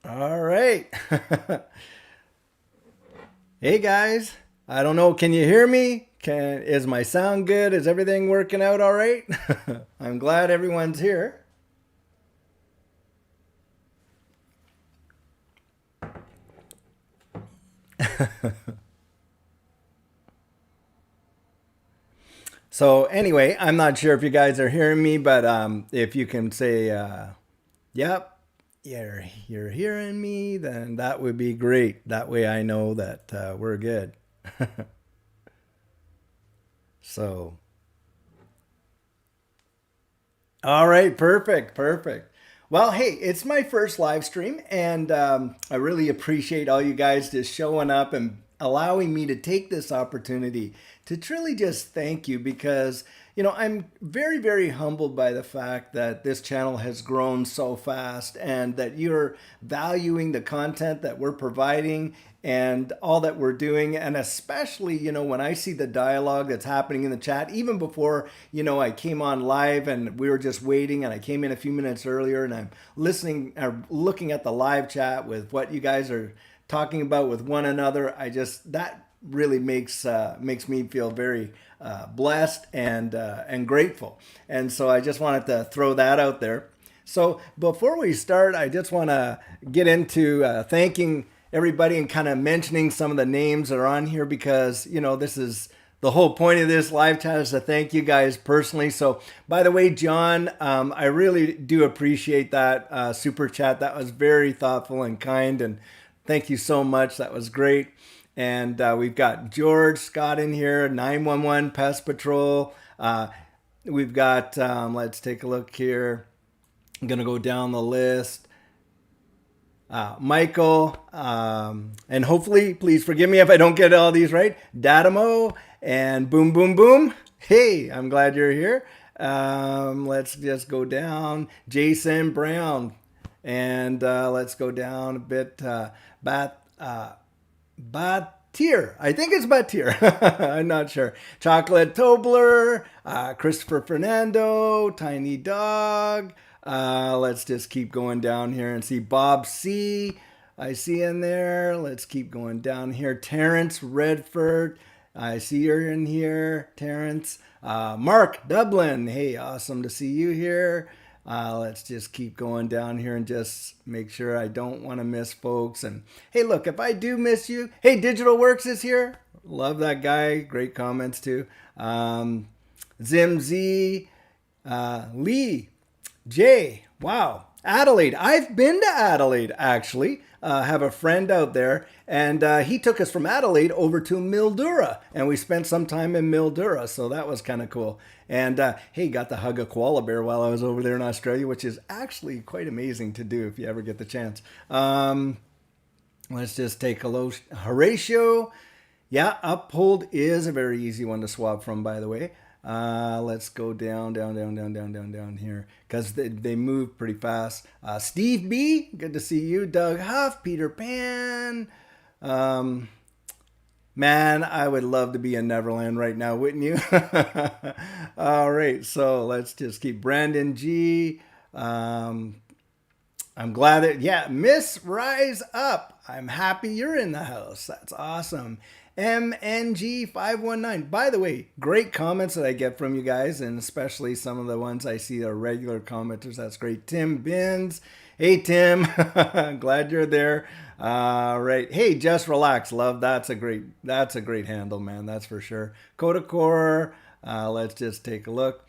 All right. Hey guys. I don't know, can you hear me? Is my sound good? Is everything working out all right? I'm glad everyone's here. So anyway, I'm not sure if you guys are hearing me, but if you can say yep, you're hearing me, then that would be great. That way I know that we're good. So all right, perfect, perfect. Well, hey, it's my first live stream, and I really appreciate all you guys just showing up and allowing me to take this opportunity to truly just thank you because, I'm very, very humbled by the fact that this channel has grown so fast and that you're valuing the content that we're providing and all that we're doing. And especially, when I see the dialogue that's happening in the chat, even before, I came on live and we were just waiting and I came in a few minutes earlier and I'm listening or looking at the live chat with what you guys are talking about with one another. That really makes me feel very blessed and grateful. And so I just wanted to throw that out there. So before we start, I just want to get into thanking everybody and kind of mentioning some of the names that are on here because, this is the whole point of this live chat is to thank you guys personally. So, by the way, John, I really do appreciate that super chat. That was very thoughtful and kind. And thank you so much. That was great. And we've got George Scott in here, 911 Pest Patrol. We've got, let's take a look here. I'm going to go down the list. Michael, and hopefully, please forgive me if I don't get all these right. Dadamo and Boom Boom Boom. Hey, I'm glad you're here. Let's just go down. Jason Brown, and let's go down a bit. Batir. I think it's Batir. I'm not sure. Chocolate Tobler, Christopher Fernando, Tiny Dog. Let's just keep going down here and see Bob C. I see in there. Let's keep going down here. Terrence Redford. I see you're in here, Terrence. Mark Dublin. Hey, awesome to see you here. Let's just keep going down here and just make sure I don't want to miss folks. And hey, look, if I do miss you, hey, Digital Works is here. Love that guy. Great comments too. Zim Z, Lee, Jay. Wow. Adelaide. I've been to Adelaide actually. Have a friend out there, and he took us from Adelaide over to Mildura, and we spent some time in Mildura, so that was kind of cool. And hey, got to hug a koala bear while I was over there in Australia, which is actually quite amazing to do if you ever get the chance. Let's just take a look. Horatio. Yeah, Uphold is a very easy one to swap from, by the way. Let's go down here because they move pretty fast. Steve B, good to see you. Doug Huff, Peter Pan. Man, I would love to be in Neverland right now, wouldn't you? All right, so let's just keep Brandon G. I'm glad that, yeah, Miss Rise Up. I'm happy you're in the house. That's awesome. MNG519. By the way, great comments that I get from you guys, and especially some of the ones I see are regular commenters. That's great. Tim Bins. Hey, Tim. Glad you're there. Right. Hey, just relax. Love. That's a great handle, man. That's for sure. Kodakor. Let's just take a look.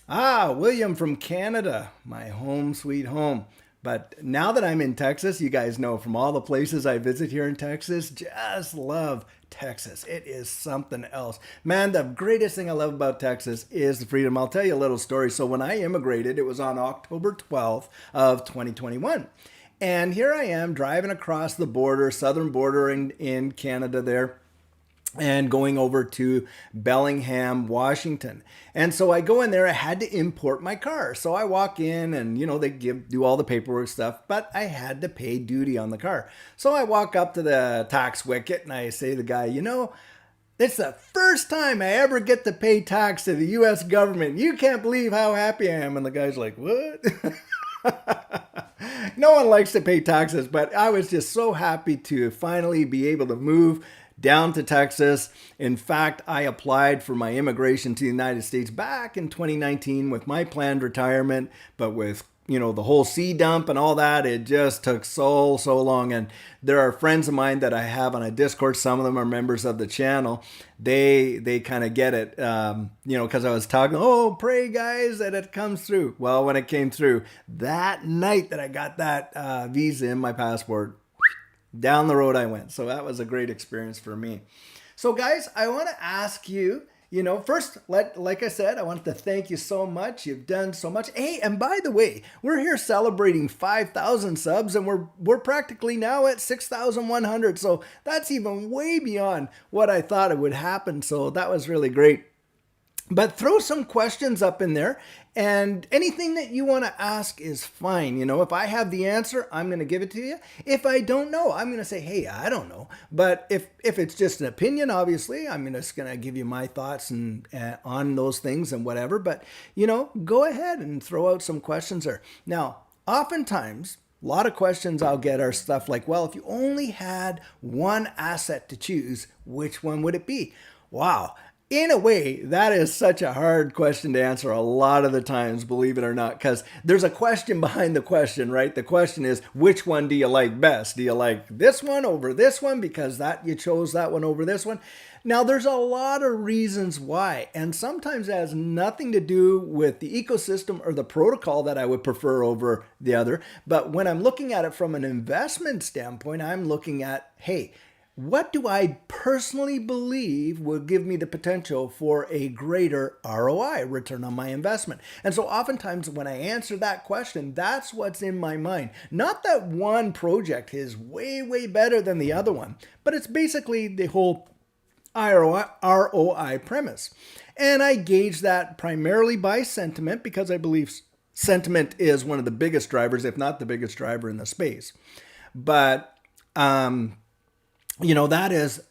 William from Canada, my home sweet home. But now that I'm in Texas, you guys know from all the places I visit here in Texas, just love Texas. It is something else. Man, the greatest thing I love about Texas is the freedom. I'll tell you a little story. So when I immigrated, it was on October 12th of 2021. And here I am driving across the border, southern border in Canada there, and going over to Bellingham, Washington. And so I go in there, I had to import my car. So I walk in and, they do all the paperwork stuff, but I had to pay duty on the car. So I walk up to the tax wicket and I say to the guy, it's the first time I ever get to pay tax to the US government. You can't believe how happy I am. And the guy's like, what? No one likes to pay taxes, but I was just so happy to finally be able to move down to Texas. In fact, I applied for my immigration to the United States back in 2019 with my planned retirement, but with the whole sea dump and all that, it just took so long. And there are friends of mine that I have on a Discord. Some of them are members of the channel. They kind of get it, because I was talking, oh, pray guys that it comes through. Well, when it came through that night that I got that visa in my passport, down the road I went. So that was a great experience for me. So guys, I want to ask you, first, like I said, I want to thank you so much. You've done so much. Hey, and by the way, we're here celebrating 5,000 subs, and we're practically now at 6,100. So that's even way beyond what I thought it would happen. So that was really great. But throw some questions up in there, and anything that you want to ask is fine. If I have the answer, I'm going to give it to you. If I don't know, I'm going to say, hey, I don't know. But if it's just an opinion, obviously, I'm just going to give you my thoughts and on those things and whatever. But, go ahead and throw out some questions there. Now, oftentimes, a lot of questions I'll get are stuff like, well, if you only had one asset to choose, which one would it be? Wow. In a way, that is such a hard question to answer a lot of the times, believe it or not, because there's a question behind the question, right? The question is, which one do you like best? Do you like this one over this one because that you chose that one over this one? Now, there's a lot of reasons why, and sometimes it has nothing to do with the ecosystem or the protocol that I would prefer over the other. But when I'm looking at it from an investment standpoint, I'm looking at, hey, what do I personally believe will give me the potential for a greater ROI, return on my investment? And so oftentimes when I answer that question, that's what's in my mind. Not that one project is way better than the other one, but it's basically the whole ROI premise. And I gauge that primarily by sentiment because I believe sentiment is one of the biggest drivers, if not the biggest driver in the space. But, that is,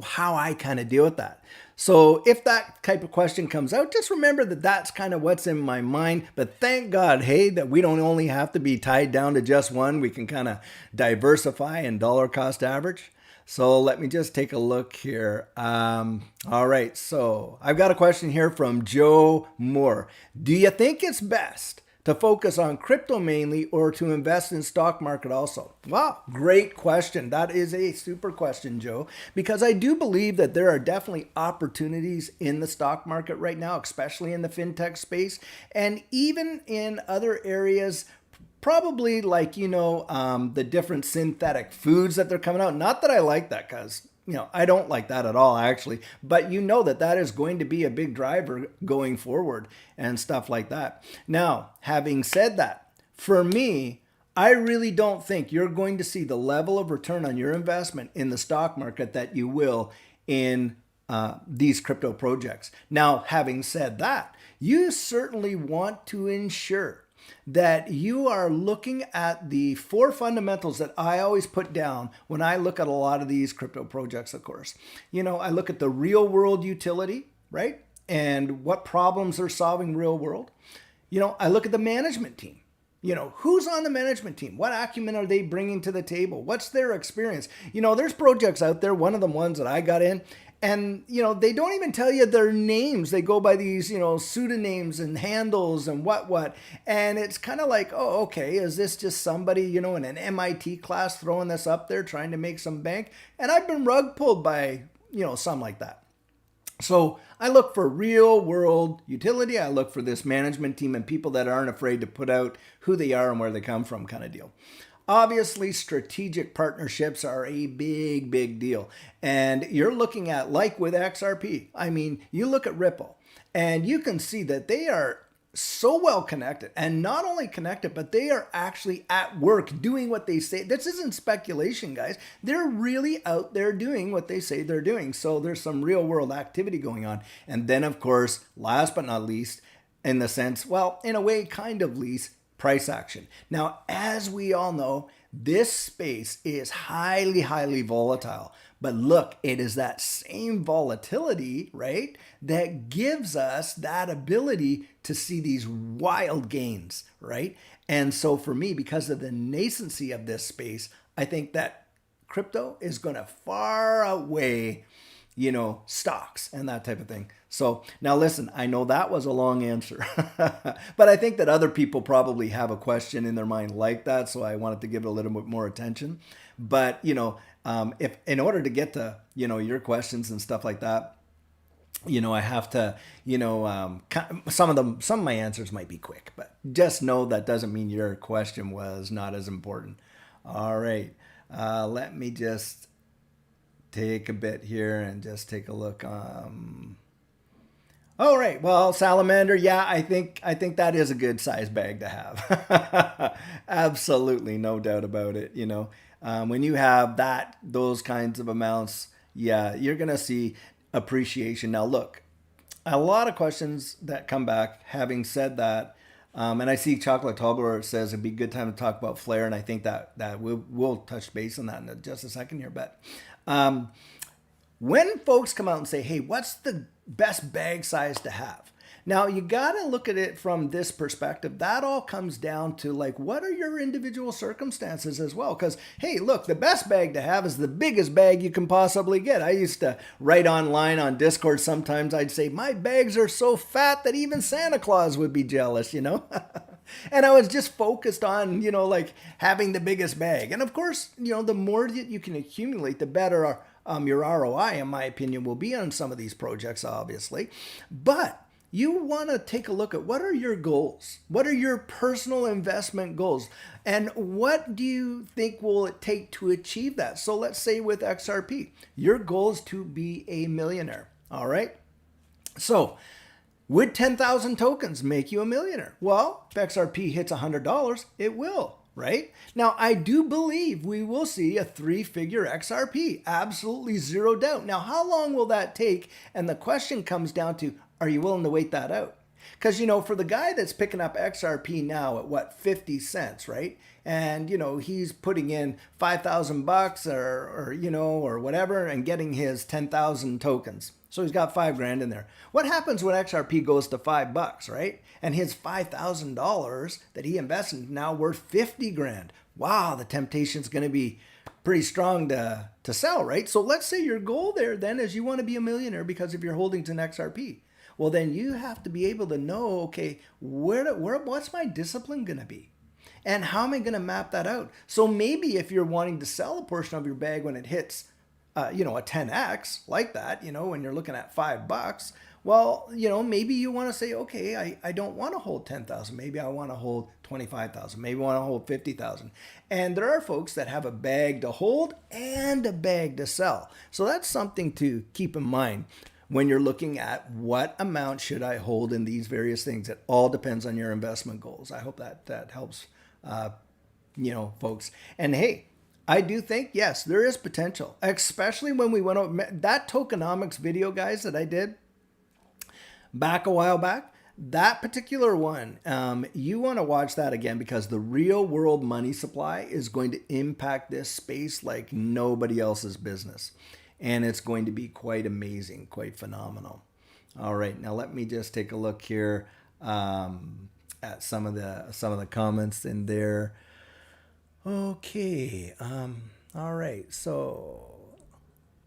how I kind of deal with that. So if that type of question comes out, just remember that that's kind of what's in my mind. But thank God, hey, that we don't only have to be tied down to just one. We can kind of diversify and dollar cost average. So let me just take a look here. All right, so I've got a question here from Joe Moore. Do you think it's best to focus on crypto mainly or to invest in stock market also? Wow, great question. That is a super question, Joe, because I do believe that there are definitely opportunities in the stock market right now, especially in the fintech space and even in other areas, probably like, the different synthetic foods that they're coming out. Not that I like that because I don't like that at all, actually. But that is going to be a big driver going forward and stuff like that. Now, having said that, for me, I really don't think you're going to see the level of return on your investment in the stock market that you will in these crypto projects. Now, having said that, you certainly want to ensure that you are looking at the four fundamentals that I always put down when I look at a lot of these crypto projects, of course. I look at the real world utility, right? And what problems they're solving real world. I look at the management team. Who's on the management team? What acumen are they bringing to the table? What's their experience? There's projects out there, one of the ones that I got in, and, they don't even tell you their names. They go by these, pseudonyms and handles and what. And it's kind of like, oh, okay, is this just somebody, in an MIT class throwing this up there trying to make some bank? And I've been rug pulled by, some like that. So I look for real world utility. I look for this management team and people that aren't afraid to put out who they are and where they come from kind of deal. Obviously, strategic partnerships are a big deal. And you're looking at, like with XRP, you look at Ripple and you can see that they are so well connected, and not only connected, but they are actually at work doing what they say. This isn't speculation, guys. They're really out there doing what they say they're doing. So there's some real world activity going on. And then, of course, last but not least, in the sense, well, in a way, kind of least, price action. Now, as we all know, this space is highly volatile, But look, it is that same volatility, right, that gives us that ability to see these wild gains, right? And so for me, because of the nascency of this space, I think that crypto is going to far outweigh, stocks and that type of thing. So now listen, I know that was a long answer, but I think that other people probably have a question in their mind like that. So I wanted to give it a little bit more attention. But, if in order to get to, your questions and stuff like that, I have to, some of my answers might be quick, but just know that doesn't mean your question was not as important. All right. Let me just take a bit here and just take a look. All right. Well, salamander. Yeah, I think that is a good size bag to have. Absolutely, no doubt about it. When you have those kinds of amounts, yeah, you're gonna see appreciation. Now, look, a lot of questions that come back. Having said that, and I see Chocolate Tumbler says it'd be a good time to talk about Flare, and I think that we'll touch base on that in just a second here. But when folks come out and say, hey, what's the best bag size to have? Now, you got to look at it from this perspective. That all comes down to what are your individual circumstances as well? Because, hey, look, the best bag to have is the biggest bag you can possibly get. I used to write online on Discord sometimes. I'd say, my bags are so fat that even Santa Claus would be jealous, And I was just focused on, having the biggest bag. And of course, the more that you can accumulate, the better your ROI, in my opinion, will be on some of these projects, obviously. But you want to take a look at what are your goals? What are your personal investment goals? And what do you think will it take to achieve that? So let's say with XRP, your goal is to be a millionaire. All right. So would 10,000 tokens make you a millionaire? Well, if XRP hits $100, it will. Right? Now, I do believe we will see a 3-figure XRP. Absolutely zero doubt. Now, how long will that take? And the question comes down to, are you willing to wait that out? Because, for the guy that's picking up XRP now at 50 cents, right? And, he's putting in $5,000 or whatever and getting his 10,000 tokens. So he's got $5,000 in there. What happens when XRP goes to $5, right? And his $5,000 that he invested now worth 50 grand. Wow, the temptation's going to be pretty strong to sell, right? So let's say your goal there then is you want to be a millionaire because of your holdings in XRP. Well, then you have to be able to know, okay, what's my discipline going to be? And how am I going to map that out? So maybe if you're wanting to sell a portion of your bag when it hits a 10x like that, when you're looking at $5, well, maybe you want to say, okay, I don't want to hold 10,000. Maybe I want to hold 25,000. Maybe I want to hold 50,000. And there are folks that have a bag to hold and a bag to sell. So that's something to keep in mind when you're looking at what amount should I hold in these various things. It all depends on your investment goals. I hope that helps, folks. And hey, I do think, yes, there is potential, especially when we went over that tokenomics video, guys, that I did back a while back. That particular one, you want to watch that again because the real world money supply is going to impact this space like nobody else's business. And it's going to be quite amazing, quite phenomenal. All right, now let me just take a look here at some of the comments in there. Okay. All right. So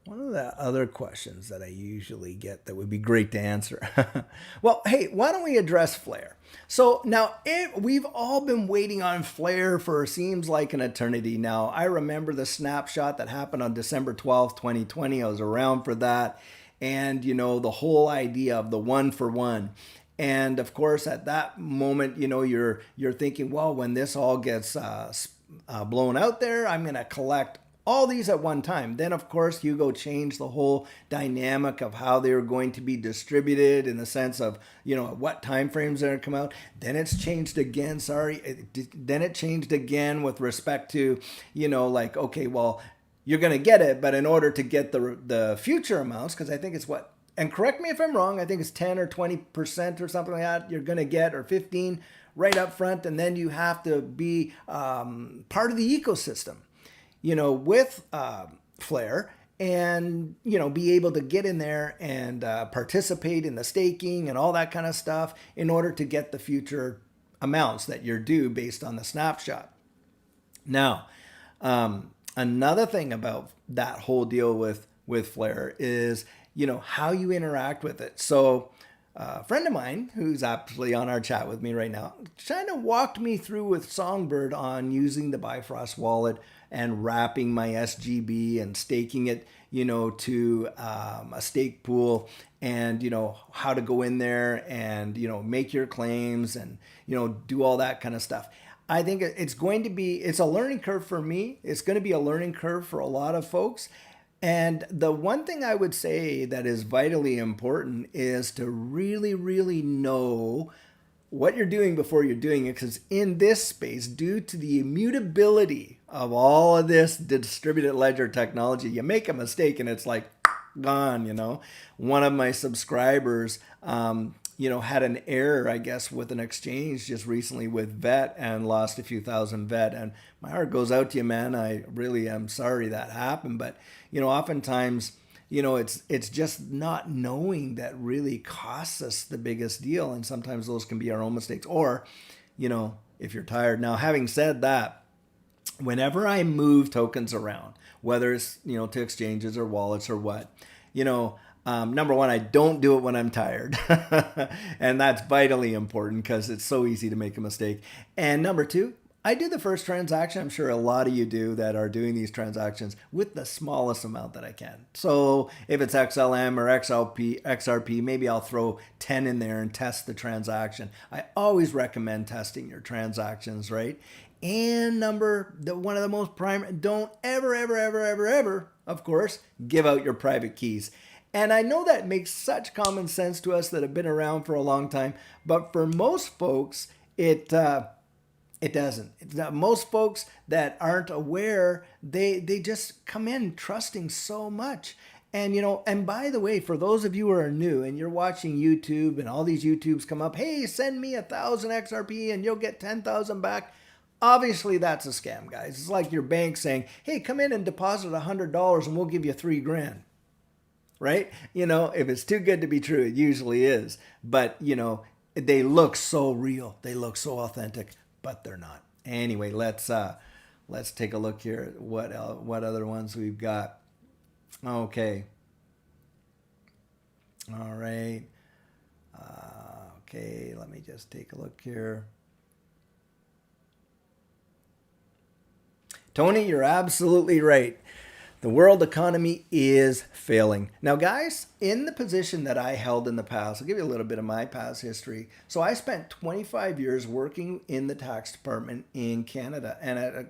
one of the other questions that I usually get that would be great to answer. Well, hey, why don't we address Flare? So now we've all been waiting on Flare for seems like an eternity now. I remember the snapshot that happened on December 12th, 2020. I was around for that. And, the whole idea of the 1-for-1. And of course, at that moment, you're thinking, well, when this all gets blown out there, I'm going to collect all these at one time. Then, of course, Hugo changed the whole dynamic of how they were going to be distributed in the sense of, what time frames they're going to come out. Then it's changed again. Then it changed again with respect to, okay, well, you're going to get it, but in order to get the future amounts, because I think it's and correct me if I'm wrong, I think it's 10 or 20% or something like that you're going to get, or 15 right up front, and then you have to be part of the ecosystem, with Flare. and be able to get in there and participate in the staking and all that kind of stuff in order to get the future amounts that you're due based on the snapshot. Now, another thing about that whole deal with Flare is how you interact with it. So a friend of mine who's actually on our chat with me right now kind of walked me through with Songbird on using the Bifrost wallet and wrapping my SGB and staking it, to a stake pool, and how to go in there and make your claims and do all that kind of stuff. I think it's a learning curve for me. It's going to be a learning curve for a lot of folks. And the one thing I would say that is vitally important is to really, really know what you're doing before you're doing it. Because in this space, due to the immutability of all of this distributed ledger technology, you make a mistake and it's like gone. One of my subscribers, had an error, I guess, with an exchange just recently with VET and lost a few thousand VET. And my heart goes out to you, man. I really am sorry that happened. But, oftentimes, it's just not knowing that really costs us the biggest deal. And sometimes those can be our own mistakes. Or, if you're tired. Now, having said that, whenever I move tokens around, whether it's, to exchanges or wallets or what, number one, I don't do it when I'm tired. And that's vitally important because it's so easy to make a mistake. And number two, I do the first transaction. I'm sure a lot of you do that are doing these transactions with the smallest amount that I can. So if it's XLM or XRP, maybe I'll throw 10 in there and test the transaction. I always recommend testing your transactions, right? And one of the most primary, don't ever, of course, give out your private keys. And I know that makes such common sense to us that have been around for a long time, but for most folks, it doesn't. Most folks that aren't aware, they just come in trusting so much. And, and by the way, for those of you who are new and you're watching YouTube and all these YouTubes come up, hey, send me 1,000 XRP and you'll get 10,000 back. Obviously, that's a scam, guys. It's like your bank saying, hey, come in and deposit $100 and we'll give you $3,000. Right? If it's too good to be true, it usually is. But, they look so real. They look so authentic, but they're not. Anyway, let's take a look here at what other ones we've got. Okay. All right. Okay, let me just take a look here. Tony, you're absolutely right. The world economy is failing. Now, guys, in the position that I held in the past, I'll give you a little bit of my past history. So I spent 25 years working in the tax department in Canada and at a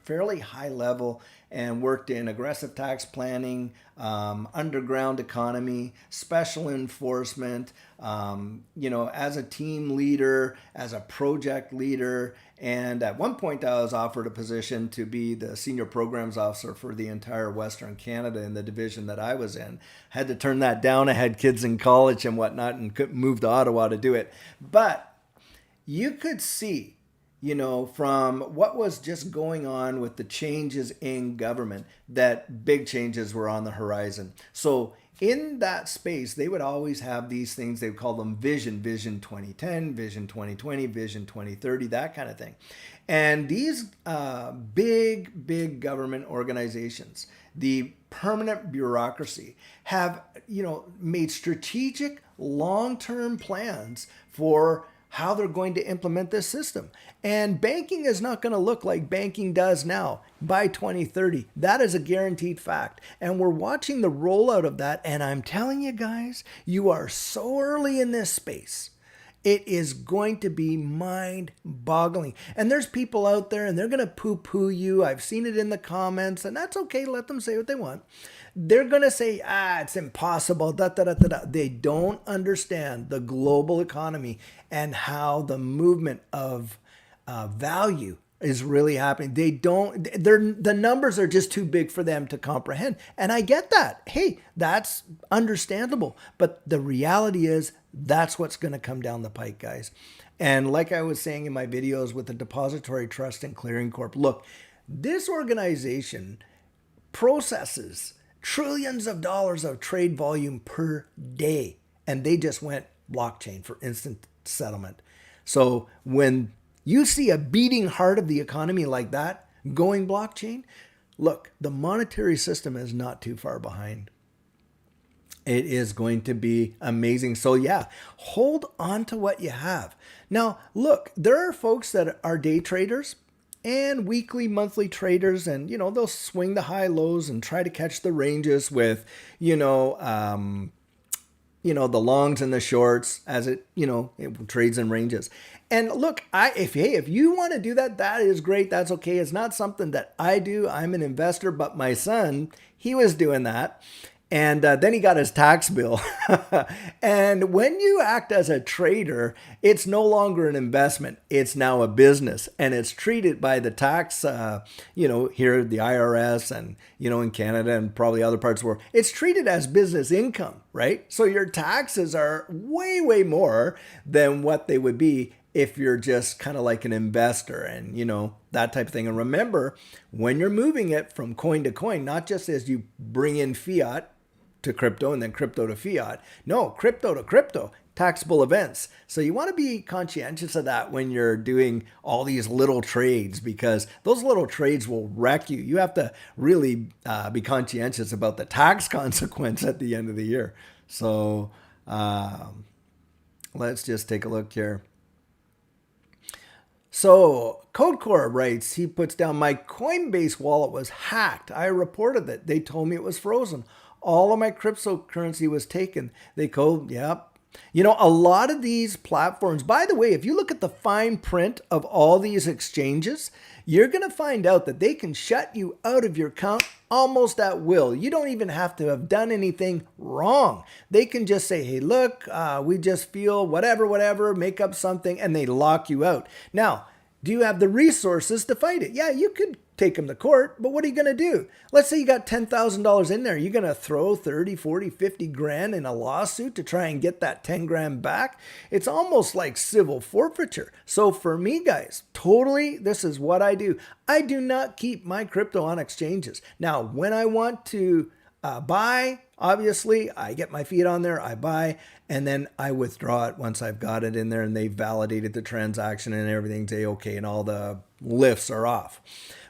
fairly high level, and worked in aggressive tax planning, underground economy, special enforcement, as a team leader, as a project leader. And at one point, I was offered a position to be the senior programs officer for the entire Western Canada in the division that I was in. Had to turn that down. I had kids in college and whatnot and couldn't move to Ottawa to do it. But you could see, from what was just going on with the changes in government, that big changes were on the horizon. So in that space, they would always have these things. They would call them Vision 2010, Vision 2020, Vision 2030, that kind of thing. And these big government organizations, the permanent bureaucracy, have, made strategic long-term plans for how they're going to implement this system. And banking is not going to look like banking does now by 2030. That is a guaranteed fact. And we're watching the rollout of that. And I'm telling you guys, you are so early in this space. It is going to be mind-boggling. And there's people out there and they're going to poo-poo you. I've seen it in the comments, and that's okay. Let them say what they want. They're going to say, it's impossible. They don't understand the global economy and how the movement of value is really happening. The numbers are just too big for them to comprehend. And I get that. Hey, that's understandable. But the reality is that's what's going to come down the pike, guys. And like I was saying in my videos with the Depository Trust and Clearing Corp, look, this organization processes trillions of dollars of trade volume per day. And they just went blockchain for instant settlement. So when you see a beating heart of the economy like that going blockchain, look, the monetary system is not too far behind. It is going to be amazing. So yeah, hold on to what you have. Now, look, there are folks that are day traders and weekly, monthly traders, and they'll swing the high lows and try to catch the ranges with, the longs and the shorts as it trades in ranges. And look, if you want to do that, that is great. That's okay. It's not something that I do. I'm an investor, but my son, he was doing that. And then he got his tax bill. And when you act as a trader, it's no longer an investment. It's now a business. And it's treated by the tax, here, the IRS and, in Canada and probably other parts of the world. It's treated as business income, right? So your taxes are way, way more than what they would be if you're just kind of like an investor and, that type of thing. And remember, when you're moving it from coin to coin, not just as you bring in fiat to crypto and then crypto to fiat. No, crypto to crypto, taxable events. So you want to be conscientious of that when you're doing all these little trades, because those little trades will wreck you. You have to really be conscientious about the tax consequence at the end of the year. So let's just take a look here. So Codecore writes, he puts down, my Coinbase wallet was hacked. I reported that. They told me it was frozen. All of my cryptocurrency was taken. They code, yep. A lot of these platforms, by the way, if you look at the fine print of all these exchanges, you're going to find out that they can shut you out of your account almost at will. You don't even have to have done anything wrong. They can just say, hey, look, we just feel whatever, make up something, and they lock you out. Now, do you have the resources to fight it? Yeah, you could take them to court, but what are you going to do? Let's say you got $10,000 in there. You're going to throw 30, 40, 50 grand in a lawsuit to try and get that 10 grand back. It's almost like civil forfeiture. So for me, guys, totally, this is what I do. I do not keep my crypto on exchanges. Now, when I want to buy, obviously, I get my fiat on there, I buy, and then I withdraw it once I've got it in there and they've validated the transaction and everything's A-okay and all the lifts are off.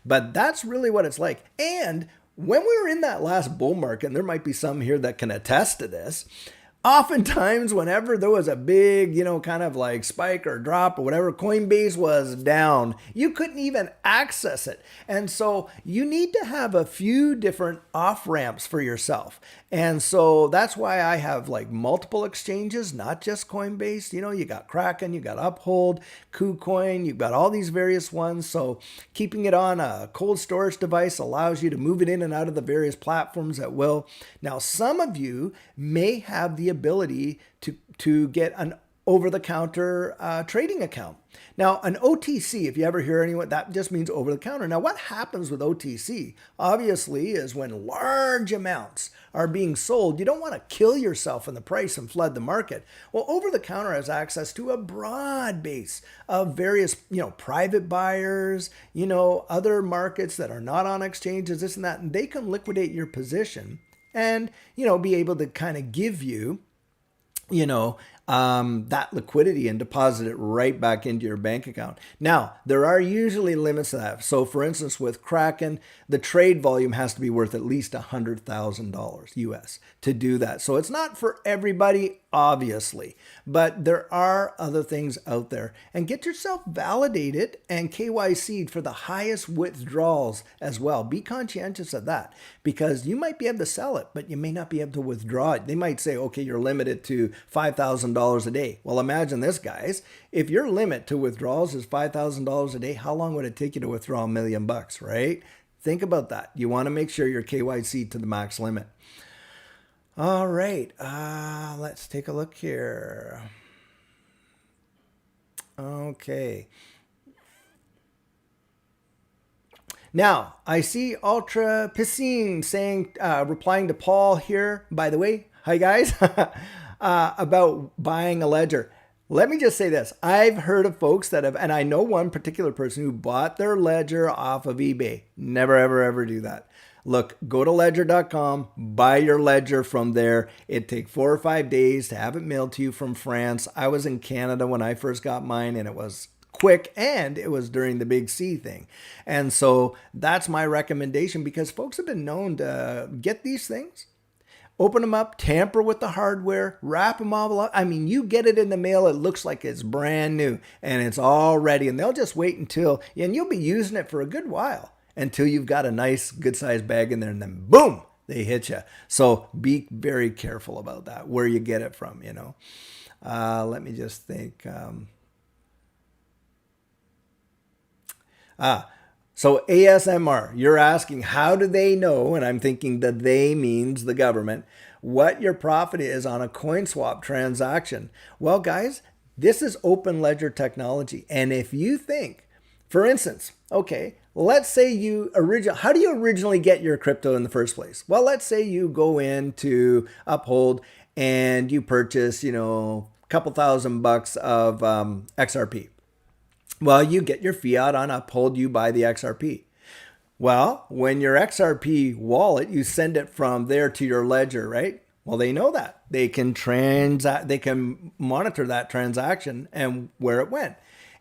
But that's really what it's like. And when we were in that last bull market, and there might be some here that can attest to this, oftentimes whenever there was a big, kind of like spike or drop or whatever, Coinbase was down. You couldn't even access it. And so you need to have a few different off ramps for yourself. And so that's why I have like multiple exchanges, not just Coinbase. You got Kraken, you got Uphold, KuCoin, you've got all these various ones. So keeping it on a cold storage device allows you to move it in and out of the various platforms at will. Now, some of you may have the ability to get an over-the-counter trading account. Now, an OTC, if you ever hear anyone, that just means over-the-counter. Now, what happens with OTC, obviously, is when large amounts are being sold, you don't want to kill yourself in the price and flood the market. Well, over-the-counter has access to a broad base of various, private buyers, other markets that are not on exchanges, this and that, and they can liquidate your position and, be able to kind of give you, that liquidity and deposit it right back into your bank account. Now, there are usually limits to that. So for instance, with Kraken, the trade volume has to be worth at least $100,000 US to do that. So it's not for everybody, obviously, but there are other things out there. And get yourself validated and KYC'd for the highest withdrawals as well. Be conscientious of that, because you might be able to sell it, but you may not be able to withdraw it. They might say, okay, you're limited to $5,000 a day. Well, imagine this, guys. If your limit to withdrawals is $5,000 a day, how long would it take you to withdraw $1 million, right? Think about that. You want to make sure you're KYC to the max limit. All right, let's take a look here. Okay. Now, I see Ultra Piscine saying, replying to Paul here, by the way, hi guys, about buying a ledger. Let me just say this. I've heard of folks that have, and I know one particular person who bought their ledger off of eBay. Never, ever, ever do that. Look, go to ledger.com, buy your ledger from there. It takes 4 or 5 days to have it mailed to you from France. I was in Canada when I first got mine, and it was quick, and it was during the big C thing. And so that's my recommendation, because folks have been known to get these things, open them up, tamper with the hardware, wrap them all up. I mean, you get it in the mail, it looks like it's brand new and it's all ready, and they'll just wait until, and you'll be using it for a good while until you've got a nice good sized bag in there, and then boom, they hit you. So be very careful about that, where you get it from, you know. Let me just think. So ASMR, you're asking, how do they know, and I'm thinking that they means the government, what your profit is on a coin swap transaction? Well, guys, this is open ledger technology. And if you think, for instance, okay, let's say how do you originally get your crypto in the first place? Well, let's say you go into Uphold and you purchase, a couple $1,000 of XRP. Well, you get your fiat on Uphold, you buy the XRP. Well, when your XRP wallet, you send it from there to your ledger, right? Well, they know that. They can monitor that transaction and where it went.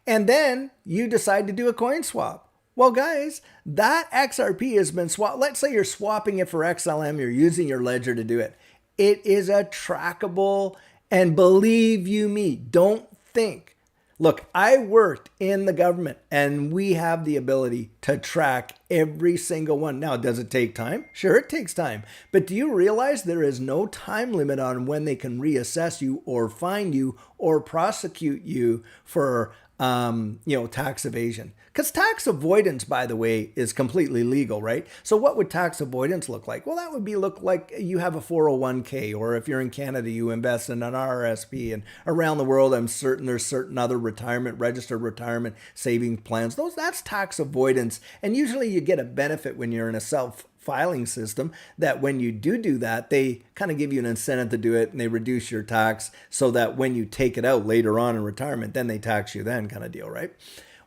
And then you decide to do a coin swap. Well, guys, that XRP has been swapped. Let's say you're swapping it for XLM, you're using your ledger to do it. It is a trackable, and believe you me, don't think. Look, I worked in the government, and we have the ability to track every single one. Now, does it take time? Sure, it takes time. But do you realize there is no time limit on when they can reassess you or fine you or prosecute you for tax evasion? Because tax avoidance, by the way, is completely legal, right? So what would tax avoidance look like? Well, that would look like you have a 401k, or if you're in Canada, you invest in an RRSP, and around the world, I'm certain there's certain other registered retirement saving plans. That's tax avoidance. And usually you get a benefit when you're in a self-filing system, that when you do that, they kind of give you an incentive to do it, and they reduce your tax so that when you take it out later on in retirement, then they tax you then, kind of deal, right?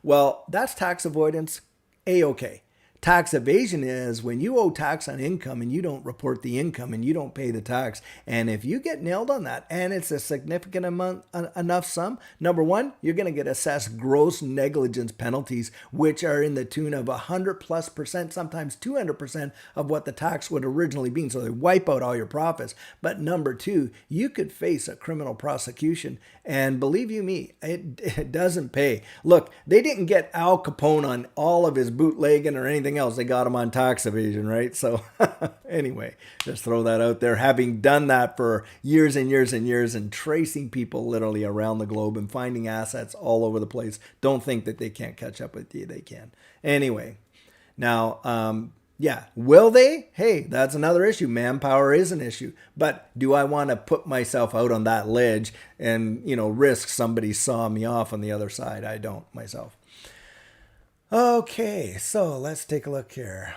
Well, that's tax avoidance, A-okay. Tax evasion is when you owe tax on income and you don't report the income and you don't pay the tax. And if you get nailed on that, and it's a significant amount, enough sum, number one, you're going to get assessed gross negligence penalties, which are in the tune of 100+%, sometimes 200% of what the tax would originally be. So they wipe out all your profits. But number two, you could face a criminal prosecution. And believe you me, it doesn't pay. Look, they didn't get Al Capone on all of his bootlegging or anything else. They got him on tax evasion, right? So anyway, just throw that out there. Having done that for years and years and years, and tracing people literally around the globe and finding assets all over the place, don't think that they can't catch up with you. They can. Anyway, now, will they? Hey, that's another issue. Manpower is an issue. But do I want to put myself out on that ledge and, risk somebody sawing me off on the other side? I don't myself. Okay, so let's take a look here.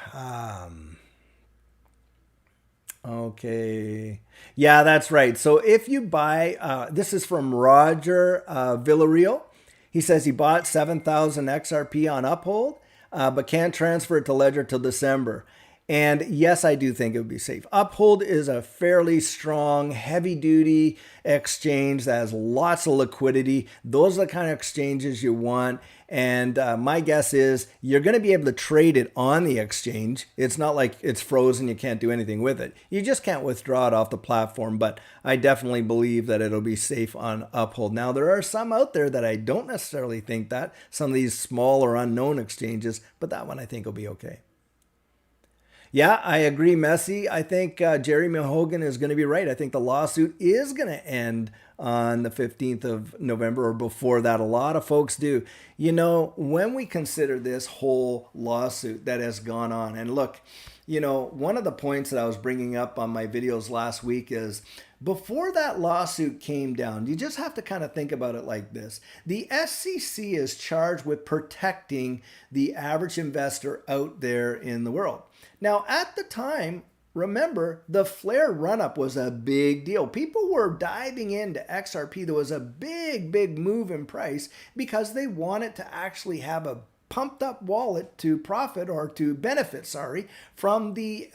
Okay. Yeah, that's right. So if you buy, this is from Roger Villarreal. He says he bought 7,000 XRP on Uphold, but can't transfer it to Ledger till December. And yes, I do think it would be safe. Uphold is a fairly strong, heavy-duty exchange that has lots of liquidity. Those are the kind of exchanges you want. And my guess is you're going to be able to trade it on the exchange. It's not like it's frozen, you can't do anything with it. You just can't withdraw it off the platform. But I definitely believe that it'll be safe on Uphold. Now, there are some out there that I don't necessarily think that, some of these small or unknown exchanges, but that one I think will be okay. Yeah, I agree, Messi. I think Jerry Mahogan is going to be right. I think the lawsuit is going to end on the 15th of November or before that. A lot of folks do. When we consider this whole lawsuit that has gone on, and look, one of the points that I was bringing up on my videos last week is before that lawsuit came down, you just have to kind of think about it like this. The SEC is charged with protecting the average investor out there in the world. Now, at the time, remember, the flare run-up was a big deal. People were diving into XRP. There was a big move in price because they wanted to actually have a pumped up wallet to profit or to benefit, sorry, from the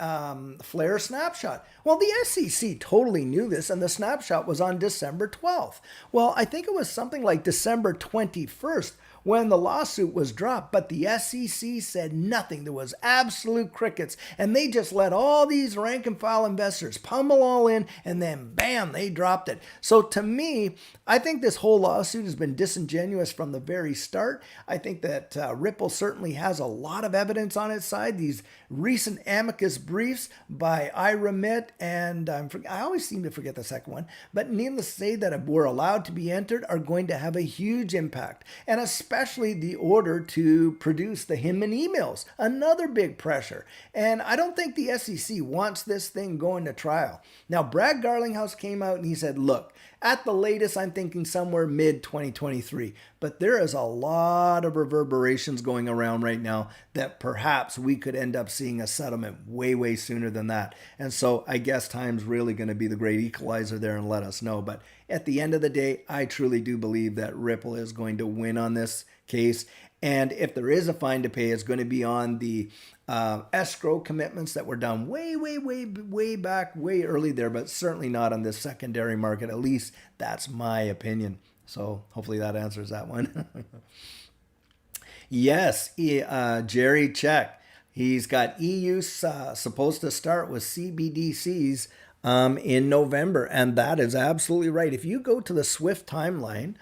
Flare snapshot. Well, the SEC totally knew this, and the snapshot was on December 12th. Well, I think it was something like December 21st when the lawsuit was dropped, but the SEC said nothing. There was absolute crickets, and they just let all these rank and file investors pummel all in, and then bam, they dropped it. So to me, I think this whole lawsuit has been disingenuous from the very start. I think that Ripple certainly has a lot of evidence on its side. These recent amicus briefs by IRemit and I always seem to forget the second one, but needless to say that were allowed to be entered are going to have a huge impact, and especially the order to produce the Hinman emails, another big pressure. And I don't think the SEC wants this thing going to trial. Now, Brad Garlinghouse came out and he said, look, at the latest, I'm thinking somewhere mid-2023. But there is a lot of reverberations going around right now that perhaps we could end up seeing a settlement way, way sooner than that. And so I guess time's really going to be the great equalizer there and let us know. But at the end of the day, I truly do believe that Ripple is going to win on this case. And if there is a fine to pay, it's going to be on the escrow commitments that were done way back, way early there, but certainly not on this secondary market. At least that's my opinion. So hopefully that answers that one. Yes, Jerry Check. He's got EU supposed to start with CBDCs in November. And that is absolutely right. If you go to the Swift timeline,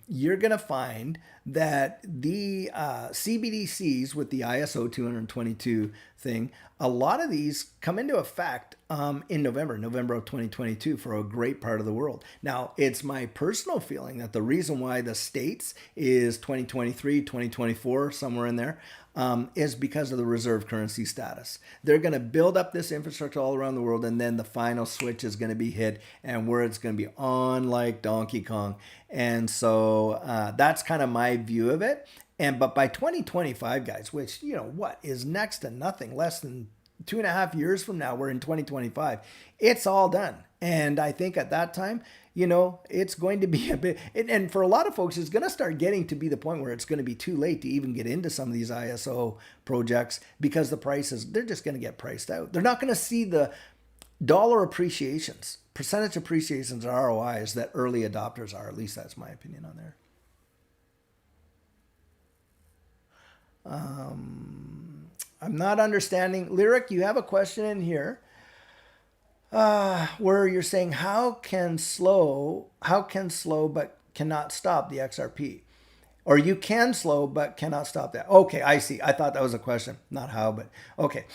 you're going to find that the CBDCs with the ISO 222 thing, a lot of these come into effect in November of 2022 for a great part of the world. Now, it's my personal feeling that the reason why the States is 2023, 2024, somewhere in there, is because of the reserve currency status. They're going to build up this infrastructure all around the world, and then the final switch is going to be hit, and where it's going to be on like Donkey Kong. And so that's kind of my view of it. But by 2025, guys, which, what is next to nothing, less than 2.5 years from now, we're in 2025, it's all done. And I think at that time, it's going to be a bit, and for a lot of folks, it's going to start getting to be the point where it's going to be too late to even get into some of these ISO projects because the prices, they're just going to get priced out. They're not going to see the dollar appreciations, percentage appreciations, or ROIs that early adopters are. At least that's my opinion on there. I'm not understanding. Lyric, you have a question in here where you're saying how can slow but cannot stop the XRP, or you can slow but cannot stop that. Okay, I see. I thought that was a question, not how, but okay.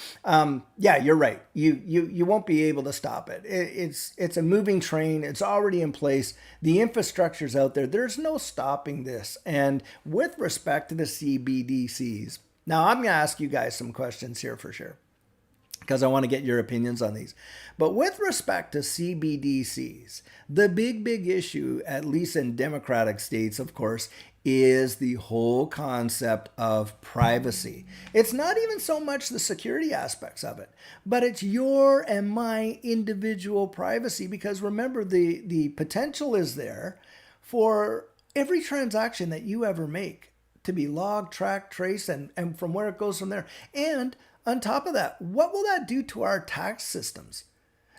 Yeah, you're right. You won't be able to stop it. It's a moving train. It's already in place. The infrastructure's out there. There's no stopping this. And with respect to the CBDCs, now I'm going to ask you guys some questions here for sure, because I want to get your opinions on these. But with respect to CBDCs, the big issue, at least in democratic states, of course, is the whole concept of privacy. It's not even so much the security aspects of it, but it's your and my individual privacy. Because remember, the potential is there for every transaction that you ever make to be logged, tracked, traced, and from where it goes from there. And on top of that, what will that do to our tax systems?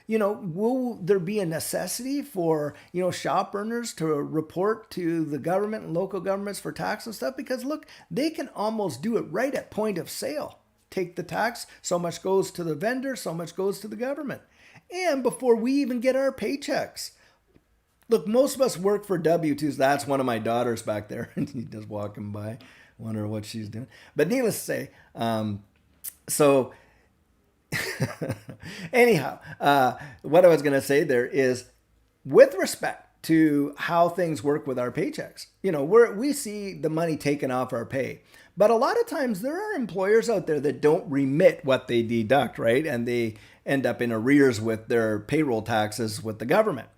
Will there be a necessity for, shop owners to report to the government and local governments for tax and stuff? Because look, they can almost do it right at point of sale. Take the tax, so much goes to the vendor, so much goes to the government. And before we even get our paychecks. Look, most of us work for W-2s. That's one of my daughters back there. And she's just walking by. Wonder what she's doing. But needless to say, so anyhow, what I was going to say there is, with respect to how things work with our paychecks, we see the money taken off our pay. But a lot of times there are employers out there that don't remit what they deduct, right? And they end up in arrears with their payroll taxes with the government.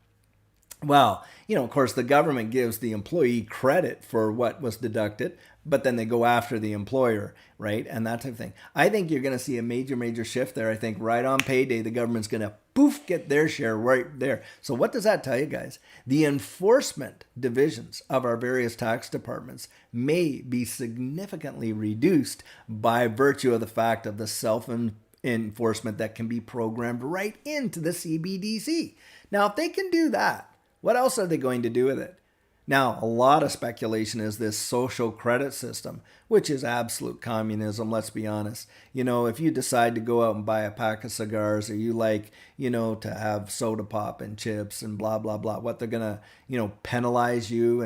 Well, of course, the government gives the employee credit for what was deducted, but then they go after the employer, right? And that type of thing. I think you're going to see a major, major shift there. I think right on payday, the government's going to poof get their share right there. So, what does that tell you guys? The enforcement divisions of our various tax departments may be significantly reduced by virtue of the fact of the enforcement that can be programmed right into the CBDC. Now, if they can do that, what else are they going to do with it? Now, a lot of speculation is this social credit system, which is absolute communism, let's be honest. If you decide to go out and buy a pack of cigars, or you like, to have soda pop and chips and blah, blah, blah, what they're going to, penalize you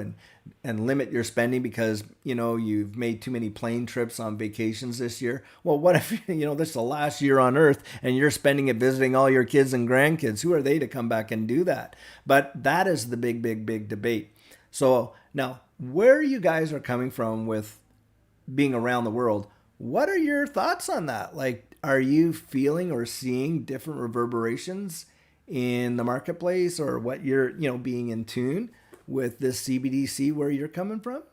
and limit your spending because, you've made too many plane trips on vacations this year. Well, what if, this is the last year on earth and you're spending it visiting all your kids and grandkids? Who are they to come back and do that? But that is the big, big, big debate. So now, where you guys are coming from with being around the world, what are your thoughts on that? Like, are you feeling or seeing different reverberations in the marketplace, or what you're, being in tune with this CBDC where you're coming from?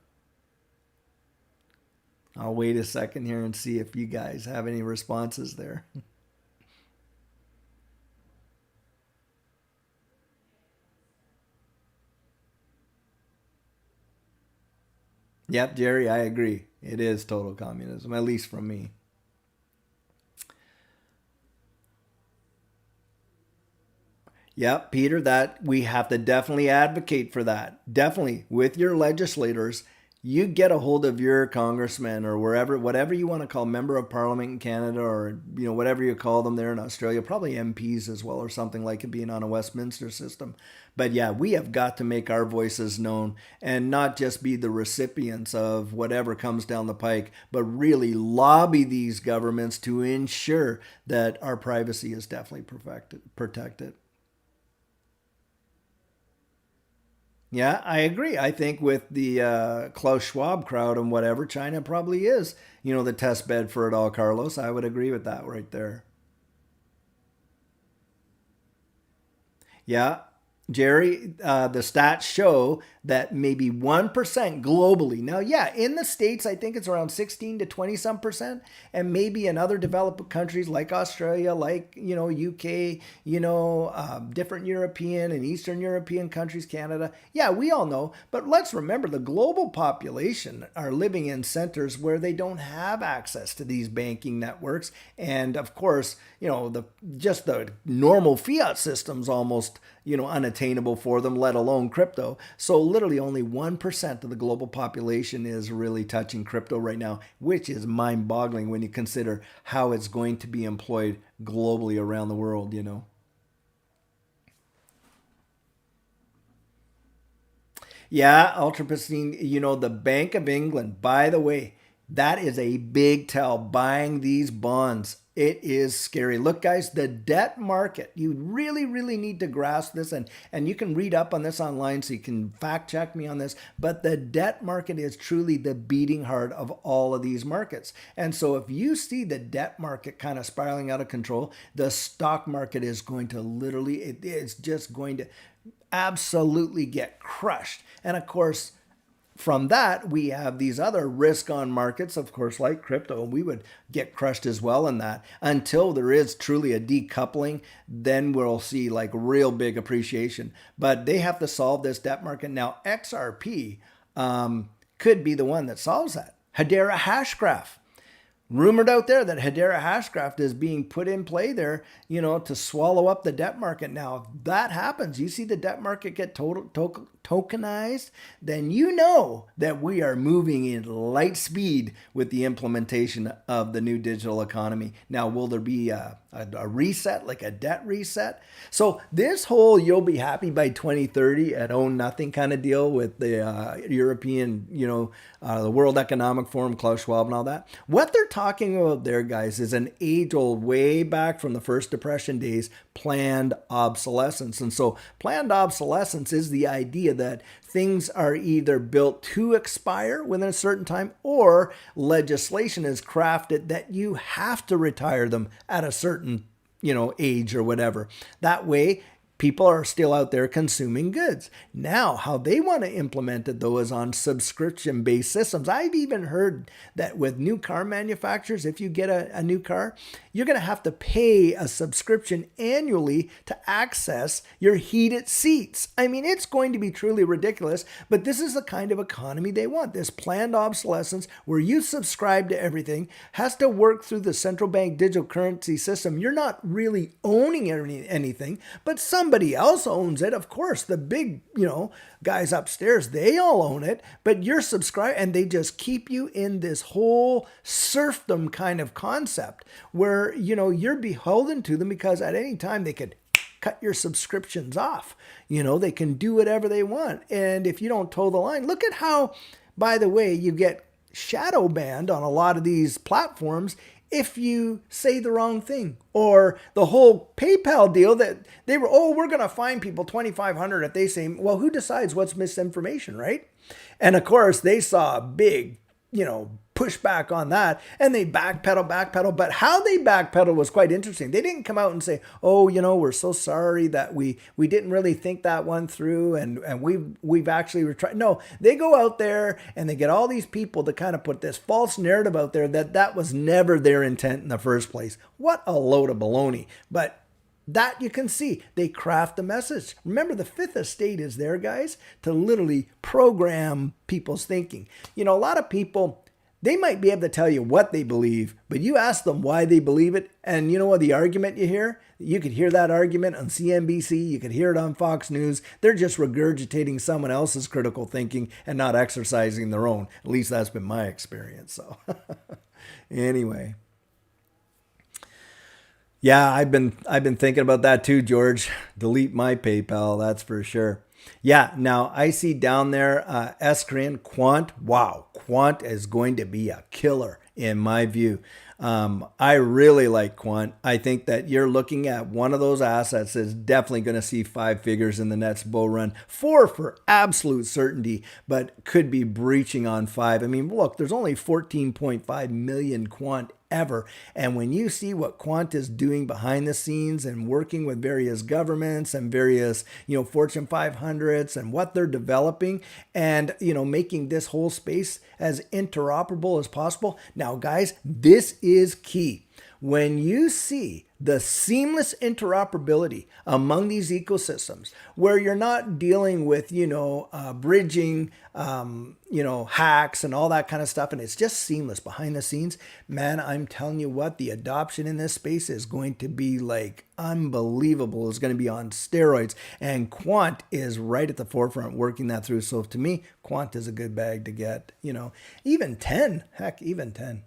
I'll wait a second here and see if you guys have any responses there. Yep, Jerry, I agree. It is total communism, at least from me. Yep, Peter, that we have to definitely advocate for that. Definitely with your legislators, you get a hold of your congressman or wherever, whatever you want to call member of parliament in Canada, or whatever you call them there in Australia, probably MPs as well, or something like it being on a Westminster system. But yeah, we have got to make our voices known and not just be the recipients of whatever comes down the pike, but really lobby these governments to ensure that our privacy is definitely protected. Yeah, I agree. I think with the Klaus Schwab crowd and whatever, China probably is, the test bed for it all, Carlos. I would agree with that right there. Yeah, Jerry, the stats show that maybe 1% globally. Now, yeah, in the States, I think it's around 16 to 20 some percent. And maybe in other developed countries like Australia, like, UK, different European and Eastern European countries, Canada. Yeah, we all know. But let's remember the global population are living in centers where they don't have access to these banking networks. And of course, just the normal fiat systems almost, unattainable for them, let alone crypto. So literally only 1% of the global population is really touching crypto right now, which is mind boggling when you consider how it's going to be employed globally around the world. Yeah, Ultra Pristine, the Bank of England, by the way, that is a big tell buying these bonds. It is scary. Look, guys, the debt market, you really, really need to grasp this. And you can read up on this online, so you can fact check me on this. But the debt market is truly the beating heart of all of these markets. And so if you see the debt market kind of spiraling out of control, the stock market is going to literally, it is just going to absolutely get crushed. And of course, from that, we have these other risk on markets, of course, like crypto. We would get crushed as well in that until there is truly a decoupling. Then we'll see like real big appreciation. But they have to solve this debt market. Now, XRP could be the one that solves that. Hedera Hashgraph. Rumored out there that Hedera Hashgraph is being put in play there, to swallow up the debt market. Now, if that happens, you see the debt market get tokenized, then you know that we are moving in light speed with the implementation of the new digital economy. Now, will there be a reset, like a debt reset? So this whole you'll be happy by 2030 at own nothing kind of deal with the European, the World Economic Forum, Klaus Schwab and all that. What they're talking about there, guys, is an age old, way back from the first depression days, planned obsolescence. And so planned obsolescence is the idea that things are either built to expire within a certain time, or legislation is crafted that you have to retire them at a certain age or whatever. That way, people are still out there consuming goods. Now, how they want to implement it, though, is on subscription-based systems. I've even heard that with new car manufacturers, if you get a new car, you're going to have to pay a subscription annually to access your heated seats. I mean, it's going to be truly ridiculous, but this is the kind of economy they want. This planned obsolescence where you subscribe to everything has to work through the central bank digital currency system. You're not really owning anything, but somebody else owns it. Of course, the big, guys upstairs, they all own it, but you're subscribed, and they just keep you in this whole serfdom kind of concept where, you're beholden to them because at any time they could cut your subscriptions off. They can do whatever they want. And if you don't toe the line, look at how, by the way, you get shadow banned on a lot of these platforms if you say the wrong thing. Or the whole PayPal deal that they were, we're going to fine people $2,500 if they say, well, who decides what's misinformation, right? And of course, they saw a big, pushback on that, and they backpedal. But how they backpedal was quite interesting. They didn't come out and say, we're so sorry that we didn't really think that one through, and we've actually tried. No, they go out there and they get all these people to kind of put this false narrative out there that was never their intent in the first place. What a load of baloney. But that you can see, they craft the message. Remember, the fifth estate is there, guys, to literally program people's thinking. A lot of people, they might be able to tell you what they believe, but you ask them why they believe it, and you know what the argument you hear? You could hear that argument on CNBC, you could hear it on Fox News. They're just regurgitating someone else's critical thinking and not exercising their own. At least that's been my experience. So anyway. Yeah, I've been thinking about that too, George. Delete my PayPal, that's for sure. Yeah, now I see down there, Escrin, Quant. Wow, Quant is going to be a killer in my view. I really like Quant. I think that you're looking at one of those assets that's definitely going to see 5 figures in the next bull run. 4 for absolute certainty, but could be breaching on 5. I mean, look, there's only 14.5 million Quant ever. And when you see what Quant is doing behind the scenes and working with various governments and various, Fortune 500s and what they're developing and, making this whole space as interoperable as possible. Now, guys, this is key. When you see the seamless interoperability among these ecosystems, where you're not dealing with, bridging, hacks and all that kind of stuff, and it's just seamless behind the scenes, man, I'm telling you what, the adoption in this space is going to be like unbelievable. It's going to be on steroids, and Quant is right at the forefront working that through. So to me, Quant is a good bag to get, even 10, even 10.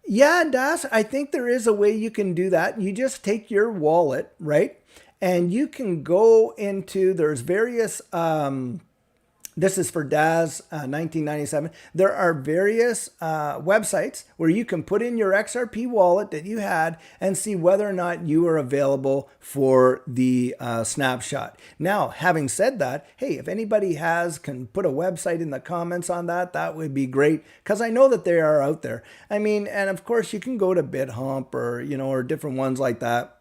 Yeah, Das, I think there is a way you can do that. You just take your wallet, right? And you can go into, there's various, this is for DAS 1997. There are various websites where you can put in your XRP wallet that you had and see whether or not you are available for the snapshot. Now, having said that, hey, if anybody can put a website in the comments on that, that would be great, because I know that they are out there. I mean, and of course you can go to BitHump or, or different ones like that.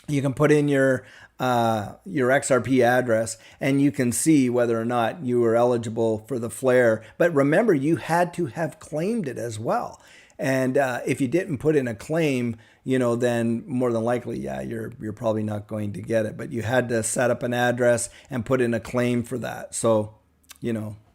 You can put in your XRP address and you can see whether or not you were eligible for the flare. But remember, you had to have claimed it as well. And if you didn't put in a claim, then more than likely, yeah, you're probably not going to get it. But you had to set up an address and put in a claim for that. So,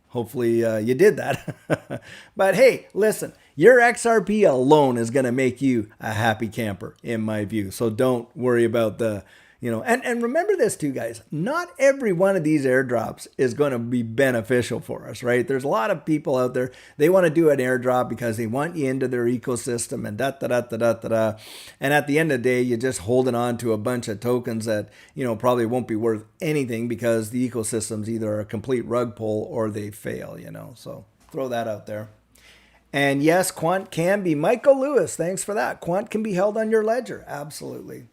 hopefully you did that. But hey, listen, your XRP alone is going to make you a happy camper, in my view. So don't worry about the, and remember this too, guys, not every one of these airdrops is going to be beneficial for us, right? There's a lot of people out there, they want to do an airdrop because they want you into their ecosystem and da-da-da-da-da-da. And at the end of the day, you're just holding on to a bunch of tokens that, probably won't be worth anything because the ecosystem's either a complete rug pull or they fail, So throw that out there. And yes, Quant can be. Michael Lewis, thanks for that. Quant can be held on your ledger. Absolutely.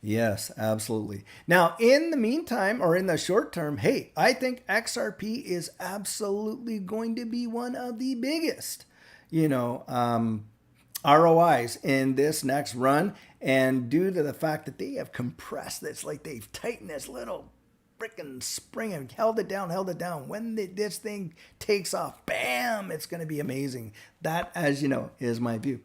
Yes, absolutely. Now, in the meantime, or in the short term, hey, I think XRP is absolutely going to be one of the biggest, ROIs in this next run. And due to the fact that they have compressed this, like they've tightened this little freaking spring and held it down, When this thing takes off, bam, it's going to be amazing. That, as you know, is my view.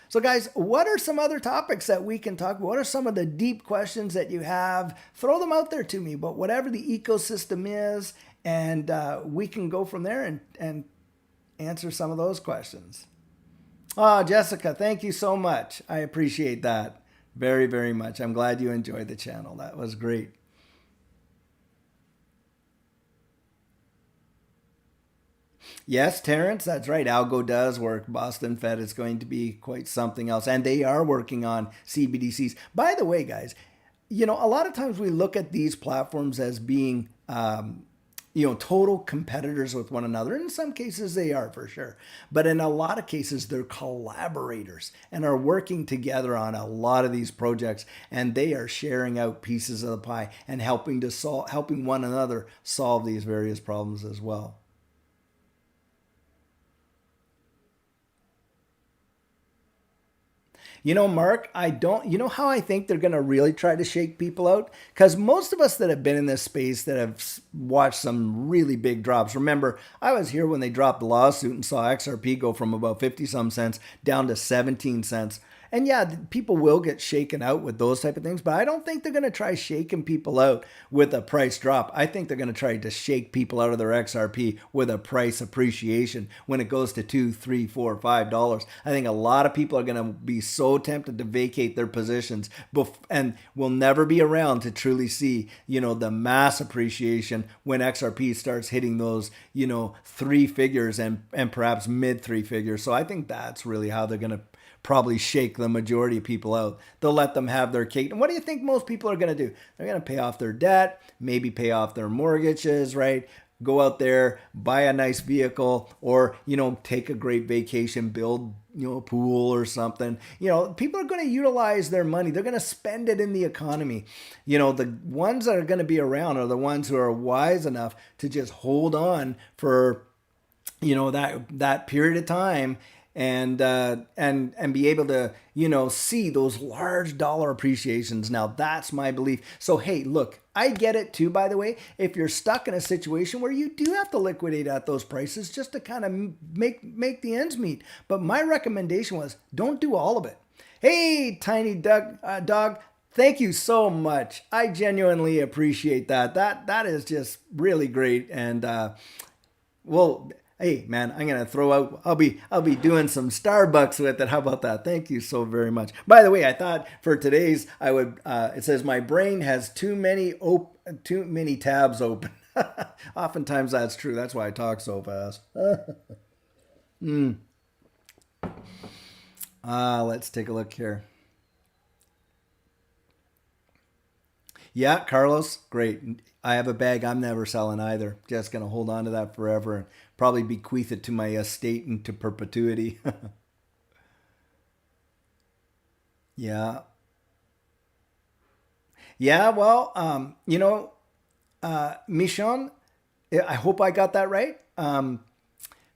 So guys, what are some other topics that we can talk about? What are some of the deep questions that you have? Throw them out there to me, but whatever the ecosystem is, and we can go from there and answer some of those questions. Oh, Jessica, thank you so much. I appreciate that very, very much. I'm glad you enjoyed the channel. That was great. Yes, Terrence, that's right. Algo does work. Boston Fed is going to be quite something else. And they are working on CBDCs. By the way, guys, a lot of times we look at these platforms as being, total competitors with one another. In some cases, they are for sure. But in a lot of cases, they're collaborators and are working together on a lot of these projects. And they are sharing out pieces of the pie and helping one another solve these various problems as well. Mark, how I think they're going to really try to shake people out? Because most of us that have been in this space that have watched some really big drops. Remember, I was here when they dropped the lawsuit and saw XRP go from about 50 some cents down to 17 cents. And yeah, people will get shaken out with those type of things, but I don't think they're going to try shaking people out with a price drop. I think they're going to try to shake people out of their XRP with a price appreciation when it goes to $2, $3, $4, $5. I think a lot of people are going to be so tempted to vacate their positions and will never be around to truly see, the mass appreciation when XRP starts hitting those, three figures and perhaps mid three figures. So I think that's really how they're going to probably shake the majority of people out. They'll let them have their cake. And what do you think most people are going to do? They're going to pay off their debt, maybe pay off their mortgages, right? Go out there, buy a nice vehicle, or, take a great vacation, build, a pool or something. People are going to utilize their money. They're going to spend it in the economy. The ones that are going to be around are the ones who are wise enough to just hold on for, that period of time and be able to, see those large dollar appreciations. Now that's my belief. So, hey, look, I get it too, by the way, if you're stuck in a situation where you do have to liquidate at those prices just to kind of make the ends meet. But my recommendation was don't do all of it. Hey, Tiny Dog, thank you so much. I genuinely appreciate that. That is just really great. And, hey man, I'm gonna throw out. I'll be doing some Starbucks with it. How about that? Thank you so very much. By the way, I thought for today's I would. It says my brain has too many tabs open. Oftentimes that's true. That's why I talk so fast. Let's take a look here. Yeah, Carlos, great. I have a bag I'm never selling either. Just going to hold on to that forever and probably bequeath it to my estate into perpetuity. Yeah. Yeah, well, Michon, I hope I got that right.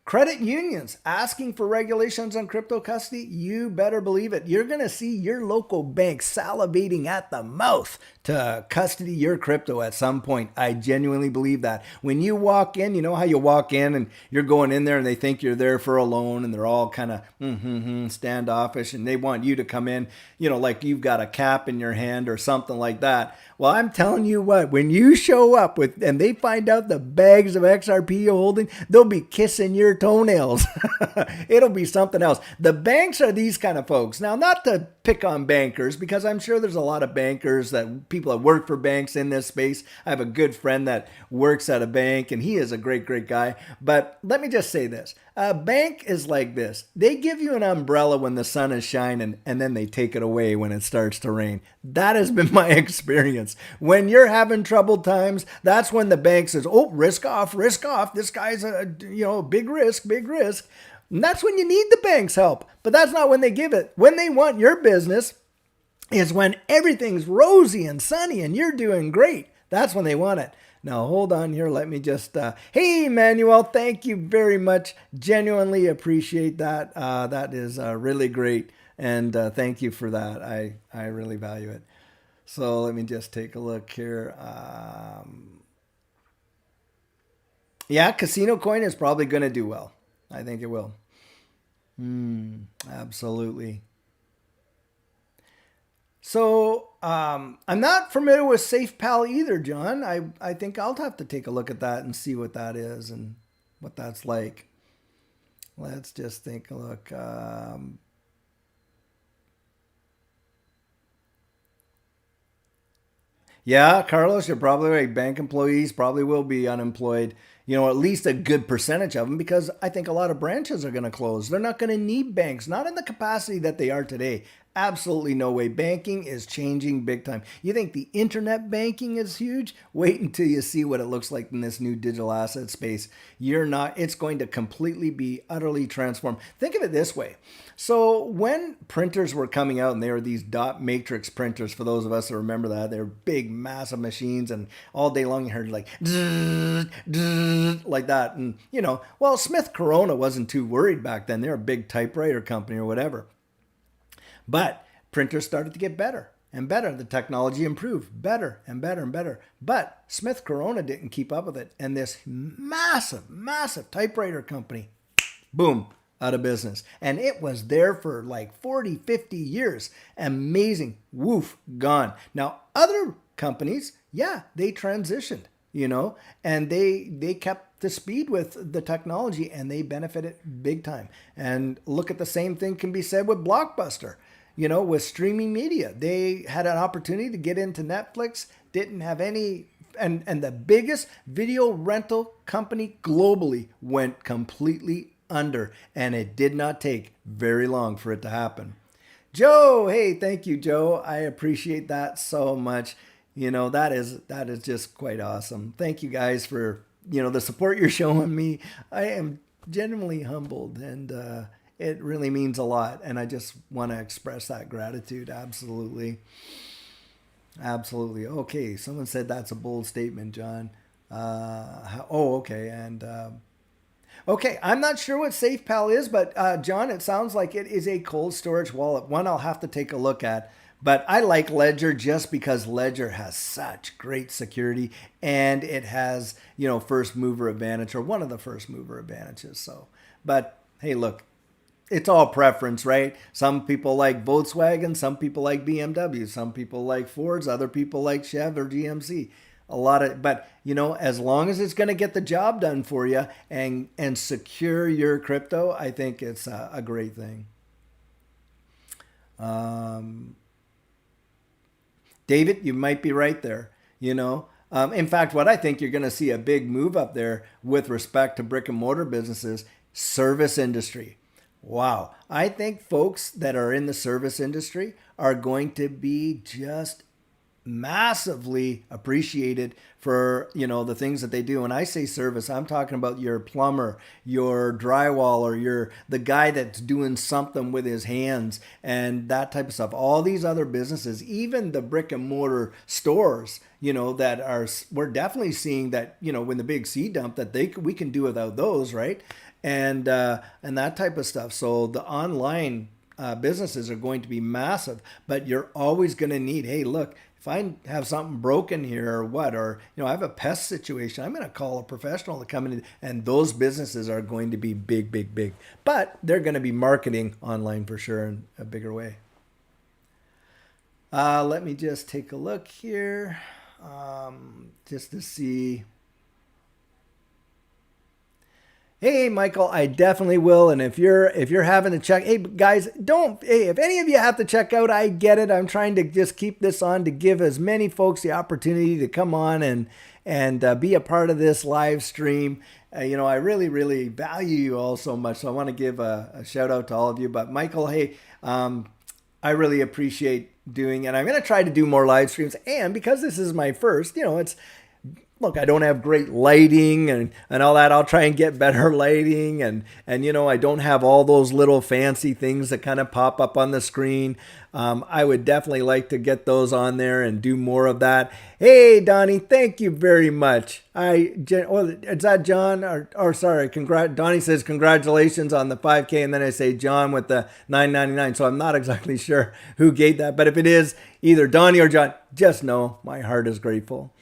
Credit unions asking for regulations on crypto custody. You better believe it. You're going to see your local bank salivating at the mouth to custody your crypto at some point. I genuinely believe that. When you walk in, you know how you walk in and you're going in there and they think you're there for a loan and they're all kind of standoffish and they want you to come in, like you've got a cap in your hand or something like that. Well, I'm telling you what, when you show up and they find out the bags of XRP you're holding, they'll be kissing your toenails. It'll be something else. The banks are these kind of folks. Now, not to pick on bankers, because I'm sure there's a lot of bankers people that work for banks in this space. I have a good friend that works at a bank and he is a great, great guy. But let me just say this. A bank is like this. They give you an umbrella when the sun is shining and then they take it away when it starts to rain. That has been my experience. When you're having troubled times, that's when the bank says, oh, risk off. This guy's a big risk. And that's when you need the bank's help. But that's not when they give it. When they want your business is when everything's rosy and sunny and you're doing great. That's when they want it. Now hold on here. Let me just. Hey, Manuel, thank you very much. Genuinely appreciate that. That is really great, and thank you for that. I really value it. So let me just take a look here. Yeah, Casino Coin is probably going to do well. I think it will. Absolutely. So I'm not familiar with SafePal either, John. I think I'll have to take a look at that and see what that is and what that's like. Let's just take a look. Yeah, Carlos, you're probably right. Bank employees probably will be unemployed. At least a good percentage of them, because I think a lot of branches are going to close. They're not going to need banks, not in the capacity that they are today. Absolutely no way. Banking is changing big time. You think the internet banking is huge? Wait until you see what it looks like in this new digital asset space. It's going to completely be utterly transformed. Think of it this way. So when printers were coming out, and they were these dot matrix printers, for those of us that remember that, they're big, massive machines, and all day long you heard like like that. And well, Smith Corona wasn't too worried back then. They're a big typewriter company or whatever. But printers started to get better and better. The technology improved better and better and better. But Smith Corona didn't keep up with it. And this massive, massive typewriter company, boom, out of business. And it was there for like 40, 50 years. Amazing. Woof, gone. Now, other companies, yeah, they transitioned, and they kept the speed with the technology, and they benefited big time. And look, at the same thing can be said with Blockbuster. With streaming media, they had an opportunity to get into Netflix, didn't have any, and the biggest video rental company globally went completely under, and it did not take very long for it to happen. Joe, hey, thank you, Joe. I appreciate that so much. That is just quite awesome. Thank you guys for the support you're showing me. I am genuinely humbled, and it really means a lot. And I just want to express that gratitude. Absolutely. Absolutely. Okay. Someone said that's a bold statement, John. Okay. And okay. I'm not sure what SafePal is, but John, it sounds like it is a cold storage wallet. One I'll have to take a look at. But I like Ledger just because Ledger has such great security, and it has, first mover advantage, or one of the first mover advantages. So, but hey, look, it's all preference, right? Some people like Volkswagen, some people like BMW, some people like Fords, other people like Chev or GMC. But as long as it's going to get the job done for you and secure your crypto, I think it's a great thing. David, you might be right there. In fact, what I think you're going to see a big move up there with respect to brick and mortar businesses, service industry. Wow. I think folks that are in the service industry are going to be just massively appreciated for the things that they do. When I say service, I'm talking about your plumber, your drywaller, the guy that's doing something with his hands and that type of stuff. All these other businesses, even the brick and mortar stores, we're definitely seeing that, when the big C dump, that we can do without those, right? And that type of stuff. So the online businesses are going to be massive, but you're always going to need, hey, look, if I have something broken here or I have a pest situation, I'm going to call a professional to come in, and those businesses are going to be big, big, big. But they're going to be marketing online for sure in a bigger way. Let me just take a look here just to see. Hey, Michael, I definitely will. And if you're having to check, hey guys, if any of you have to check out, I get it. I'm trying to just keep this on to give as many folks the opportunity to come on and be a part of this live stream. I really, really value you all so much. So I want to give a shout out to all of you. But Michael, hey, I really appreciate doing, and I'm going to try to do more live streams. And because this is my first, look, I don't have great lighting and all that. I'll try and get better lighting and I don't have all those little fancy things that kind of pop up on the screen. I would definitely like to get those on there and do more of that. Hey, Donnie, thank you very much. Is that John? Or sorry, Donnie says congratulations on the 5K, and then I say John with the 9.99. So I'm not exactly sure who gave that, but if it is either Donnie or John, just know my heart is grateful.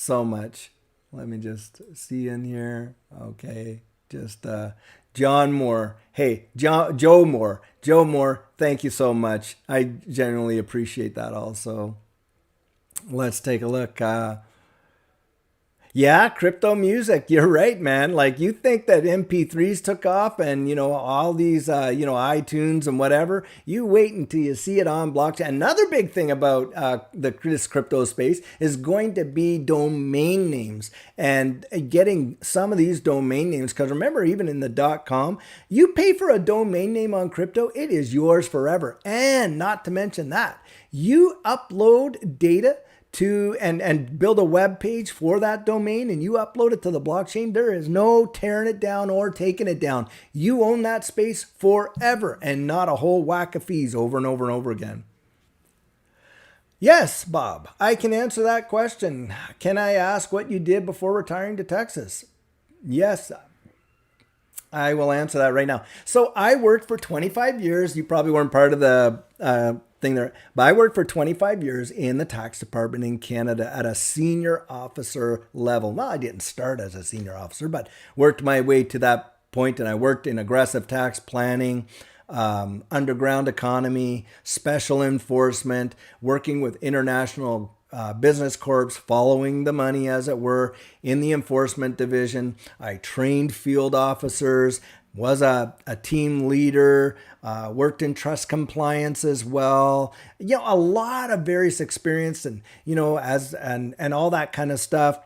So much. Let me just see in here. Okay. Just John Moore. Hey, Joe Moore. Joe Moore, thank you so much. I genuinely appreciate that also. Let's take a look. Yeah, crypto music. You're right, man. Like you think that MP3s took off and, all these, iTunes and whatever. You wait until you see it on blockchain. Another big thing about this crypto space is going to be domain names and getting some of these domain names. Because remember, even in the .com, you pay for a domain name on crypto, it is yours forever. And not to mention that, you upload data to and build a web page for that domain and you upload it to the blockchain, there is no tearing it down or taking it down. You own that space forever and not a whole whack of fees over and over and over again. Yes, Bob, I can answer that question. Can I ask what you did before retiring to Texas? Yes, I will answer that right now. So I worked for 25 years. You probably weren't part of the thing there, but I worked for 25 years in the tax department in Canada at a senior officer level. Well, I didn't start as a senior officer, but worked my way to that point, and I worked in aggressive tax planning, underground economy, special enforcement, working with international business corps, following the money as it were in the enforcement division. I trained field officers, was a team leader, worked in trust compliance as well. A lot of various experience and all that kind of stuff.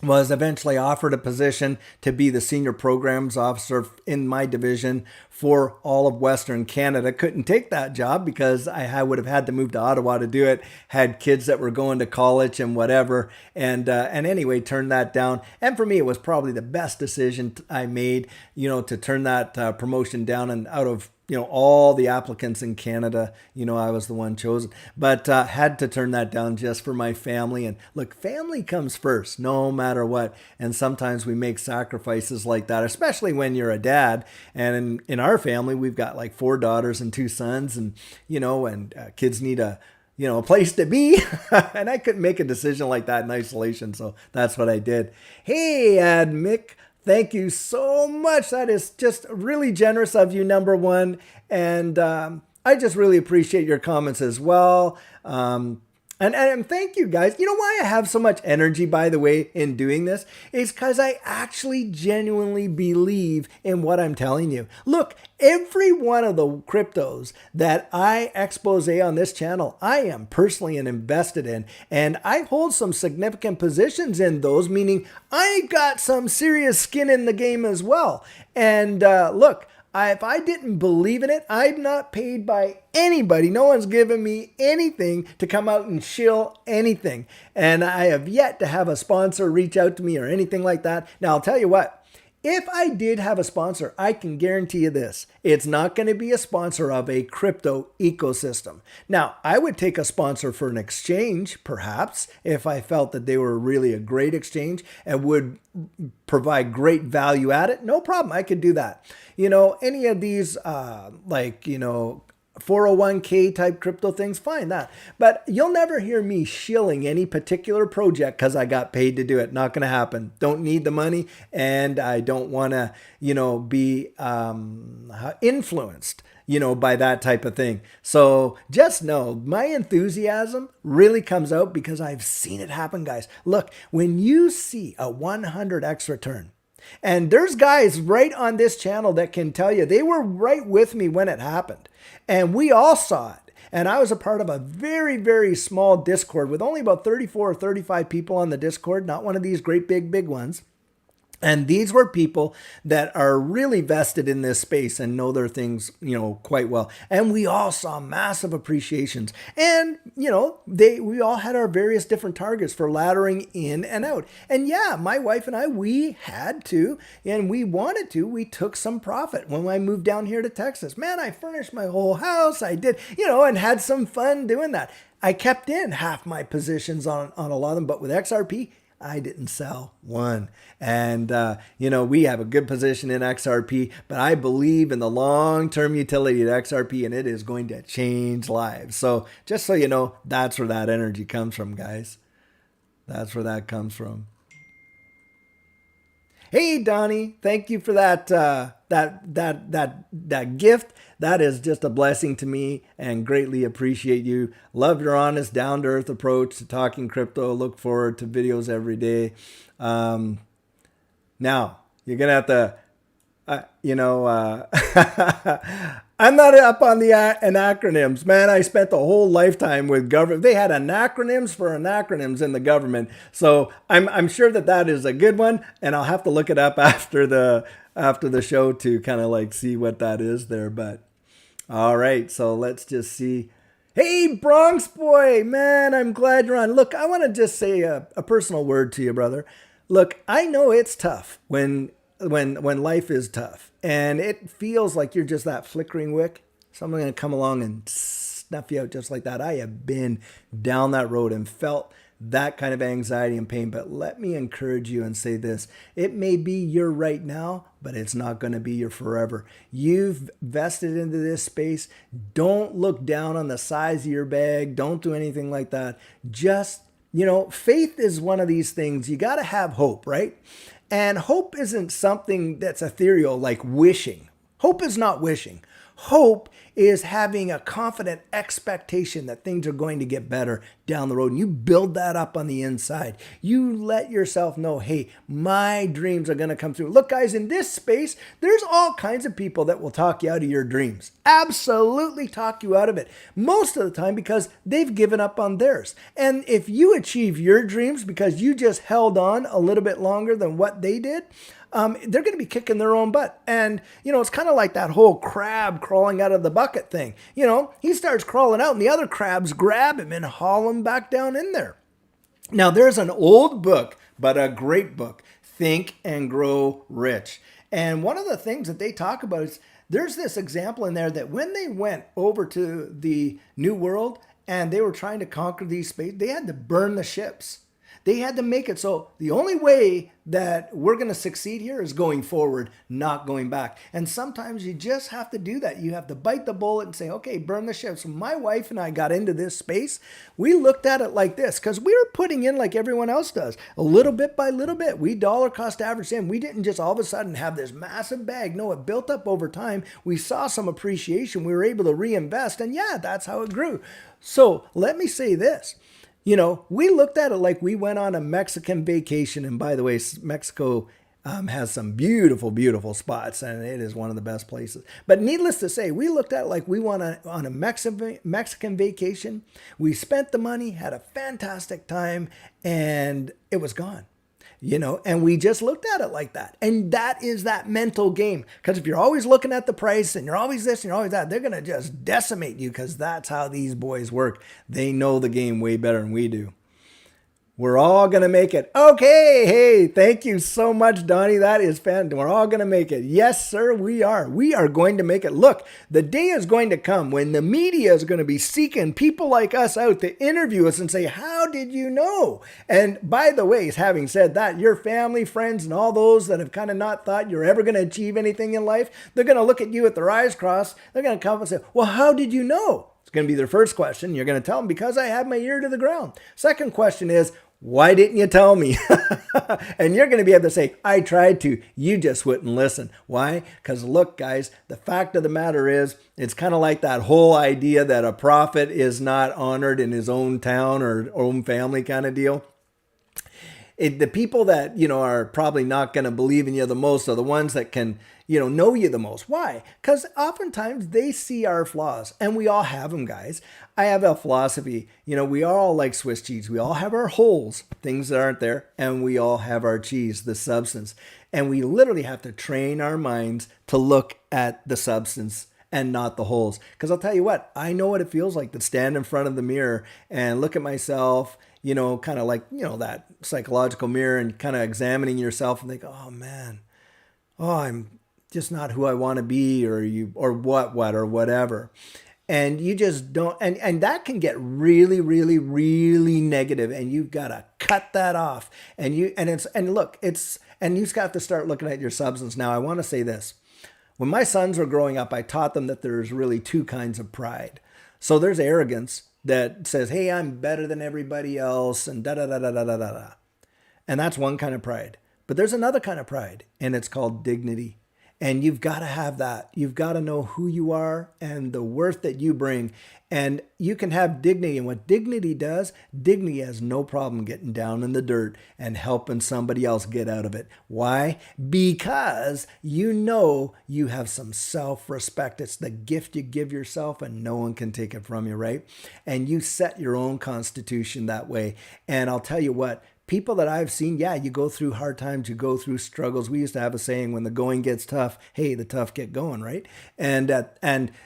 Was eventually offered a position to be the senior programs officer in my division for all of Western Canada. Couldn't take that job because I would have had to move to Ottawa to do it. Had kids that were going to college and whatever. And anyway, turned that down. And for me, it was probably the best decision I made, to turn that promotion down. And out of all the applicants in Canada, I was the one chosen, but had to turn that down just for my family. And look, family comes first, no matter what. And sometimes we make sacrifices like that, especially when you're a dad. And in our family, we've got like 4 daughters and 2 sons, and kids need a place to be. And I couldn't make a decision like that in isolation. So that's what I did. Hey, Mick. Thank you so much. That is just really generous of you, number one. And I just really appreciate your comments as well. And thank you guys. You know why I have so much energy, by the way, in doing this? Is because I actually genuinely believe in what I'm telling you. Look, every one of the cryptos that I expose on this channel, I am personally invested in. And I hold some significant positions in those, meaning I got some serious skin in the game as well. And look, if I didn't believe in it, I'm not paid by anybody. No one's given me anything to come out and shill anything. And I have yet to have a sponsor reach out to me or anything like that. Now, I'll tell you what. If I did have a sponsor, I can guarantee you this. It's not going to be a sponsor of a crypto ecosystem. Now, I would take a sponsor for an exchange, perhaps, if I felt that they were really a great exchange and would provide great value at it. No problem. I could do that. Any of these 401k type crypto things, fine that. But you'll never hear me shilling any particular project because I got paid to do it. Not going to happen. Don't need the money, and I don't want to, be influenced, by that type of thing. So just know my enthusiasm really comes out because I've seen it happen, guys. Look, when you see a 100x return, and there's guys right on this channel that can tell you they were right with me when it happened. And we all saw it. And I was a part of a very, very small Discord with only about 34 or 35 people on the Discord, not one of these great big ones. And these were people that are really vested in this space and know their things, quite well. And we all saw massive appreciations. And, we all had our various different targets for laddering in and out. And yeah, my wife and I, we had to, and we wanted to, we took some profit when I moved down here to Texas. Man, I furnished my whole house. I did, and had some fun doing that. I kept in half my positions on a lot of them, but with XRP, I didn't sell one. And, we have a good position in XRP, but I believe in the long-term utility of XRP, and it is going to change lives. So just so you know, that's where that energy comes from, guys. That's where that comes from. Hey, Donnie, thank you for that that gift. That is just a blessing to me and greatly appreciate you. Love your honest, down-to-earth approach to talking crypto. Look forward to videos every day. Now, you're going to have to, I'm not up on the acronyms, man. I spent a whole lifetime with government. They had acronyms for acronyms in the government. So I'm sure that is a good one. And I'll have to look it up after the show to kind of like see what that is there. But all right, so let's just see. Hey, Bronx boy, man, I'm glad you're on. Look, I want to just say a personal word to you, brother. Look, I know it's tough when life is tough and it feels like you're just that flickering wick. Someone's going to come along and snuff you out just like that. I have been down that road and felt that kind of anxiety and pain. But let me encourage you and say this. It may be your right now, but it's not going to be your forever. You've vested into this space. Don't look down on the size of your bag. Don't do anything like that. Just, faith is one of these things. You got to have hope, right? And hope isn't something that's ethereal like wishing. Hope is not wishing. Hope is having a confident expectation that things are going to get better down the road. And you build that up on the inside. You let yourself know, hey, my dreams are going to come through. Look, guys, in this space, there's all kinds of people that will talk you out of your dreams. Absolutely talk you out of it. Most of the time because they've given up on theirs. And if you achieve your dreams because you just held on a little bit longer than what they did, they're going to be kicking their own butt. And, it's kind of like that whole crab crawling out of the bucket thing. He starts crawling out and the other crabs grab him and haul him back down in there. Now, there's an old book, but a great book, Think and Grow Rich. And one of the things that they talk about is there's this example in there that when they went over to the New World and they were trying to conquer these spaces, they had to burn the ships. They had to make it so the only way that we're going to succeed here is going forward, not going back. And sometimes you just have to do that. You have to bite the bullet and say, okay, burn the ship. So my wife and I got into this space. We looked at it like this because we were putting in like everyone else does, a little bit by little bit. We dollar cost average in. We didn't just all of a sudden have this massive bag. No, it built up over time. We saw some appreciation. We were able to reinvest. And yeah, that's how it grew. So let me say this. We looked at it like we went on a Mexican vacation. And by the way, Mexico has some beautiful, beautiful spots, and it is one of the best places. But needless to say, we looked at it like we went on a Mexican vacation. We spent the money, had a fantastic time, and it was gone. And we just looked at it like that. And that is that mental game. Because if you're always looking at the price and you're always this and you're always that, they're going to just decimate you because that's how these boys work. They know the game way better than we do. We're all going to make it. Okay. Hey, thank you so much, Donnie. That is fantastic. We're all going to make it. Yes, sir, we are. We are going to make it. Look, the day is going to come when the media is going to be seeking people like us out to interview us and say, how did you know? And by the way, having said that, your family, friends, and all those that have kind of not thought you're ever going to achieve anything in life, they're going to look at you with their eyes crossed. They're going to come and say, well, how did you know? It's going to be their first question. You're going to tell them because I have my ear to the ground. Second question is, why didn't you tell me? And you're going to be able to say, I tried to. You just wouldn't listen. Why? Because look, guys, the fact of the matter is, it's kind of like that whole idea that a prophet is not honored in his own town or own family kind of deal. the people that, are probably not going to believe in you the most are the ones that can, know you the most. Why? Because oftentimes they see our flaws, and we all have them, guys. I have a philosophy, we are all like Swiss cheese. We all have our holes, things that aren't there, and we all have our cheese, the substance. And we literally have to train our minds to look at the substance and not the holes. Because I'll tell you what, I know what it feels like to stand in front of the mirror and look at myself, kind of like, that psychological mirror, and kind of examining yourself and think, oh man, I'm just not who I want to be, or what, or whatever. And you just don't, and that can get really, really, really negative, and you've got to cut that off. And you just got to start looking at your substance. Now, I want to say this. When my sons were growing up, I taught them that there's really two kinds of pride. So there's arrogance that says, hey, I'm better than everybody else, and da da da da da da da. And that's one kind of pride. But there's another kind of pride, and it's called dignity. And you've got to have that. You've got to know who you are and the worth that you bring. And you can have dignity. And what dignity does, dignity has no problem getting down in the dirt and helping somebody else get out of it. Why? Because you have some self-respect. It's the gift you give yourself, and no one can take it from you, right? And you set your own constitution that way. And I'll tell you what, people that I've seen, yeah, you go through hard times, you go through struggles. We used to have a saying, when the going gets tough, hey, the tough get going, right? And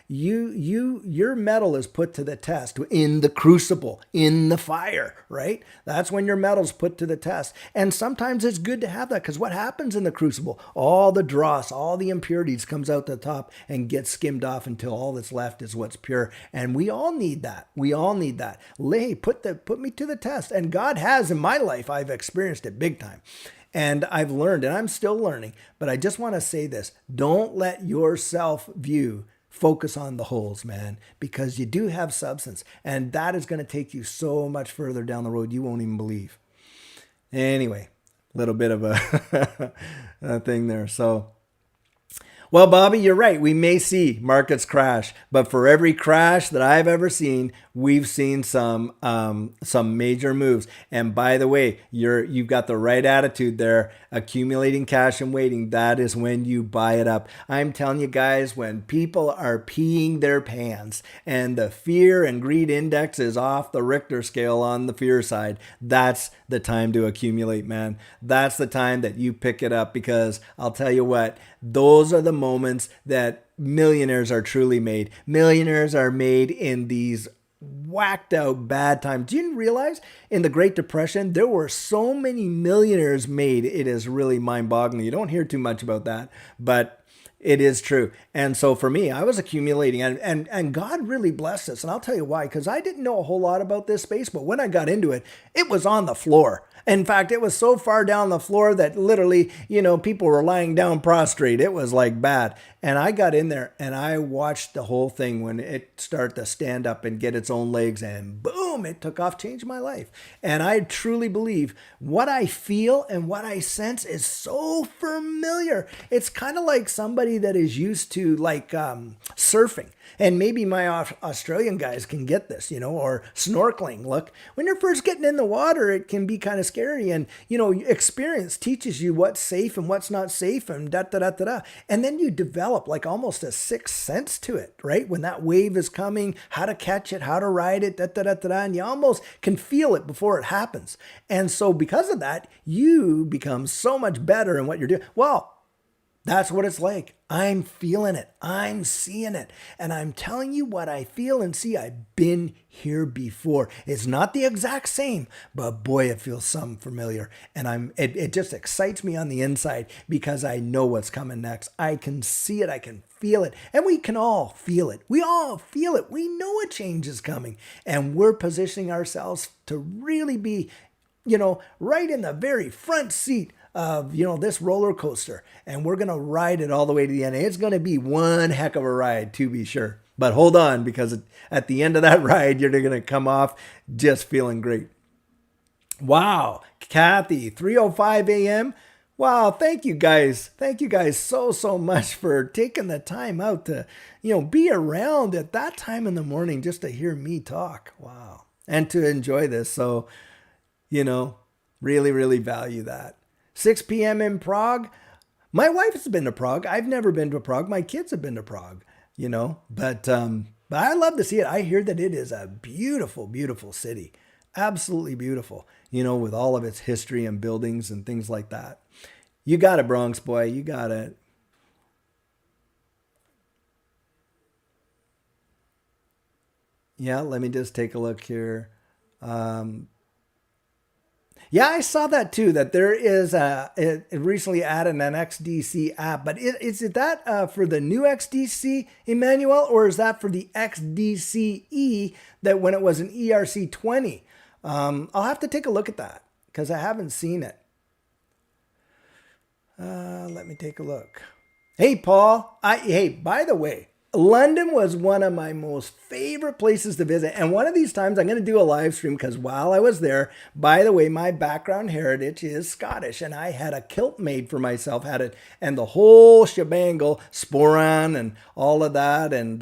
your metal is put to the test in the crucible, in the fire, right? That's when your metal's put to the test. And sometimes it's good to have that, because what happens in the crucible? All the dross, all the impurities comes out the top and gets skimmed off until all that's left is what's pure. And we all need that. We all need that. Hey, put me to the test. And God has in my life. I've experienced it big time. And I've learned, and I'm still learning, but I just want to say this. Don't let your self-view focus on the holes, man, because you do have substance, and that is going to take you so much further down the road you won't even believe. Anyway, a little bit of a thing there. So, well, Bobby, you're right. We may see markets crash, but for every crash that I've ever seen, we've seen some major moves. And by the way, you've got the right attitude there. Accumulating cash and waiting, that is when you buy it up. I'm telling you guys, when people are peeing their pants and the fear and greed index is off the Richter scale on the fear side, that's the time to accumulate, man. That's the time that you pick it up, because I'll tell you what, those are the moments that millionaires are truly made. Millionaires are made in these whacked out bad times. Do you realize in the Great Depression, there were so many millionaires made? It is really mind-boggling. You don't hear too much about that, but it is true. And so for me, I was accumulating, and God really blessed us. And I'll tell you why, because I didn't know a whole lot about this space, but when I got into it, it was on the floor. In fact, it was so far down the floor that literally, people were lying down prostrate. It was like bad. And I got in there and I watched the whole thing when it started to stand up and get its own legs, and boom, it took off, changed my life. And I truly believe what I feel and what I sense is so familiar. It's kind of like somebody that is used to surfing. And maybe my Australian guys can get this, or snorkeling. Look, when you're first getting in the water, it can be kind of scary. And, experience teaches you what's safe and what's not safe, and da-da-da-da-da. And then you develop like almost a sixth sense to it, right? When that wave is coming, how to catch it, how to ride it, da-da-da-da-da. And you almost can feel it before it happens. And so because of that, you become so much better in what you're doing. Well, that's what it's like. I'm feeling it. I'm seeing it. And I'm telling you what I feel and see. I've been here before. It's not the exact same, but boy, it feels something familiar. And it just excites me on the inside, because I know what's coming next. I can see it. I can feel it. And we can all feel it. We all feel it. We know a change is coming. And we're positioning ourselves to really be, right in the very front seat of, this roller coaster, and we're going to ride it all the way to the end. It's going to be one heck of a ride, to be sure. But hold on, because at the end of that ride, you're going to come off just feeling great. Wow. Kathy, 3:05 a.m. Wow. Thank you guys. Thank you guys so much for taking the time out to, be around at that time in the morning just to hear me talk. Wow. And to enjoy this. So, Really, really value that. 6 p.m. in Prague. My wife has been to Prague. I've never been to Prague. My kids have been to Prague, but I love to see it. I hear that it is a beautiful, beautiful city. Absolutely beautiful, with all of its history and buildings and things like that. You got it, Bronx boy. You got it. Yeah, let me just take a look here. Um, Yeah, I saw that too. That there is it recently added an XDC app, but is it that for the new XDC, Emmanuel, or is that for the XDCE that when it was an ERC20? I'll have to take a look at that because I haven't seen it. Let me take a look. Hey, Paul. Hey, by the way, London was one of my most favorite places to visit. And one of these times I'm going to do a live stream because while I was there, by the way, my background heritage is Scottish and I had a kilt made for myself, had it, and the whole shebangle, sporan and all of that. And,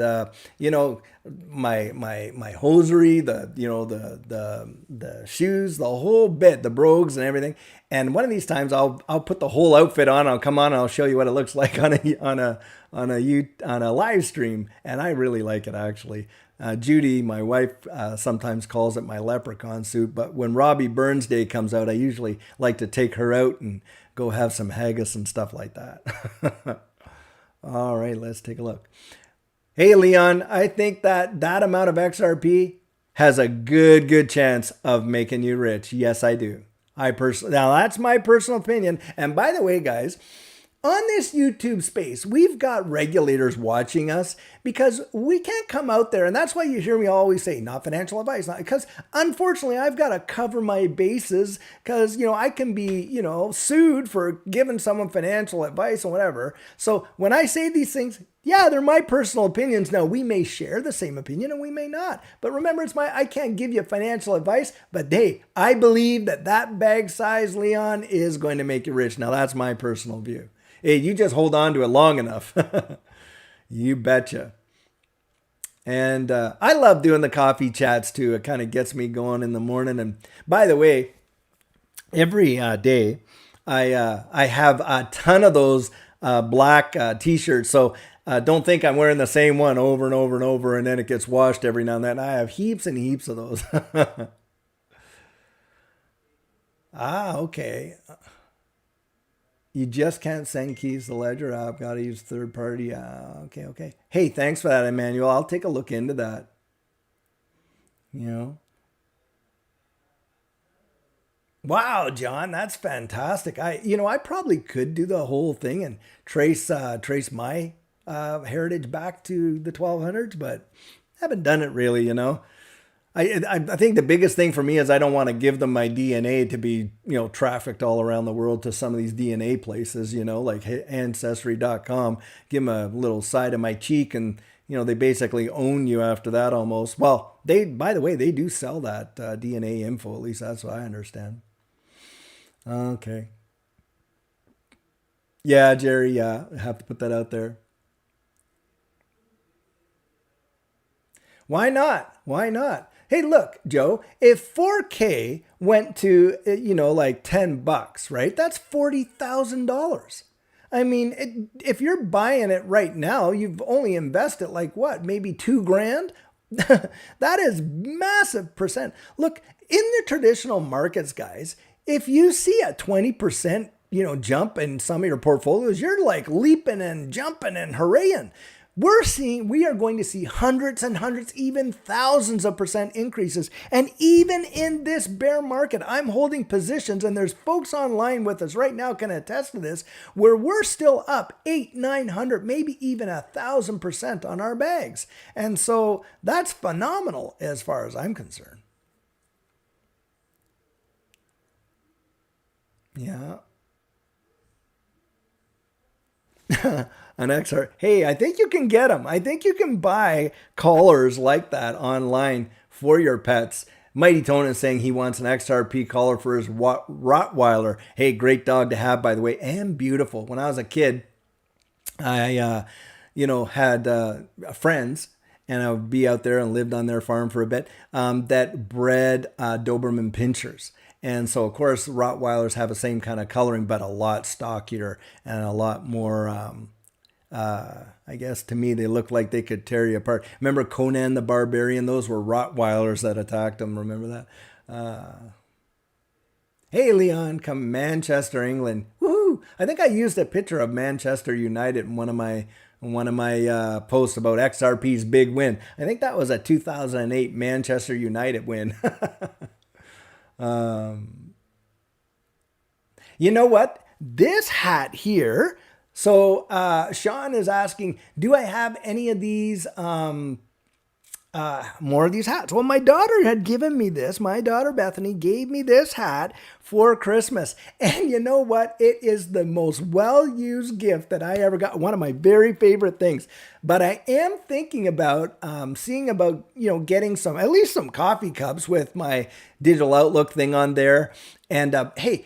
my hosiery, the shoes, the whole bit, the brogues and everything. And one of these times I'll put the whole outfit on. I'll come on and I'll show you what it looks like on a live stream, and I really like it actually. Judy, my wife, sometimes calls it my leprechaun suit, but when Robbie Burns Day comes out, I usually like to take her out and go have some haggis and stuff like that. All right, let's take a look. Hey, Leon, I think that amount of XRP has a good chance of making you rich. Yes, I do. Now that's my personal opinion. And by the way, guys, on this YouTube space, we've got regulators watching us because we can't come out there. And that's why you hear me always say, not financial advice. Because unfortunately, I've got to cover my bases because, I can be, sued for giving someone financial advice and whatever. So when I say these things, yeah, they're my personal opinions. Now, we may share the same opinion and we may not. But remember, I can't give you financial advice. But hey, I believe that bag size, Leon, is going to make you rich. Now, that's my personal view. Hey, you just hold on to it long enough. You betcha. And I love doing the coffee chats too. It kind of gets me going in the morning. And by the way, every day I have a ton of those black t-shirts. So don't think I'm wearing the same one over and over and over and then it gets washed every now and then. I have heaps and heaps of those. Okay. You just can't send keys to Ledger app. Got to use third party. Okay. Hey, thanks for that, Emmanuel. I'll take a look into that. You know. Wow, John, that's fantastic. I probably could do the whole thing and trace my heritage back to the 1200s, but haven't done it really. I think the biggest thing for me is I don't want to give them my DNA to be, trafficked all around the world to some of these DNA places, like ancestry.com, give them a little side of my cheek and, they basically own you after that almost. Well, by the way, they do sell that DNA info. At least that's what I understand. Okay. Yeah, Jerry, yeah, I have to put that out there. Why not? Why not? Hey, look, Joe, if 4K went to, like $10, right? That's $40,000. I mean, if you're buying it right now, you've only invested like what, maybe 2 grand? That is massive percent. Look, in the traditional markets, guys, if you see a 20%, jump in some of your portfolios, you're like leaping and jumping and hooraying. We are going to see hundreds and hundreds, even thousands of percent increases. And even in this bear market, I'm holding positions and there's folks online with us right now can attest to this, where we're still up 800, 900, maybe even 1,000% on our bags. And so that's phenomenal as far as I'm concerned. Yeah. An XR. Hey, I think you can get them. I think you can buy collars like that online for your pets. Mighty Tone is saying he wants an XRP collar for his Rottweiler. Hey, great dog to have, by the way, and beautiful. When I was a kid, I, had friends, and I would be out there and lived on their farm for a bit that bred Doberman Pinschers. And so, of course, Rottweilers have the same kind of coloring, but a lot stockier and a lot more. I guess to me, they look like they could tear you apart. Remember Conan the Barbarian? Those were Rottweilers that attacked him. Remember that? Hey, Leon, come Manchester, England. Woohoo! I think I used a picture of Manchester United in one of my posts about XRP's big win. I think that was a 2008 Manchester United win. You know what? This hat here. So Sean is asking, do I have any of these, more of these hats? Well, my daughter had given me this. My daughter Bethany gave me this hat for Christmas. And you know what? It is the most well-used gift that I ever got. One of my very favorite things. But I am thinking about seeing about, getting at least some coffee cups with my digital Outlook thing on there. And hey,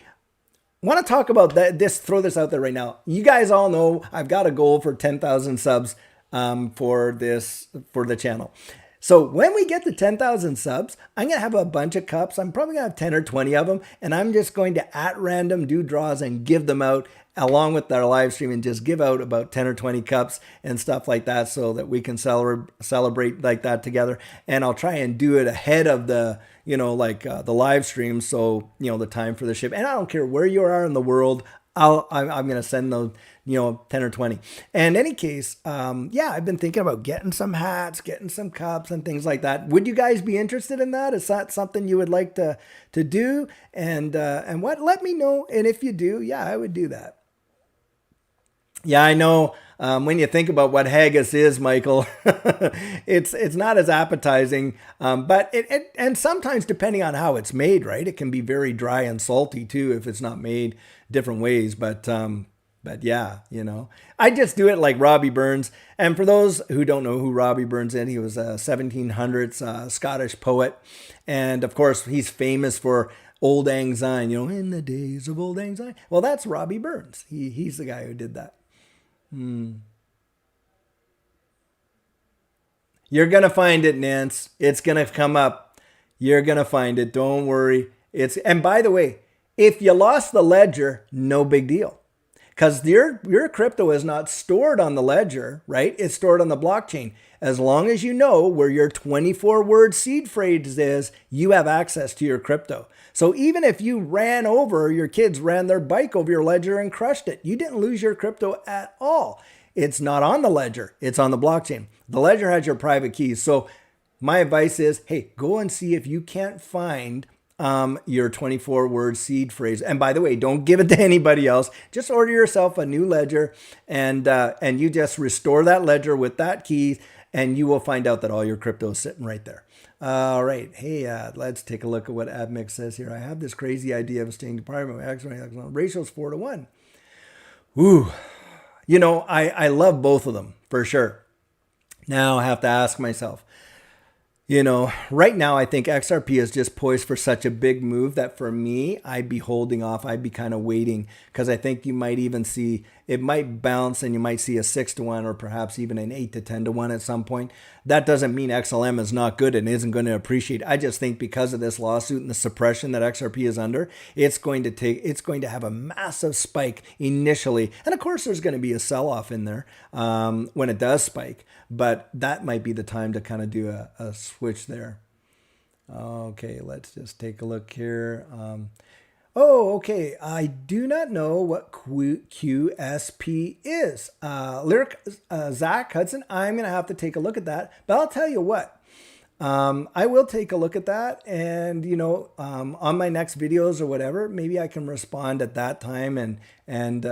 want to talk about throw this out there right now. You guys all know I've got a goal for 10,000 subs for the channel. So when we get to 10,000 subs, I'm going to have a bunch of cups. I'm probably going to have 10 or 20 of them. And I'm just going to, at random, do draws and give them out along with our live stream, and just give out about 10 or 20 cups and stuff like that so that we can celebrate like that together. And I'll try and do it ahead of the, the live stream. So, the time for the ship. And I don't care where you are in the world. I'm going to send those, 10 or 20. And in any case, I've been thinking about getting some hats, getting some cups and things like that. Would you guys be interested in that? Is that something you would like to do? And what? Let me know. And if you do, I would do that. Yeah, I know. When you think about what haggis is, Michael, it's not as appetizing. But and sometimes depending on how it's made, right? It can be very dry and salty too if it's not made different ways. But yeah, I just do it like Robbie Burns. And for those who don't know who Robbie Burns is, he was a 1700s Scottish poet, and of course he's famous for Old Lang Syne. In the days of Old Lang Syne. Well, that's Robbie Burns. He's the guy who did that. You're going to find it, Nance. It's going to come up. You're going to find it. Don't worry. And by the way, if you lost the ledger, no big deal. Because your crypto is not stored on the ledger, right? It's stored on the blockchain. As long as you know where your 24-word seed phrase is, you have access to your crypto. So even if your kids ran their bike over your ledger and crushed it, you didn't lose your crypto at all. It's not on the ledger. It's on the blockchain. The ledger has your private keys. So my advice is, hey, go and see if you can't find your 24-word seed phrase. And by the way, don't give it to anybody else. Just order yourself a new ledger, and you just restore that ledger with that key, and you will find out that all your crypto is sitting right there. All right. Hey, let's take a look at what Admix says here. I have this crazy idea of staying department. Ratio is 4-1. Ooh. I love both of them for sure. Now I have to ask myself, right now I think XRP is just poised for such a big move that for me, I'd be holding off. I'd be kind of waiting, because I think you might even see it might bounce, and you might see a 6-1 or perhaps even an 8 to 10 to 1 at some point. That doesn't mean XLM is not good and isn't going to appreciate. I just think because of this lawsuit and the suppression that XRP is under, it's going to have a massive spike initially. And of course, there's going to be a sell-off in there when it does spike. But that might be the time to kind of do a switch there. Okay, let's just take a look here. Okay. I do not know what QSP is. Zach Hudson, I'm going to have to take a look at that. But I'll tell you what. I will take a look at that, and on my next videos or whatever, maybe I can respond at that time, and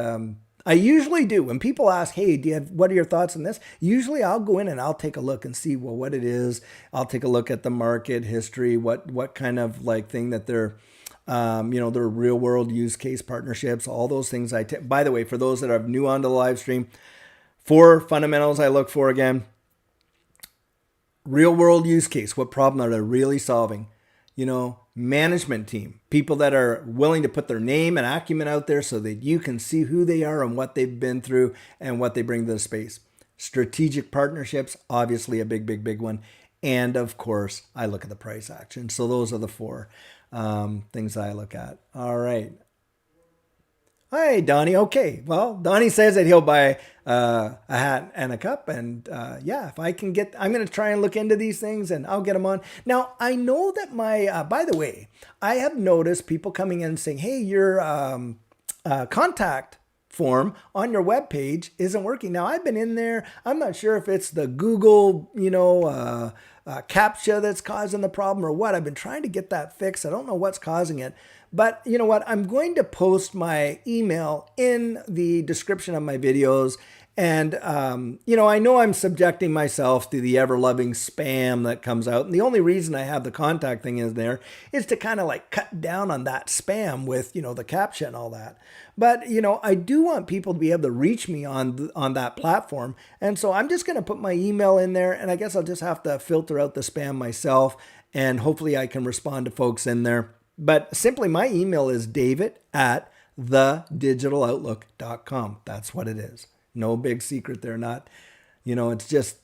I usually do. When people ask, hey, what are your thoughts on this? Usually I'll go in and I'll take a look and see, well, what it is. I'll take a look at the market history, what kind of thing that they're, their real world use case partnerships, all those things. By the way, for those that are new onto the live stream, 4 fundamentals I look for again. Real world use case. What problem are they really solving? Management team, people that are willing to put their name and acumen out there so that you can see who they are and what they've been through and what they bring to the space. Strategic partnerships, obviously a big one. And of course, I look at the price action. So those are the four things I look at. All right. Hi, Donnie. Okay. Well, Donnie says that he'll buy a hat and a cup. And yeah, if I can get, I'm going to try and look into these things and I'll get them on. Now, I know that by the way, I have noticed people coming in saying, hey, your contact form on your web page isn't working. Now, I've been in there. I'm not sure if it's the Google, CAPTCHA that's causing the problem or what. I've been trying to get that fixed. I don't know what's causing it. But you know what? I'm going to post my email in the description of my videos. And, I know I'm subjecting myself to the ever-loving spam that comes out. And the only reason I have the contact thing in there is to kind of like cut down on that spam with, the CAPTCHA and all that. But, I do want people to be able to reach me on that platform. And so I'm just going to put my email in there. And I guess I'll just have to filter out the spam myself. And hopefully I can respond to folks in there. But simply my email is david@thedigitaloutlook.com. That's what it is. No big secret there. Not, it's just,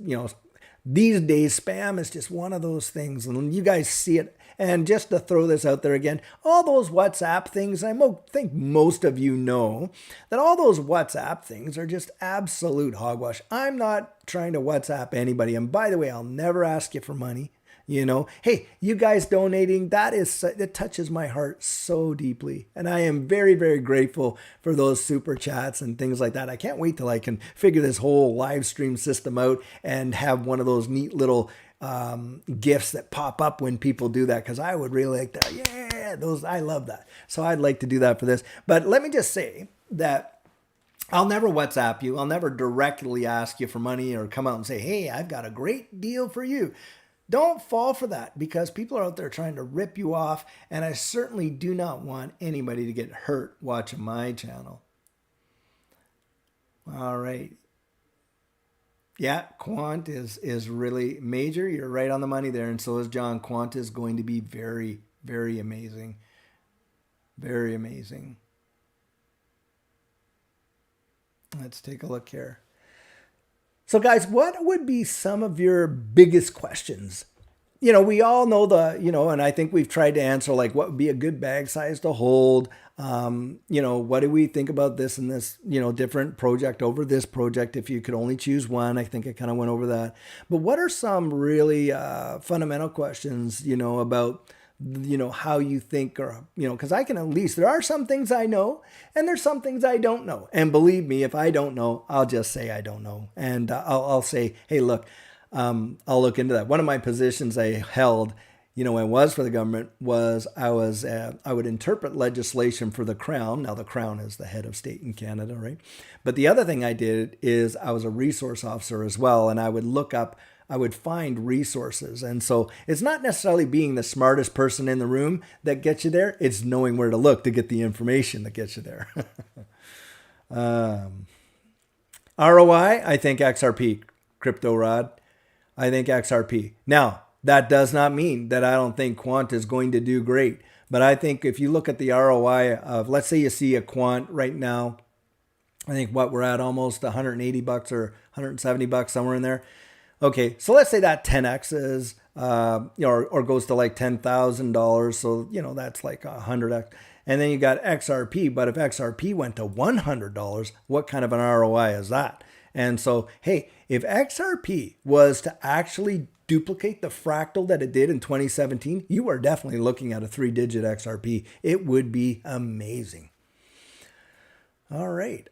these days spam is just one of those things. And you guys see it. And just to throw this out there again, all those WhatsApp things, I think most of you know that all those WhatsApp things are just absolute hogwash. I'm not trying to WhatsApp anybody. And by the way, I'll never ask you for money. Hey, you guys donating, it touches my heart so deeply. And I am very, very grateful for those super chats and things like that. I can't wait till I can figure this whole live stream system out and have one of those neat little gifts that pop up when people do that. Cause I would really like that. Yeah, I love that. So I'd like to do that for this, but let me just say that I'll never WhatsApp you. I'll never directly ask you for money or come out and say, hey, I've got a great deal for you. Don't fall for that because people are out there trying to rip you off. And I certainly do not want anybody to get hurt watching my channel. All right. Yeah, Quant is really major. You're right on the money there. And so is John. Quant is going to be very, very amazing. Very amazing. Let's take a look here. So guys, what would be some of your biggest questions? We all know and I think we've tried to answer like what would be a good bag size to hold. What do we think about this and this, different project over this project? If you could only choose one, I think I kind of went over that. But what are some really fundamental questions, about how you think or, because I can at least, there are some things I know and there's some things I don't know. And believe me, if I don't know, I'll just say I don't know. And I'll say, hey, look, I'll look into that. One of my positions I held, and was for the government was I would interpret legislation for the Crown. Now the Crown is the head of state in Canada, right? But the other thing I did is I was a resource officer as well. And I would find resources. And so it's not necessarily being the smartest person in the room that gets you there. It's knowing where to look to get the information that gets you there. ROI, I think XRP, Crypto Rod. I think XRP. Now, that does not mean that I don't think Quant is going to do great. But I think if you look at the ROI of, let's say you see a Quant right now, I think we're at almost $180 or $170, somewhere in there. Okay, so let's say that 10x is, or goes to like $10,000. So, that's like 100x. And then you got XRP. But if XRP went to $100, what kind of an ROI is that? And so, hey, if XRP was to actually duplicate the fractal that it did in 2017, you are definitely looking at a 3-digit XRP. It would be amazing. All right.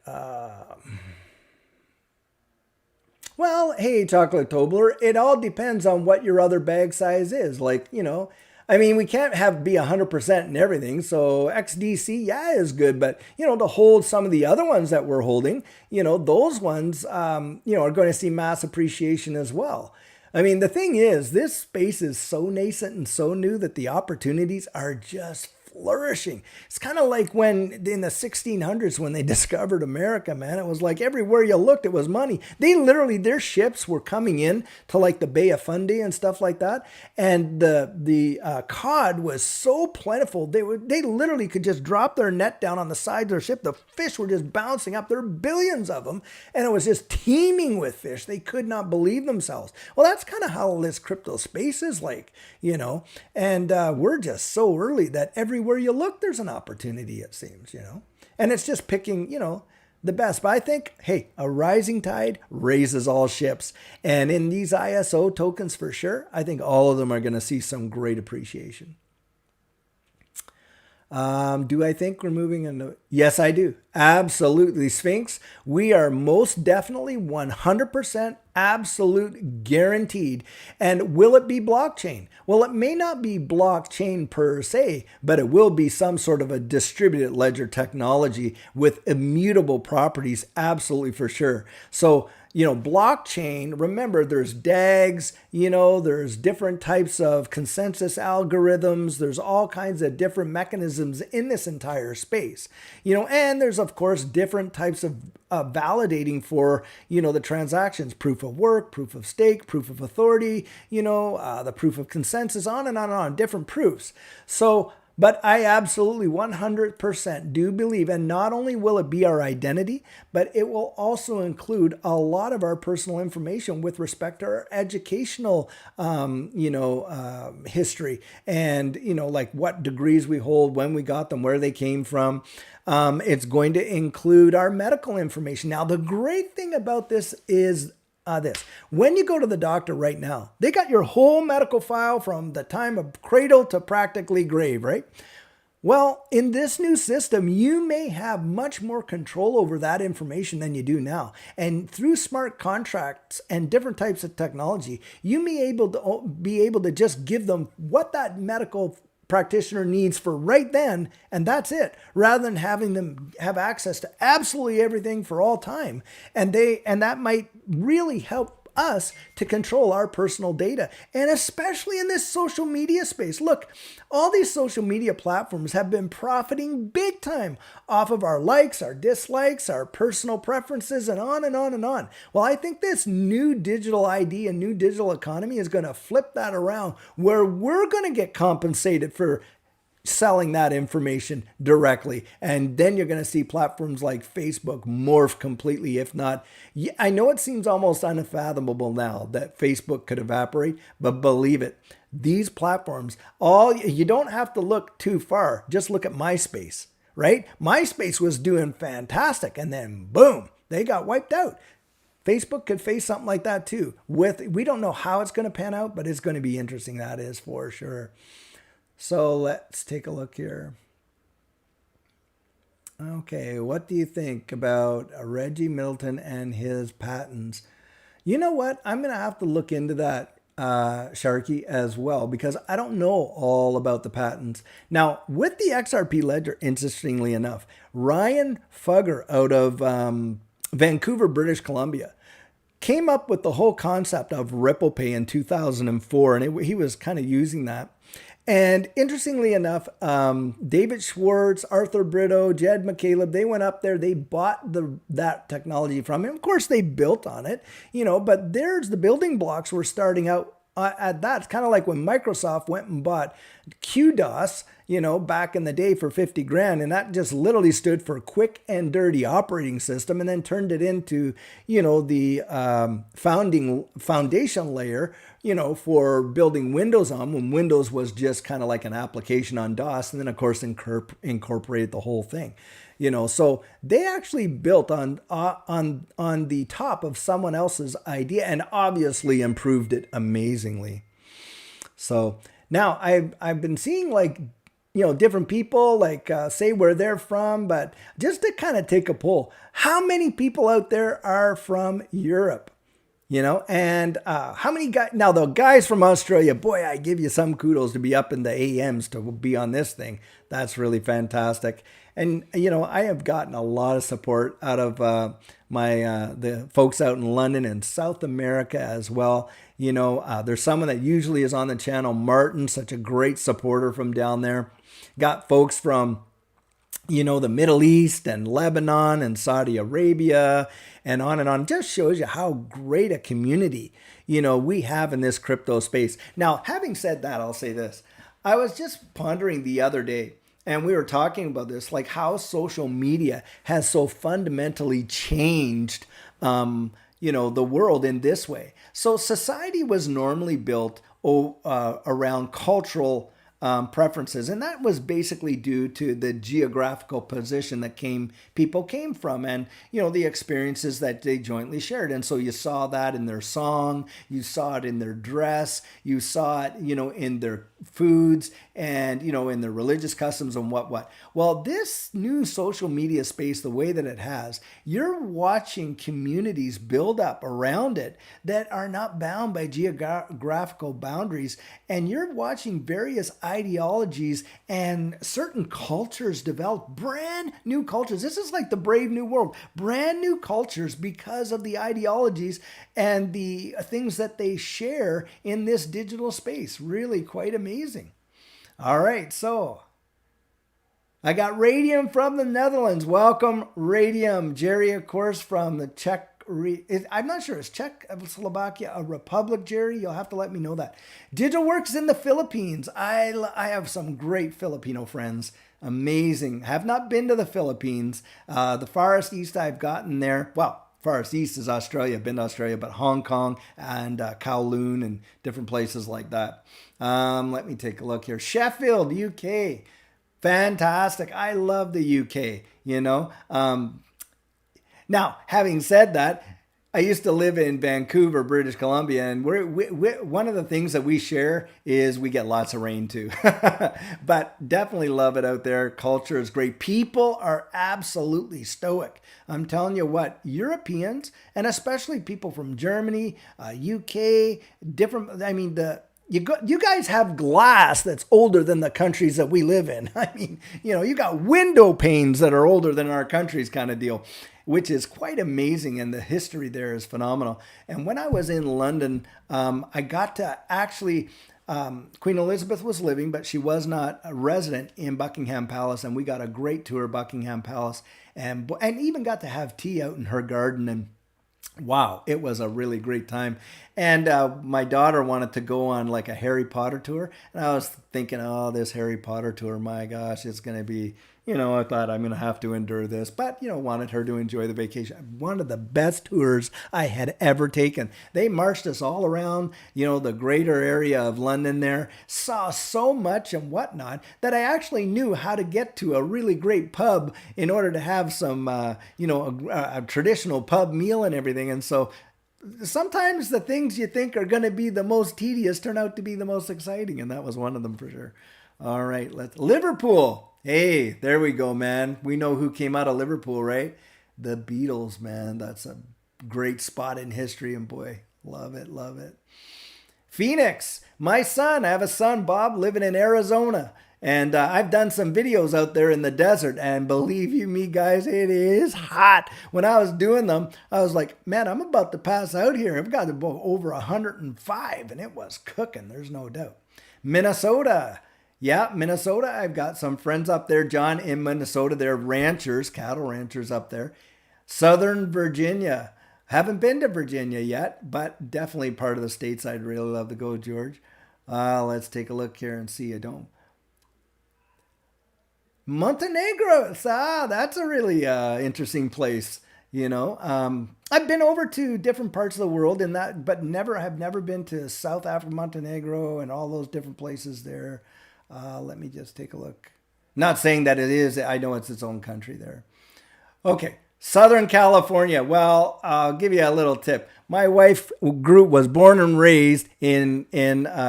Well, hey, Chocolate Tobler, it all depends on what your other bag size is. Like, we can't be 100% in everything. So XDC, yeah, is good. But, to hold some of the other ones that we're holding, those ones, are going to see mass appreciation as well. The thing is, this space is so nascent and so new that the opportunities are just flourishing. It's kind of like when in the 1600s when they discovered America, man, it was like everywhere you looked, it was money. They literally, their ships were coming in to like the Bay of Fundy and stuff like that. And the cod was so plentiful. They literally could just drop their net down on the side of their ship. The fish were just bouncing up. There were billions of them. And it was just teeming with fish. They could not believe themselves. Well, that's kind of how this crypto space is like, you know, and we're just so early that everywhere you look, there's an opportunity, it seems, you know, and it's just picking, you know, the best. But I think, hey, a rising tide raises all ships. And in these ISO tokens, for sure, I think all of them are going to see some great appreciation. Do I think we're moving into? Yes, I do. Absolutely. Sphinx, we are most definitely 100% absolute guaranteed. And will it be blockchain? Well, it may not be blockchain per se, but it will be some sort of a distributed ledger technology with immutable properties. Absolutely, for sure. So, you know, blockchain, remember there's DAGs, you know, there's different types of consensus algorithms. There's all kinds of different mechanisms in this entire space, you know, and there's of course different types of validating for, you know, the transactions, proof of work, proof of stake, proof of authority, you know, the proof of consensus, on and on and on, different proofs. So, but I absolutely 100% do believe, and not only will it be our identity, but it will also include a lot of our personal information with respect to our educational, history, and, you know, like what degrees we hold, when we got them, where they came from. It's going to include our medical information. Now, the great thing about this is this. When you go to the doctor right now, they got your whole medical file from the time of cradle to practically grave, right? Well, in this new system, you may have much more control over that information than you do now. And through smart contracts and different types of technology, you may be able to just give them what that medical practitioner needs for right then, and that's it, rather than having them have access to absolutely everything for all time. And that might really help us to control our personal data, and especially in this social media space. Look, all these social media platforms have been profiting big time off of our likes, our dislikes, our personal preferences, and on and on and on. Well, I think this new digital ID and new digital economy is going to flip that around, where we're going to get compensated for selling that information directly. And then you're going to see platforms like Facebook morph completely. If not, I know it seems almost unfathomable now that Facebook could evaporate, but believe it, these platforms, you don't have to look too far. Just look at MySpace, right? MySpace was doing fantastic, and then boom, they got wiped out. Facebook could face something like that too. We don't know how it's going to pan out, but it's going to be interesting. That is for sure. So let's take a look here. Okay, what do you think about Reggie Middleton and his patents? You know what? I'm going to have to look into that, Sharky, as well, because I don't know all about the patents. Now, with the XRP ledger, interestingly enough, Ryan Fugger out of Vancouver, British Columbia, came up with the whole concept of Ripple Pay in 2004, and he was kind of using that. And interestingly enough, David Schwartz, Arthur Brito, Jed McCaleb, they went up there, they bought that technology from him. Of course, they built on it, you know, but there's the building blocks were starting out at that. It's kind of like when Microsoft went and bought QDOS, you know, back in the day for 50 grand. And that just literally stood for quick and dirty operating system, and then turned it into, you know, the foundation layer, you know, for building Windows on, when Windows was just kind of like an application on DOS. And then of course incorporated the whole thing, you know, so they actually built on the top of someone else's idea, and obviously improved it amazingly. So now I've been seeing, like, you know, different people like say where they're from, but just to kind of take a poll, how many people out there are from Europe? And how many guys, now the guys from Australia, boy, I give you some kudos to be up in the AMs to be on this thing. That's really fantastic. And, I have gotten a lot of support out of the folks out in London and South America as well. There's someone that usually is on the channel, Martin, such a great supporter from down there. Got folks from the Middle East and Lebanon and Saudi Arabia and on and on. Just shows you how great a community, we have in this crypto space. Now, having said that, I'll say this. I was just pondering the other day, and we were talking about this, like how social media has so fundamentally changed, the world in this way. So society was normally built around cultural preferences, and that was basically due to the geographical position that people came from, and the experiences that they jointly shared. And so you saw that in their song, you saw it in their dress, you saw it in their foods, and in their religious customs and what. Well, this new social media space, the way that it has, you're watching communities build up around it that are not bound by geographical boundaries, and you're watching various ideologies and certain cultures develop, brand new cultures. This is like the Brave New World, brand new cultures because of the ideologies and the things that they share in this digital space. Really quite amazing. All right, so I got Radium from the Netherlands. Welcome, Radium. Jerry, of course, from the Czech. I'm not sure. It's Czechoslovakia a republic, Jerry? You'll have to let me know that. Digital Works in the Philippines. I have some great Filipino friends. Amazing. Have not been to the Philippines. The farthest east I've gotten there. Well, farthest east is Australia. I've been to Australia, but Hong Kong and Kowloon and different places like that. Let me take a look here. Sheffield, UK. Fantastic. I love the UK, Now, having said that, I used to live in Vancouver, British Columbia, and one of the things that we share is we get lots of rain too. But definitely love it out there. Culture is great. People are absolutely stoic. I'm telling you what, Europeans, and especially people from Germany, UK, you guys have glass that's older than the countries that we live in. I mean, you got window panes that are older than our countries kind of deal, which is quite amazing. And the history there is phenomenal. And when I was in London, I got to actually, Queen Elizabeth was living, but she was not a resident in Buckingham Palace. And we got a great tour of Buckingham Palace and even got to have tea out in her garden. And wow, it was a really great time. And my daughter wanted to go on like a Harry Potter tour. And I was thinking, oh, this Harry Potter tour, my gosh, it's going to be, I thought I'm going to have to endure this. But, wanted her to enjoy the vacation. One of the best tours I had ever taken. They marched us all around, the greater area of London there. Saw so much and whatnot that I actually knew how to get to a really great pub in order to have some, a traditional pub meal and everything. And so sometimes the things you think are going to be the most tedious turn out to be the most exciting. And that was one of them for sure. All right, Liverpool. Hey, there we go, man. We know who came out of Liverpool, right? The Beatles, man. That's a great spot in history. And boy, love it, love it. Phoenix, my son. I have a son, Bob, living in Arizona. And I've done some videos out there in the desert. And believe you me, guys, it is hot. When I was doing them, I was like, man, I'm about to pass out here. I've got over 105. And it was cooking. There's no doubt. Minnesota. Yeah, Minnesota. I've got some friends up there, John, in Minnesota. They're ranchers, cattle ranchers up there. Southern Virginia. Haven't been to Virginia yet, but definitely part of the states I'd really love to go, George. Let's take a look here and see. Montenegro. That's a really interesting place. I've been over to different parts of the world in that, but have never been to South Africa, Montenegro, and all those different places there. Let me just take a look. Not saying that it is. I know it's its own country there. Okay. Southern California. Well, I'll give you a little tip. My wife was born and raised in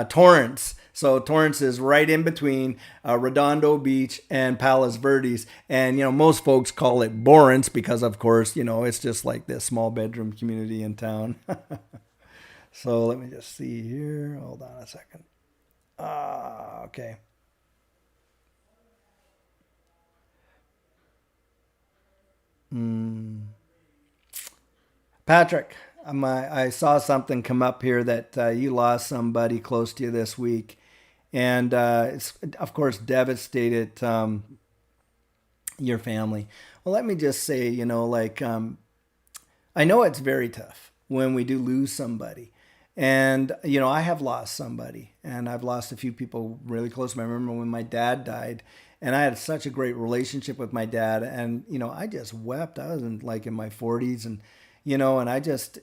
Torrance. So Torrance is right in between Redondo Beach and Palos Verdes. And, most folks call it Borrance because, of course, it's just like this small bedroom community in town. So let me just see here. Hold on a second. Okay. Patrick, I saw something come up here that you lost somebody close to you this week. And it's, of course, devastated your family. Well, let me just say, I know it's very tough when we do lose somebody. And, I have lost somebody and I've lost a few people really close to me. I remember when my dad died and I had such a great relationship with my dad. And, I just wept. I was in my 40s and, and I just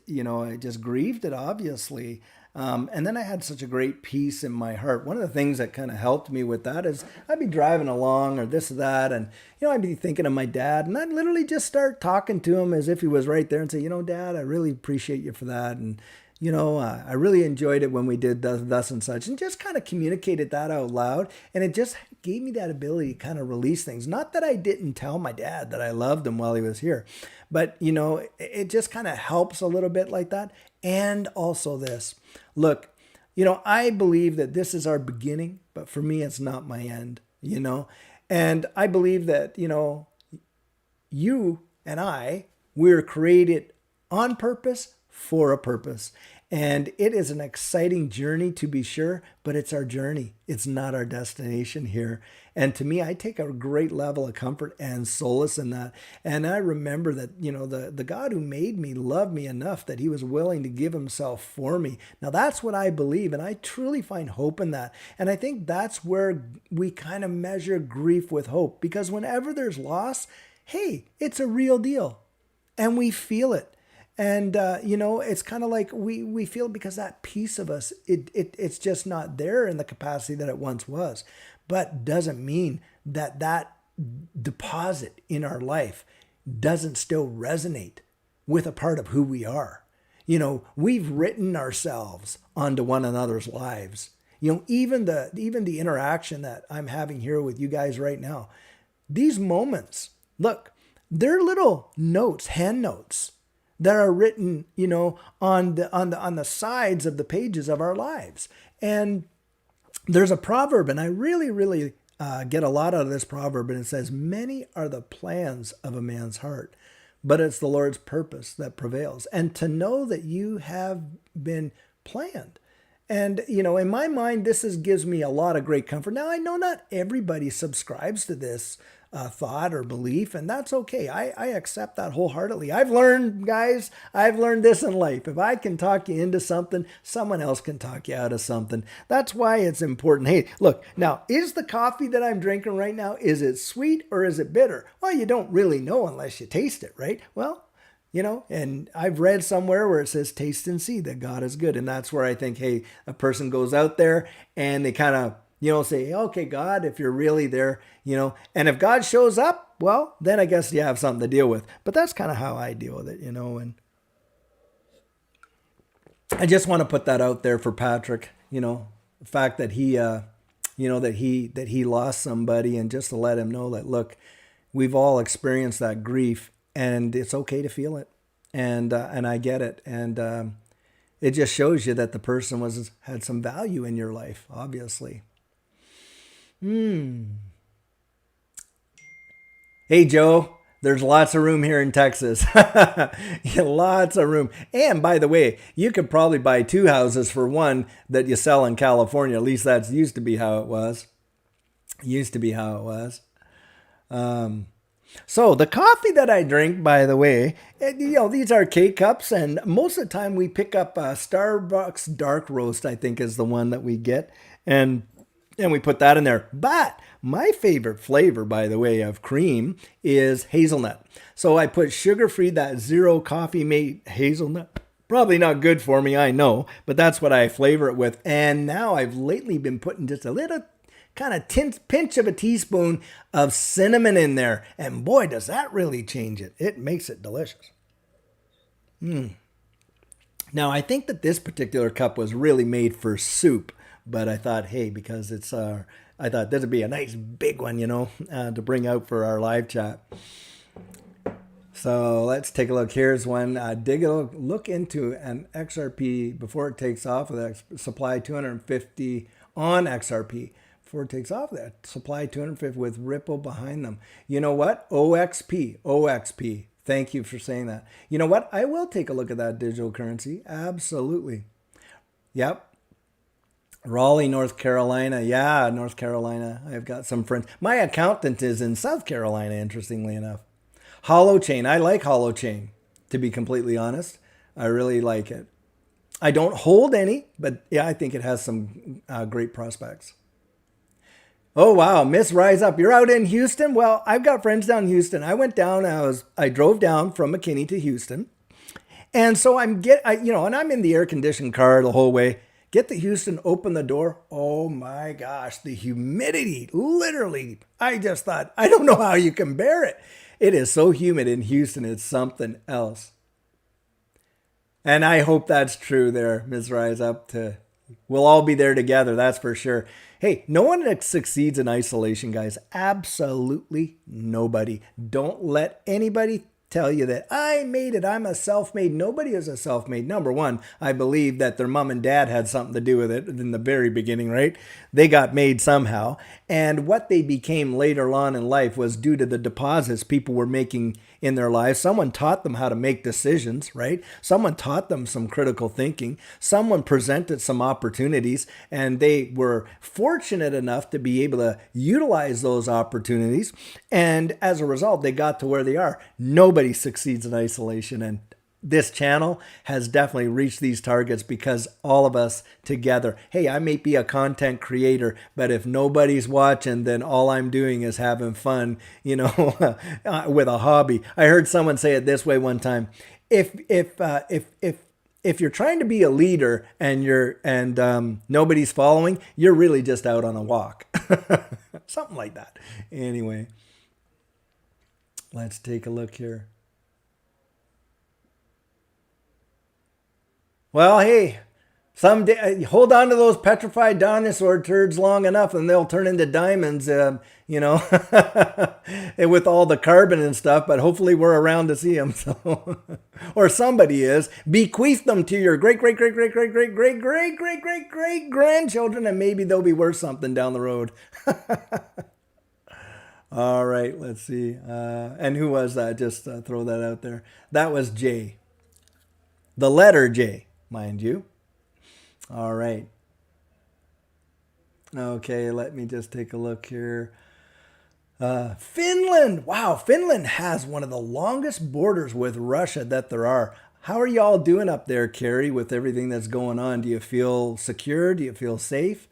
grieved it, obviously. And then I had such a great peace in my heart. One of the things that kind of helped me with that is I'd be driving along or this or that, and I'd be thinking of my dad, and I'd literally just start talking to him as if he was right there and say, Dad, I really appreciate you for that, and I really enjoyed it when we did thus and such, and just kind of communicated that out loud, and it just gave me that ability to kind of release things. Not that I didn't tell my dad that I loved him while he was here, but it just kind of helps a little bit like that. And also this, look, I believe that this is our beginning, but for me, it's not my end. And I believe that, you and we're created on purpose for a purpose. And it is an exciting journey to be sure, but it's our journey. It's not our destination here. And to me, I take a great level of comfort and solace in that. And I remember that, the God who made me loved me enough that he was willing to give himself for me. Now, that's what I believe. And I truly find hope in that. And I think that's where we kind of measure grief with hope. Because whenever there's loss, hey, it's a real deal. And we feel it. And, it's kind of like we feel because that piece of us, it's just not there in the capacity that it once was. But doesn't mean that deposit in our life doesn't still resonate with a part of who we are. We've written ourselves onto one another's lives. Even the interaction that I'm having here with you guys right now, these moments, look, they're little notes, hand notes that are written, on the sides of the pages of our lives. And there's a proverb, and I really, really get a lot out of this proverb, and it says, "Many are the plans of a man's heart, but it's the Lord's purpose that prevails." And to know that you have been planned. And, in my mind, gives me a lot of great comfort. Now, I know not everybody subscribes to this thought or belief, and that's okay. I accept that wholeheartedly. I've learned this in life. If I can talk you into something, someone else can talk you out of something. That's why it's important. Hey, look, now, is the coffee that I'm drinking right now, is it sweet or is it bitter? Well, you don't really know unless you taste it, right? Well, and I've read somewhere where it says, taste and see that God is good. And that's where I think, hey, a person goes out there and they kind of, say, okay, God, if you're really there, and if God shows up, well, then I guess you have something to deal with. But that's kind of how I deal with it, and I just want to put that out there for Patrick, the fact that he, that he lost somebody, and just to let him know that, look, we've all experienced that grief. And it's okay to feel it, and I get it, and it just shows you that the person had some value in your life, obviously. Hey, Joe, there's lots of room here in Texas, lots of room. And by the way, you could probably buy two houses for one that you sell in California. At least that's used to be how it was. So the coffee that I drink, by the way, these are K-cups, and most of the time we pick up a Starbucks dark roast, I think is the one that we get, and we put that in there. But my favorite flavor, by the way, of cream is hazelnut. So I put sugar-free, that zero coffee mate hazelnut. Probably not good for me, I know, but that's what I flavor it with. And now I've lately been putting just a little kind of pinch of a teaspoon of cinnamon in there. And boy, does that really change it. It makes it delicious. Now, I think that this particular cup was really made for soup, but I thought, hey, because I thought this would be a nice big one, to bring out for our live chat. So let's take a look. Here's one. Dig a look into an XRP before it takes off with a supply 250 on XRP. Before it takes off, that supply 250 with Ripple behind them. You know what? OXP, OXP. Thank you for saying that. You know what? I will take a look at that digital currency. Absolutely. Yep. Raleigh, North Carolina. Yeah, North Carolina. I've got some friends. My accountant is in South Carolina, interestingly enough. Holochain. I like Holochain, to be completely honest. I really like it. I don't hold any, but yeah, I think it has some great prospects. Oh wow, Miss Rise Up. You're out in Houston? Well, I've got friends down in Houston. I went down, I drove down from McKinney to Houston. And so and I'm in the air conditioned car the whole way. Get to Houston, open the door. Oh my gosh, the humidity, literally. I just thought, I don't know how you can bear it. It is so humid in Houston, it's something else. And I hope that's true there, Ms. Rise Up. We'll all be there together, that's for sure. Hey, no one succeeds in isolation, guys. Absolutely nobody. Don't let anybody tell you that I made it. I'm a self-made. Nobody is a self-made. Number one, I believe that their mom and dad had something to do with it in the very beginning, right? They got made somehow. And what they became later on in life was due to the deposits people were making in their lives. Someone taught them how to make decisions, right? Someone taught them some critical thinking. Someone presented some opportunities, and they were fortunate enough to be able to utilize those opportunities. And as a result, they got to where they are. Nobody succeeds in isolation. And this channel has definitely reached these targets because all of us together. Hey, I may be a content creator, but if nobody's watching, then all I'm doing is having fun, with a hobby. I heard someone say it this way one time: if you're trying to be a leader and nobody's following, you're really just out on a walk. Something like that. Anyway, let's take a look here. Well, hey, someday hold on to those petrified dinosaur turds long enough, and they'll turn into diamonds. With all the carbon and stuff. But hopefully, we're around to see them. So, or somebody is. Bequeath them to your great, great, great, great, great, great, great, great, great, great, great grandchildren, and maybe they'll be worth something down the road. All right, let's see. And who was that? Just throw that out there. That was J. The letter J, mind you. All right. Okay, let me just take a look here. Finland. Wow, Finland has one of the longest borders with Russia that there are. How are y'all doing up there, Carrie, with everything that's going on? Do you feel secure? Do you feel safe?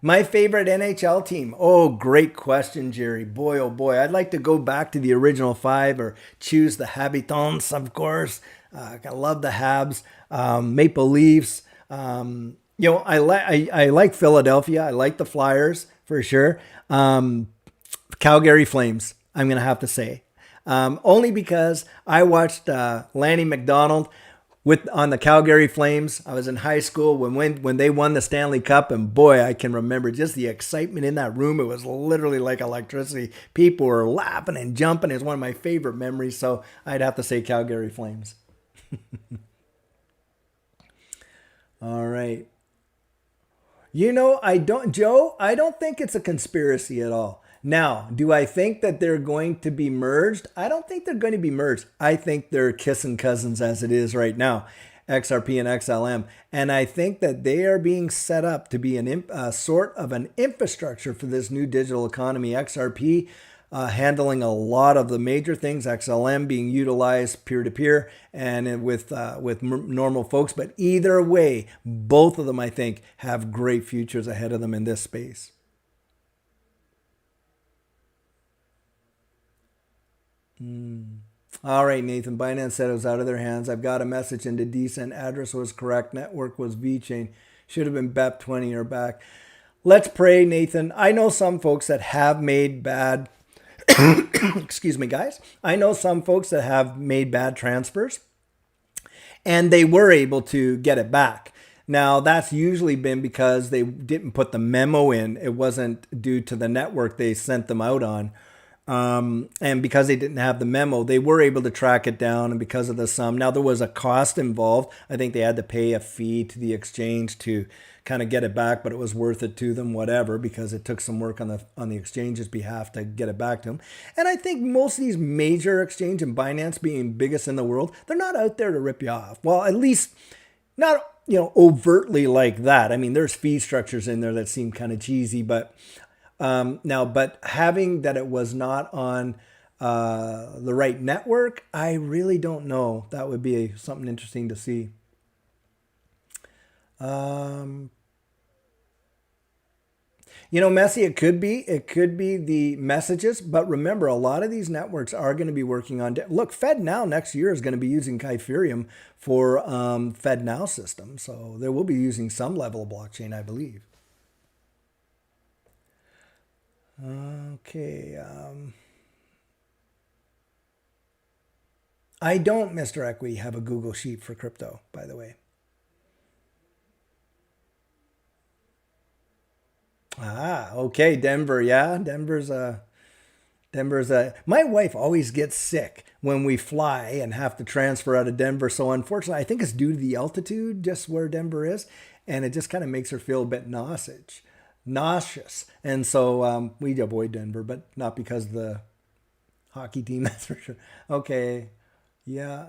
My favorite NHL team. Oh, great question, Jerry. Boy, oh boy. I'd like to go back to the original five or choose the Habitants, of course. I love the Habs. Maple Leafs. I like Philadelphia. I like the Flyers for sure. Calgary Flames, I'm going to have to say. Only because I watched Lanny McDonald on the Calgary Flames. I was in high school when they won the Stanley Cup, and boy, I can remember just the excitement in that room. It was literally like electricity. People were laughing and jumping. It's one of my favorite memories, so I'd have to say Calgary Flames. All right. I don't think it's a conspiracy at all. Now, do I think that they're going to be merged? I don't think they're going to be merged. I think they're kissing cousins as it is right now, XRP and XLM. And I think that they are being set up to be a sort of an infrastructure for this new digital economy. XRP handling a lot of the major things, XLM being utilized peer-to-peer and with normal folks. But either way, both of them, I think, have great futures ahead of them in this space. All right, Nathan. Binance said it was out of their hands. I've got a message into decent. Address was correct. Network was VChain. Should have been BEP20 or back. Let's pray, Nathan. I know some folks that have made bad excuse me, guys. I know some folks that have made bad transfers and they were able to get it back. Now, that's usually been because they didn't put the memo in. It wasn't due to the network they sent them out on. And because they didn't have the memo, they were able to track it down. And because of the sum, now there was a cost involved. I think they had to pay a fee to the exchange to kind of get it back, but it was worth it to them, whatever, because it took some work on the exchange's behalf to get it back to them. And I think most of these major exchange and Binance being biggest in the world, they're not out there to rip you off. Well, at least not overtly like that. I mean, there's fee structures in there that seem kind of cheesy, but but having that it was not on the right network, I really don't know. That would be something interesting to see. Um, Messi, it could be the messages, but remember, a lot of these networks are going to be working on. Look, FedNow next year is going to be using Kytherium for FedNow system, so they will be using some level of blockchain, I believe. Okay. I don't, Mr. Equity, have a Google Sheet for crypto, by the way. Ah, okay, Denver. Yeah, Denver's a. My wife always gets sick when we fly and have to transfer out of Denver. So unfortunately, I think it's due to the altitude, just where Denver is, and it just kind of makes her feel a bit nauseous. And so we avoid Denver, but not because of the hockey team. That's for sure. Okay, yeah.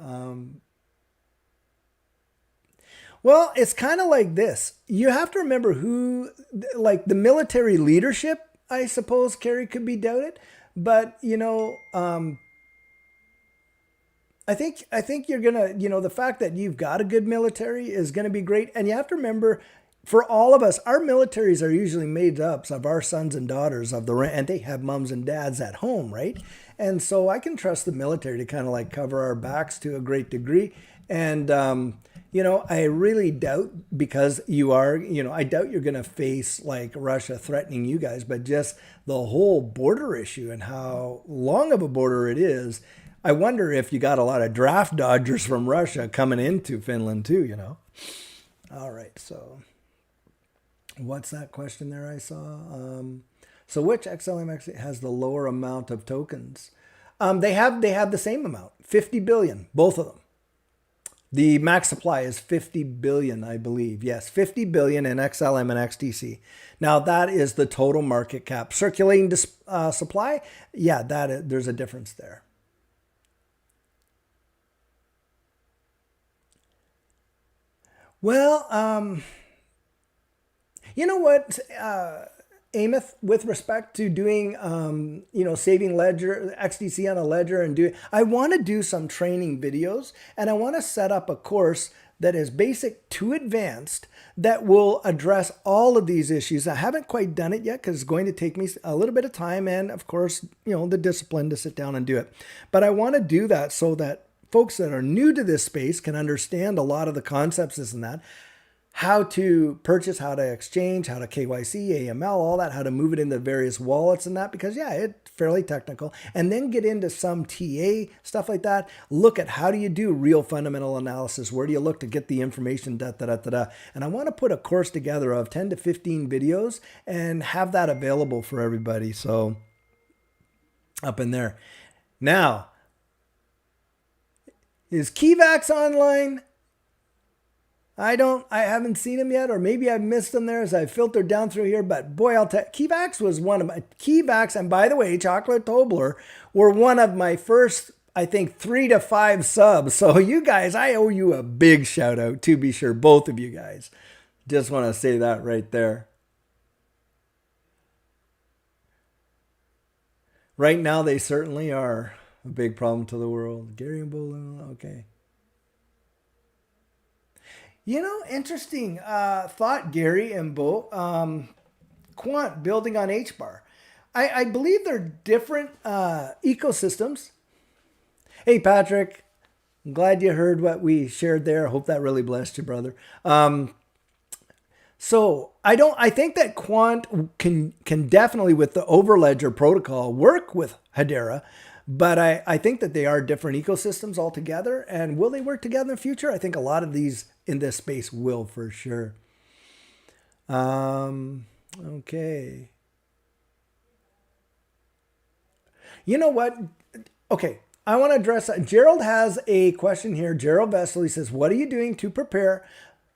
Well, it's kind of like this. You have to remember who, like the military leadership, I suppose, Kerry, could be doubted. But, I think you're gonna, the fact that you've got a good military is gonna be great. And you have to remember, for all of us, our militaries are usually made up of our sons and daughters and they have moms and dads at home, right? And so I can trust the military to kind of like cover our backs to a great degree. And I really doubt, because I doubt you're going to face like Russia threatening you guys, but just the whole border issue and how long of a border it is. I wonder if you got a lot of draft dodgers from Russia coming into Finland too. All right. So what's that question there I saw? So which XLMX has the lower amount of tokens? They have the same amount, 50 billion, both of them. The max supply is 50 billion, I believe. Yes, 50 billion in XLM and XTC. Now that is the total market cap. Circulating supply, yeah, there's a difference there. Well, you know what, Amos, with respect to doing, saving ledger, XDC on a ledger I want to do some training videos, and I want to set up a course that is basic to advanced that will address all of these issues. I haven't quite done it yet because it's going to take me a little bit of time and, of course, the discipline to sit down and do it. But I want to do that so that folks that are new to this space can understand a lot of the concepts, this and that, how to purchase, how to exchange, how to KYC, AML, all that, how to move it into various wallets and that, because yeah, it's fairly technical. And then get into some TA, stuff like that. Look at how do you do real fundamental analysis? Where do you look to get the information? Da, da, da, da, da. And I want to put a course together of 10 to 15 videos and have that available for everybody. So up in there. Now, is Kivax online? I haven't seen him yet, or maybe I've missed him there as I filtered down through here. But boy, I'll tell you, Kivax was one of my Kivax, and by the way, Chocolate Tobler were one of my first, I think, 3 to 5 subs. So you guys, I owe you a big shout out, to be sure, both of you guys. Just want to say that right there. Right now, they certainly are a big problem to the world. Gary and Bolu, okay. Interesting thought, Gary and Bo. Quant building on HBAR. I believe they're different ecosystems. Hey, Patrick, I'm glad you heard what we shared there. I hope that really blessed you, brother. So I think that Quant can definitely, with the Overledger protocol, work with Hedera, but I think that they are different ecosystems altogether. And will they work together in the future? I think a lot of these in this space will, for sure. Okay. You know what? Okay, I want to address that. Gerald has a question here. Gerald Vesely says, what are you doing to prepare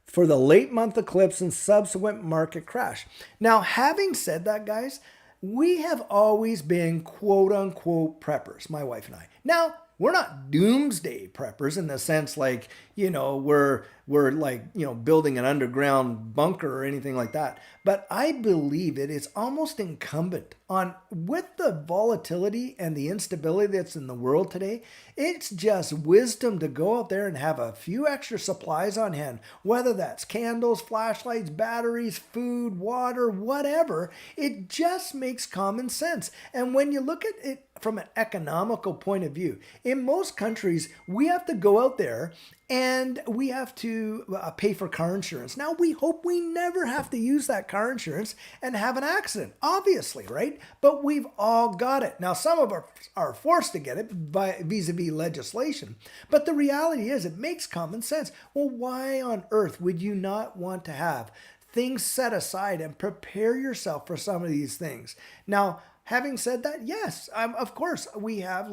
for the late month eclipse and subsequent market crash? Now, having said that, guys, we have always been quote unquote preppers, my wife and I. Now, we're not doomsday preppers in the sense like, we're like, building an underground bunker or anything like that. But I believe it is almost incumbent on, with the volatility and the instability that's in the world today, it's just wisdom to go out there and have a few extra supplies on hand, whether that's candles, flashlights, batteries, food, water, whatever. It just makes common sense. And when you look at it from an economical point of view, in most countries, we have to go out there and we have to pay for car insurance. Now, we hope we never have to use that car insurance and have an accident, obviously, right? But we've all got it. Now, some of us are forced to get it vis-a-vis legislation. But the reality is it makes common sense. Well, why on earth would you not want to have things set aside and prepare yourself for some of these things? Now, having said that, yes, of course, we have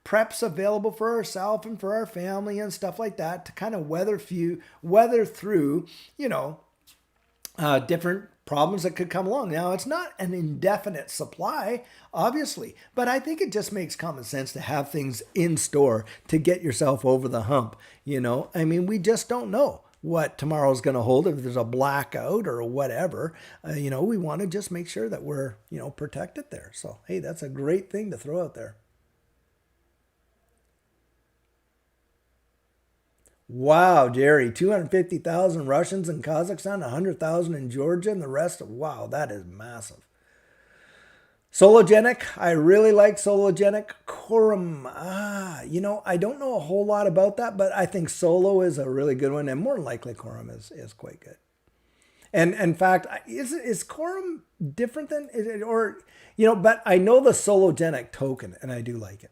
preps available for ourselves and for our family and stuff like that to kind of weather through, different problems that could come along. Now, it's not an indefinite supply, obviously, but I think it just makes common sense to have things in store to get yourself over the hump. We just don't know what tomorrow's going to hold, if there's a blackout or whatever. We want to just make sure that we're, protected there. So, hey, that's a great thing to throw out there. Wow, Jerry, 250,000 Russians in Kazakhstan, 100,000 in Georgia, and the rest. Wow, that is massive. Sologenic, I really like Sologenic. Quorum, I don't know a whole lot about that, but I think Solo is a really good one, and more than likely Quorum is quite good. And in fact, is Quorum different than, but I know the Sologenic token, and I do like it.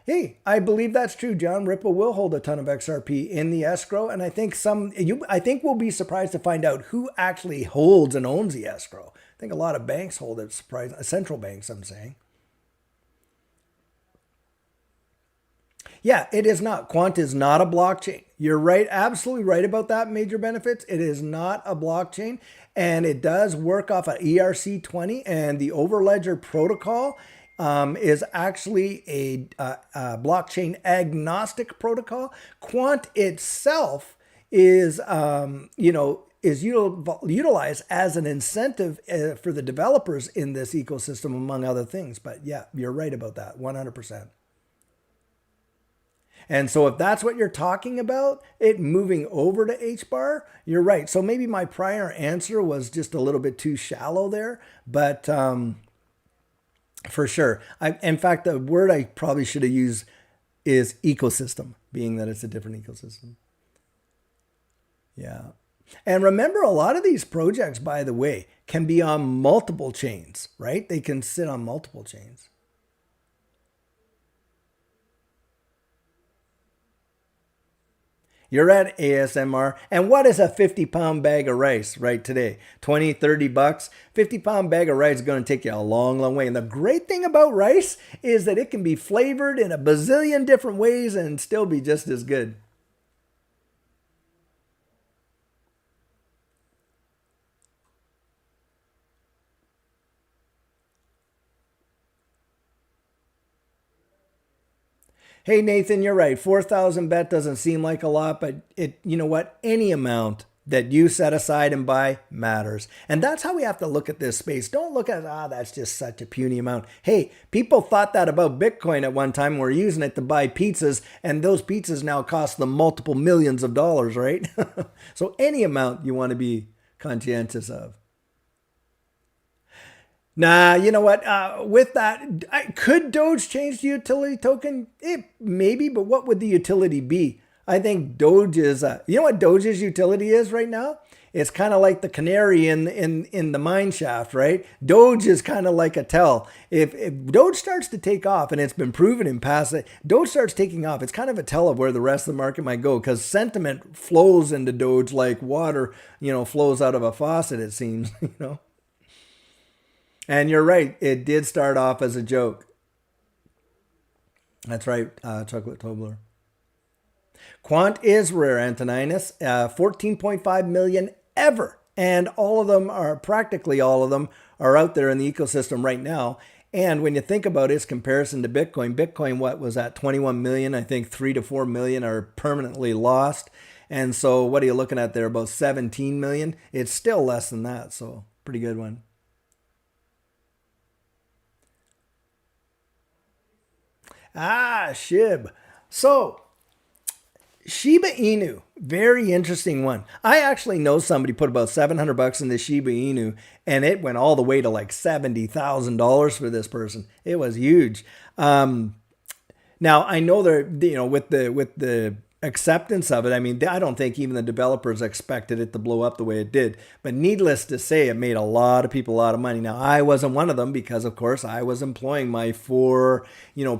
Hey, I believe that's true, John. Ripple will hold a ton of XRP in the escrow, and I think we'll be surprised to find out who actually holds and owns the escrow. I think a lot of banks hold it, central banks, I'm saying. Yeah, it is not. Quant is not a blockchain. You're right, absolutely right about that, Major Benefits. It is not a blockchain, and it does work off of ERC20 and the Overledger protocol. Is actually a blockchain agnostic protocol. Quant itself is, utilized as an incentive for the developers in this ecosystem, among other things. But yeah, you're right about that, 100%. And so if that's what you're talking about, it moving over to HBAR, you're right. So maybe my prior answer was just a little bit too shallow there, but for sure. In fact, the word I probably should have used is ecosystem, being that it's a different ecosystem. Yeah. And remember, a lot of these projects, by the way, can be on multiple chains, right? They can sit on multiple chains. You're at ASMR. And what is a 50-pound bag of rice right today? 20, 30 bucks. 50-pound bag of rice is going to take you a long, long way. And the great thing about rice is that it can be flavored in a bazillion different ways and still be just as good. Hey, Nathan, you're right. 4,000 bet doesn't seem like a lot, but you know what? Any amount that you set aside and buy matters. And that's how we have to look at this space. Don't look at, that's just such a puny amount. Hey, people thought that about Bitcoin at one time. We're using it to buy pizzas, and those pizzas now cost them multiple millions of dollars, right? So any amount you want to be conscientious of. Nah, you know what? With that, could Doge change the utility token? Maybe, but what would the utility be? I think Doge is, you know what Doge's utility is right now? It's kind of like the canary in the mine shaft, right? Doge is kind of like a tell. If Doge starts to take off, and it's been proven in past that Doge starts taking off, it's kind of a tell of where the rest of the market might go, because sentiment flows into Doge like water, flows out of a faucet, it seems, And you're right. It did start off as a joke. That's right. Chocolate Tobler. Quant is rare, Antoninus. 14.5 million ever. And all of them are, practically all of them, are out there in the ecosystem right now. And when you think about its comparison to Bitcoin, Bitcoin, what was that, 21 million? I think 3 to 4 million are permanently lost. And so what are you looking at there? About 17 million? It's still less than that. So pretty good one. Shib. So Shiba Inu, very interesting one. I actually know somebody put about 700 bucks in the Shiba Inu, and it went all the way to like $70,000 for this person. It was huge. Now I know that with the acceptance of it. I mean, I don't think even the developers expected it to blow up the way it did. But needless to say, it made a lot of people a lot of money. Now I wasn't one of them because, of course, I was employing my four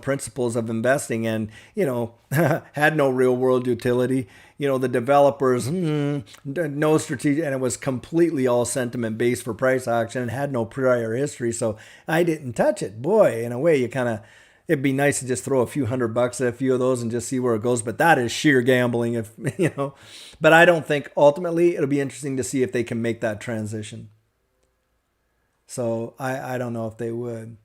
principles of investing, and had no real world utility. The developers, no strategic, and it was completely all sentiment based for price action and had no prior history. So I didn't touch it. Boy, in a way, it'd be nice to just throw a few $100 at a few of those and just see where it goes. But that is sheer gambling, But I don't think ultimately it'll be interesting to see if they can make that transition. So I don't know if they would.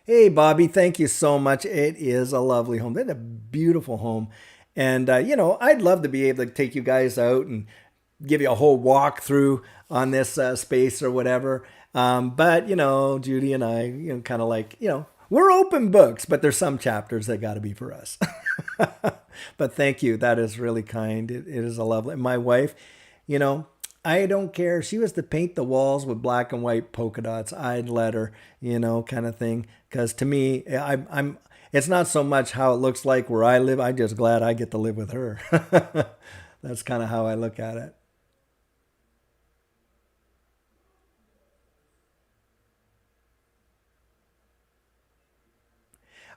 Hey, Bobby, thank you so much. It is a lovely home. It's a beautiful home. And, I'd love to be able to take you guys out and give you a whole walkthrough on this space or whatever. But, Judy and I, kind of like, we're open books, but there's some chapters that got to be for us. But thank you. That is really kind. It is a lovely. My wife, you know, I don't care. She was to paint the walls with black and white polka dots. I'd let her, kind of thing. Because to me, I'm. It's not so much how it looks like where I live. I'm just glad I get to live with her. That's kind of how I look at it.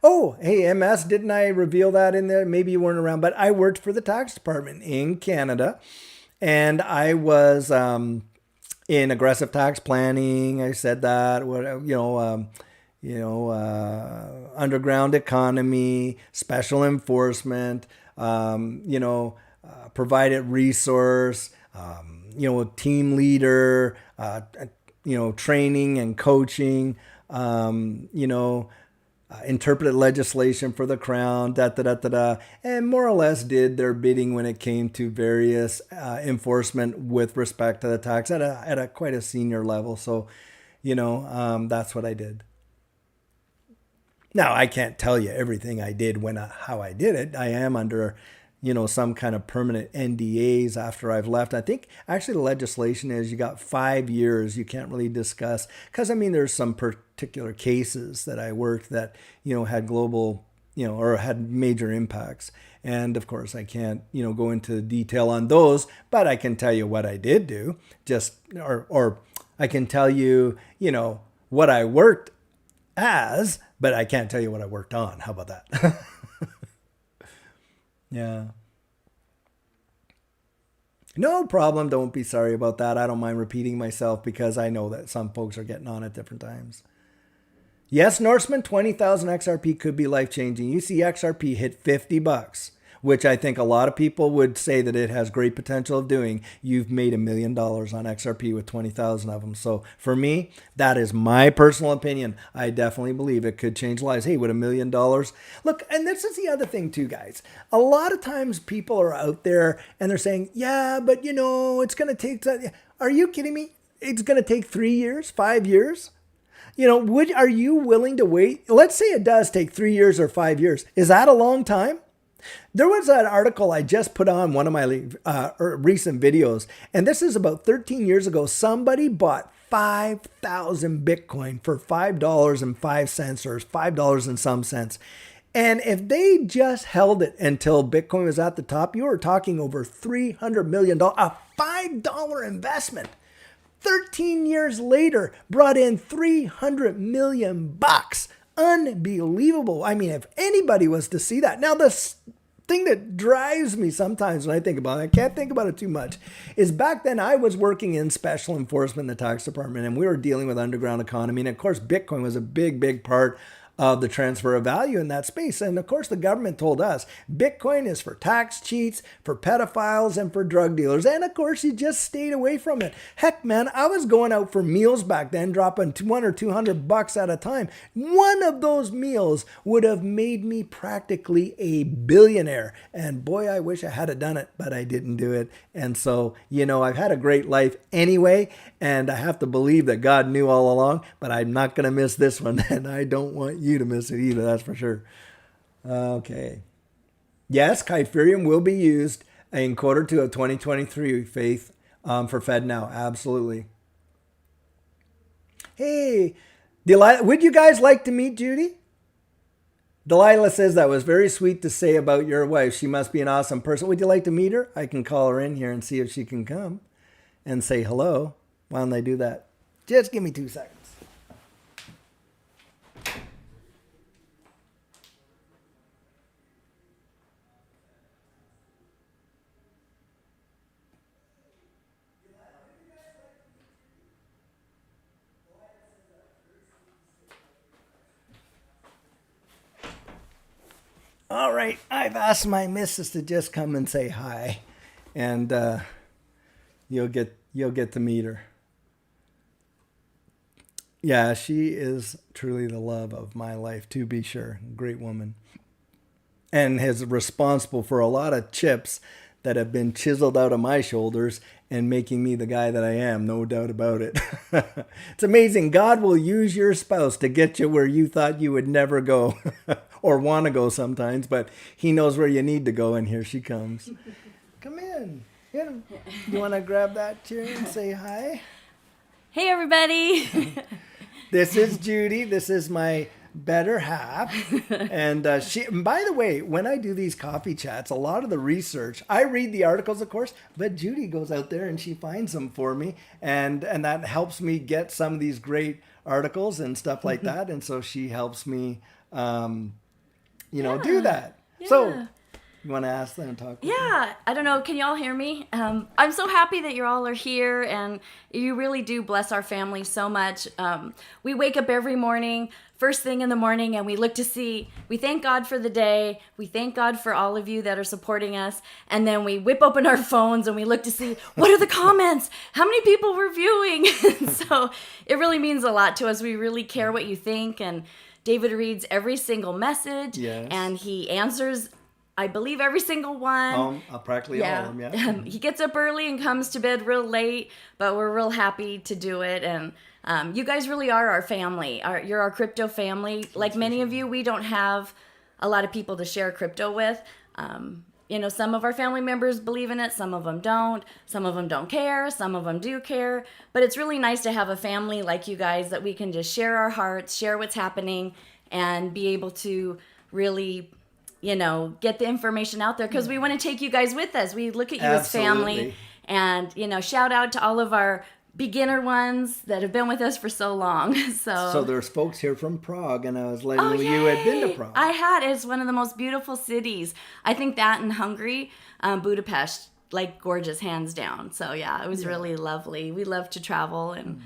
Oh, hey, MS, didn't I reveal that in there? Maybe you weren't around, but I worked for the tax department in Canada, and I was in aggressive tax planning. I said that. Underground economy, special enforcement, provided resource, team leader, training and coaching, interpreted legislation for the crown, da da da da da, and more or less did their bidding when it came to various enforcement with respect to the tax at a quite a senior level. So, that's what I did. Now I can't tell you everything I did how I did it. I am under, some kind of permanent NDAs after I've left. I think actually the legislation is you got 5 years you can't really discuss because there's some particular cases that I worked that had global or had major impacts. And of course, I can't, go into detail on those, but I can tell you what I did do. Or I can tell you, what I worked as, but I can't tell you what I worked on. How about that? Yeah. No problem. Don't be sorry about that. I don't mind repeating myself because I know that some folks are getting on at different times. Yes, Norseman, 20,000 XRP could be life changing. You see XRP hit 50 bucks, which I think a lot of people would say that it has great potential of doing. You've made $1 million on XRP with 20,000 of them. So for me, that is my personal opinion. I definitely believe it could change lives. Hey, with $1 million, look, and this is the other thing too, guys. A lot of times people are out there and they're saying, yeah, but it's going to take, are you kidding me? It's going to take 3 years, 5 years. Are you willing to wait? Let's say it does take 3 years or 5 years. Is that a long time? There was an article I just put on one of my recent videos, and this is about 13 years ago. Somebody bought 5,000 Bitcoin for $5.05 or $5 and some cents. And if they just held it until Bitcoin was at the top, you were talking over $300 million, a $5 investment. 13 years later, brought in 300 million bucks. Unbelievable. If anybody was to see that. Now, the thing that drives me sometimes when I think about it, I can't think about it too much, is back then I was working in special enforcement in the tax department, and we were dealing with underground economy. And of course, Bitcoin was a big part of the transfer of value in that space. And of course, the government told us Bitcoin is for tax cheats, for pedophiles, and for drug dealers. And of course, you just stayed away from it. Heck, man, I was going out for meals back then, dropping $100 or $200 at a time. One of those meals would have made me practically a billionaire. And boy, I wish I had done it, but I didn't do it. And so, I've had a great life anyway, and I have to believe that God knew all along, but I'm not going to miss this one, and I don't want you to miss it either, that's for sure. Okay. Yes, Kypherium will be used in Q2 of 2023, Faith, for FedNow. Absolutely. Hey, Delilah, would you guys like to meet Judy? Delilah says that was very sweet to say about your wife. She must be an awesome person. Would you like to meet her? I can call her in here and see if she can come and say hello. Why don't I do that? Just give me 2 seconds. All right, I've asked my missus to just come and say hi, and you'll get to meet her. Yeah, she is truly the love of my life, to be sure. Great woman, and is responsible for a lot of chips that have been chiseled out of my shoulders and making me the guy that I am, no doubt about it. It's amazing. God will use your spouse to get you where you thought you would never go or want to go sometimes, but he knows where you need to go, and here she comes. Come in. You want to grab that chair and say hi? Hey, everybody. This is Judy. This is my better half. And by the way, when I do these coffee chats, a lot of the research, I read the articles, of course, but Judy goes out there and she finds them for me. And that helps me get some of these great articles and stuff like that. And so she helps me, do that. Yeah. So you want to ask them and talk? Yeah, I don't know. Can you all hear me? I'm so happy that you all are here, and you really do bless our family so much. We wake up every morning, first thing in the morning, and we look to see, we thank God for the day. We thank God for all of you that are supporting us. And then we whip open our phones and we look to see, what are the comments? How many people were viewing? So it really means a lot to us. We really care what you think. And David reads every single message, yes, and he answers, I believe, every single one. Practically all of them, yeah. He gets up early and comes to bed real late, but we're real happy to do it. And you guys really are our family. You're our crypto family. Like many of you, we don't have a lot of people to share crypto with. Some of our family members believe in it. Some of them don't. Some of them don't care. Some of them do care. But it's really nice to have a family like you guys that we can just share our hearts, share what's happening, and be able to really get the information out there, because we want to take you guys with us. We look at you Absolutely. as family, and shout out to all of our beginner ones that have been with us for so long. So there's folks here from Prague, and I was letting you yay! had been to Prague. I had. It's one of the most beautiful cities. I think that in Hungary, Budapest, like gorgeous, hands down. So yeah, it was really lovely. We love to travel, and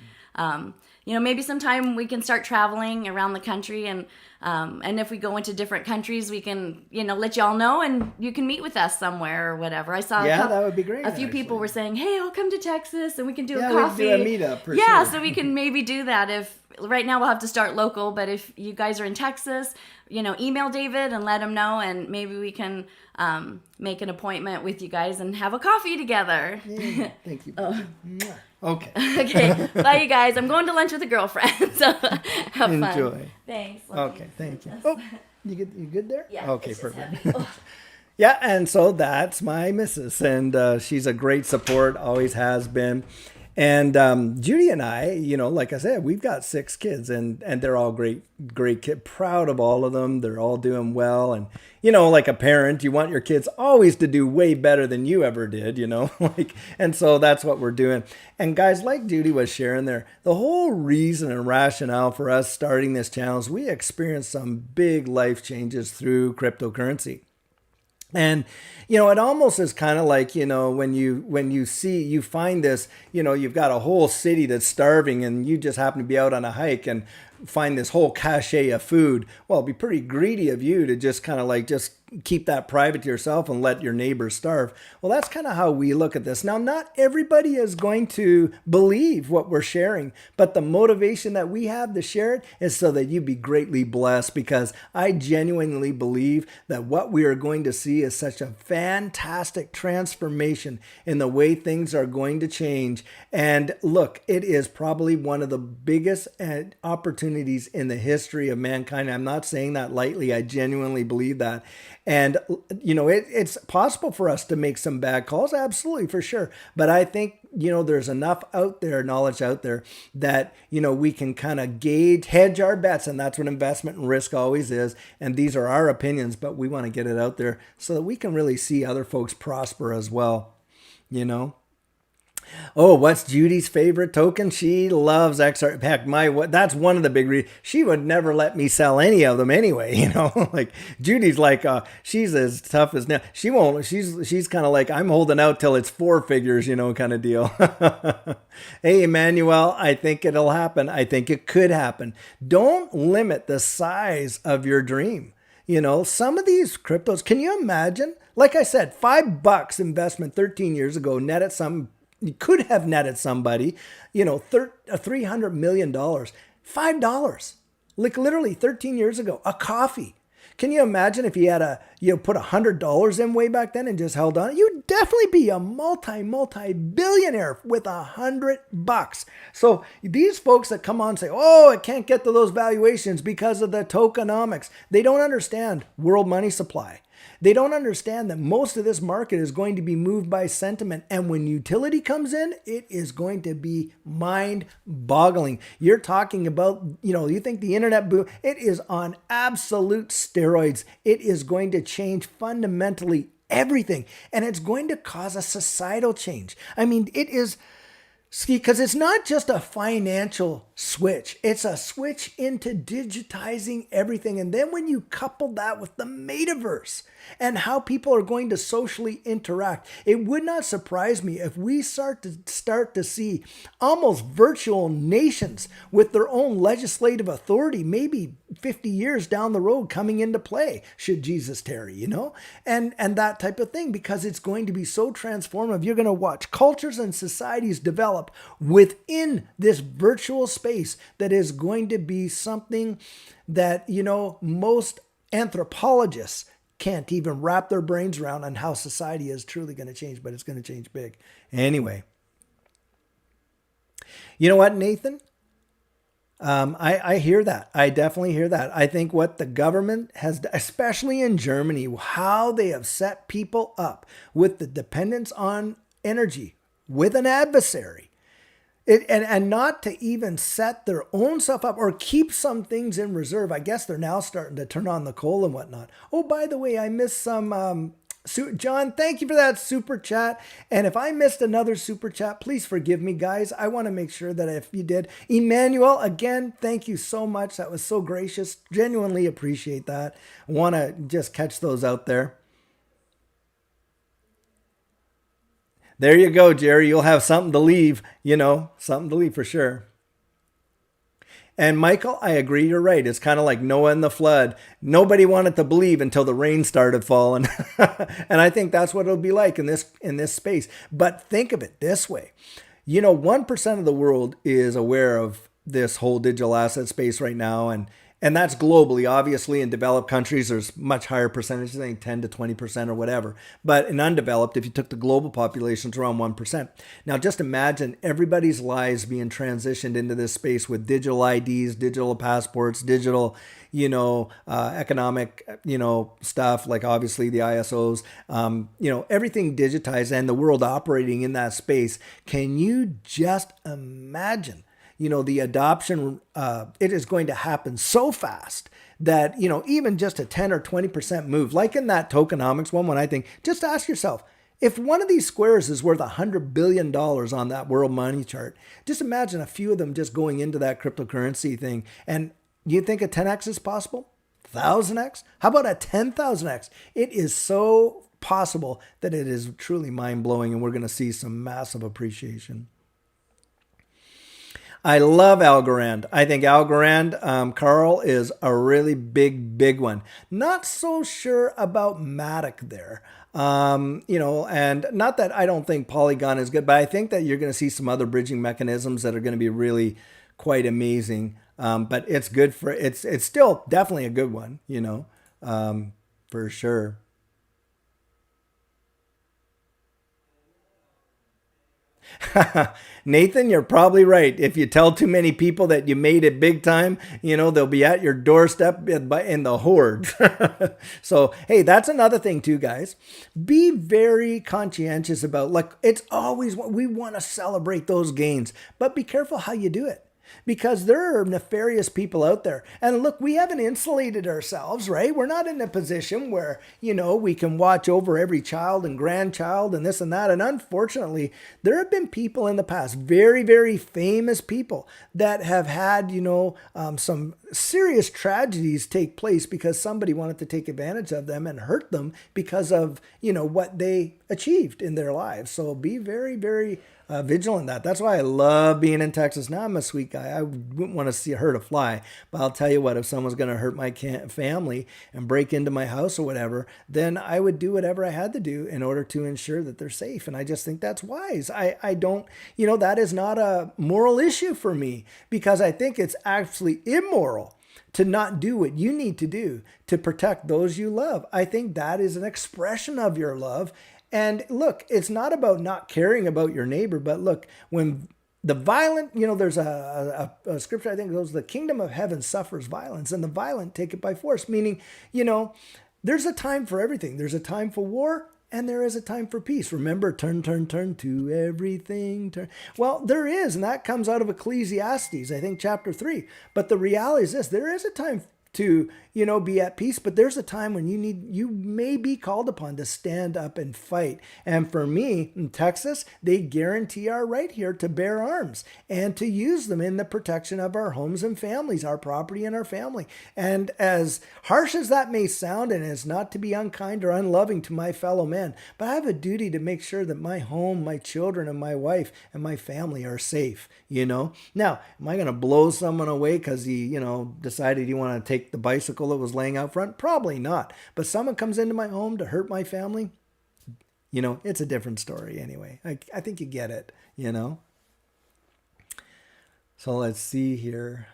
maybe sometime we can start traveling around the country, and if we go into different countries, we can, let y'all know, and you can meet with us somewhere or whatever. I saw that would be great. A few people were saying, "Hey, I'll come to Texas, and we can do a we coffee." can do a meetup for sure. So we can maybe do that. If right now we'll have to start local, but if you guys are in Texas, email David and let him know, and maybe we can make an appointment with you guys and have a coffee together. Yeah, thank you. Okay. Okay. Bye, you guys. I'm going to lunch with a girlfriend. So have fun. Enjoy. Thanks. Okay. Thank you. Oh, you good there? Yeah. Okay. It's just Perfect. heavy. Oh. Yeah, and so that's my missus, and she's a great support, always has been. And Judy and I, like I said, we've got 6 kids, and they're all great kids. Proud of all of them. They're all doing well. And, like a parent, you want your kids always to do way better than you ever did, and so that's what we're doing. And guys, like Judy was sharing there, the whole reason and rationale for us starting this channel is we experienced some big life changes through cryptocurrency. And it almost is kind of like, when you find this, you've got a whole city that's starving and you just happen to be out on a hike and find this whole cache of food. Well, it'd be pretty greedy of you to just kind of like just keep that private to yourself and let your neighbors starve. Well, that's kind of how we look at this. Now, not everybody is going to believe what we're sharing, but the motivation that we have to share it is so that you be greatly blessed, because I genuinely believe that what we are going to see is such a fantastic transformation in the way things are going to change. And look, it is probably one of the biggest opportunities in the history of mankind. I'm not saying that lightly. I genuinely believe that. And, it's possible for us to make some bad calls. Absolutely, for sure. But I think, there's enough out there, knowledge out there that, we can kind of hedge our bets. And that's what investment and risk always is. And these are our opinions, but we want to get it out there so that we can really see other folks prosper as well, Oh, what's Judy's favorite token? She loves XR. Heck, that's one of the big reasons. She would never let me sell any of them anyway. Like Judy's like, she's as tough as now. She won't. She's kind of like, I'm holding out till it's four figures, kind of deal. Hey, Emmanuel, I think it'll happen. I think it could happen. Don't limit the size of your dream. Some of these cryptos, can you imagine? Like I said, $5 investment 13 years ago netted some. You could have netted somebody, $300 million, $5, like literally 13 years ago, a coffee. Can you imagine if you had put $100 in way back then and just held on? You'd definitely be a multi-billionaire with $100. So these folks that come on and say, oh, it can't get to those valuations because of the tokenomics. They don't understand world money supply. They don't understand that most of this market is going to be moved by sentiment. And when utility comes in, it is going to be mind-boggling. You're talking about, you think the internet boom, it is on absolute steroids. It is going to change fundamentally everything. And it's going to cause a societal change. I mean, it is... because it's not just a financial switch. It's a switch into digitizing everything. And then when you couple that with the metaverse and how people are going to socially interact, it would not surprise me if we start to see almost virtual nations with their own legislative authority, maybe 50 years down the road coming into play, should Jesus tarry, and that type of thing, because it's going to be so transformative. You're going to watch cultures and societies develop within this virtual space that is going to be something that, most anthropologists can't even wrap their brains around on how society is truly going to change, but it's going to change big. Anyway, you know what, Nathan? I hear that. I definitely hear that. I think what the government has, especially in Germany, how they have set people up with the dependence on energy with an adversary. And not to even set their own stuff up or keep some things in reserve. I guess they're now starting to turn on the coal and whatnot. Oh, by the way, I missed some... John, thank you for that super chat. And if I missed another super chat, please forgive me, guys. I want to make sure that if you did. Emmanuel, again, thank you so much. That was so gracious. Genuinely appreciate that. I want to just catch those out there. There you go, Jerry. You'll have something to leave, something to leave for sure. And Michael, I agree. You're right. It's kind of like Noah and the flood. Nobody wanted to believe until the rain started falling. And I think that's what it'll be like in this space. But think of it this way. 1% of the world is aware of this whole digital asset space right now. And that's globally. Obviously, in developed countries, there's much higher percentages, I think 10 to 20% or whatever. But in undeveloped, if you took the global population, it's around 1%. Now, just imagine everybody's lives being transitioned into this space with digital IDs, digital passports, digital, economic, stuff, like obviously the ISOs, everything digitized and the world operating in that space. Can you just imagine? The adoption, it is going to happen so fast that, even just a 10 or 20% move, like in that tokenomics one, when I think, just ask yourself, if one of these squares is worth $100 billion on that world money chart, just imagine a few of them just going into that cryptocurrency thing. And do you think a 10x is possible? 1,000x? How about a 10,000x? It is so possible that it is truly mind-blowing, and we're going to see some massive appreciation. I love Algorand. I think Algorand, Carl, is a really big one. Not so sure about Matic there. And not that I don't think Polygon is good, but I think that you're going to see some other bridging mechanisms that are going to be really quite amazing. But it's good for, it's still definitely a good one, for sure. Nathan, you're probably right. If you tell too many people that you made it big time, they'll be at your doorstep in the horde. So, hey, that's another thing too, guys. Be very conscientious about, like, it's always, we want to celebrate those gains, but be careful how you do it. Because there are nefarious people out there. And look, we haven't insulated ourselves, right? We're not in a position where, we can watch over every child and grandchild and this and that. And unfortunately, there have been people in the past, very, very famous people that have had, some serious tragedies take place because somebody wanted to take advantage of them and hurt them because of, what they achieved in their lives. So be very, very vigilant that. That's why I love being in Texas. Now I'm a sweet guy. I wouldn't want to see hurt a fly, but I'll tell you what, if someone's going to hurt my family and break into my house or whatever, then I would do whatever I had to do in order to ensure that they're safe. And I just think that's wise. I don't, that is not a moral issue for me, because I think it's actually immoral to not do what you need to do to protect those you love. I think that is an expression of your love. And look, it's not about not caring about your neighbor, but look, when the violent, there's a scripture, I think it goes, the kingdom of heaven suffers violence and the violent take it by force, meaning, there's a time for everything. There's a time for war and there is a time for peace. Remember, turn to everything. Turn. Well, there is, and that comes out of Ecclesiastes, I think chapter 3. But the reality is this, there is a time to, be at peace, but there's a time when you may be called upon to stand up and fight. And for me, in Texas, they guarantee our right here to bear arms and to use them in the protection of our homes and families, our property and our family. And as harsh as that may sound, and it's not to be unkind or unloving to my fellow man, but I have a duty to make sure that my home, my children, and my wife and my family are safe, Now, am I going to blow someone away because he, decided he wanted to take the bicycle that was laying out front? Probably not. But someone comes into my home to hurt my family, it's a different story anyway. I think you get it, So let's see here.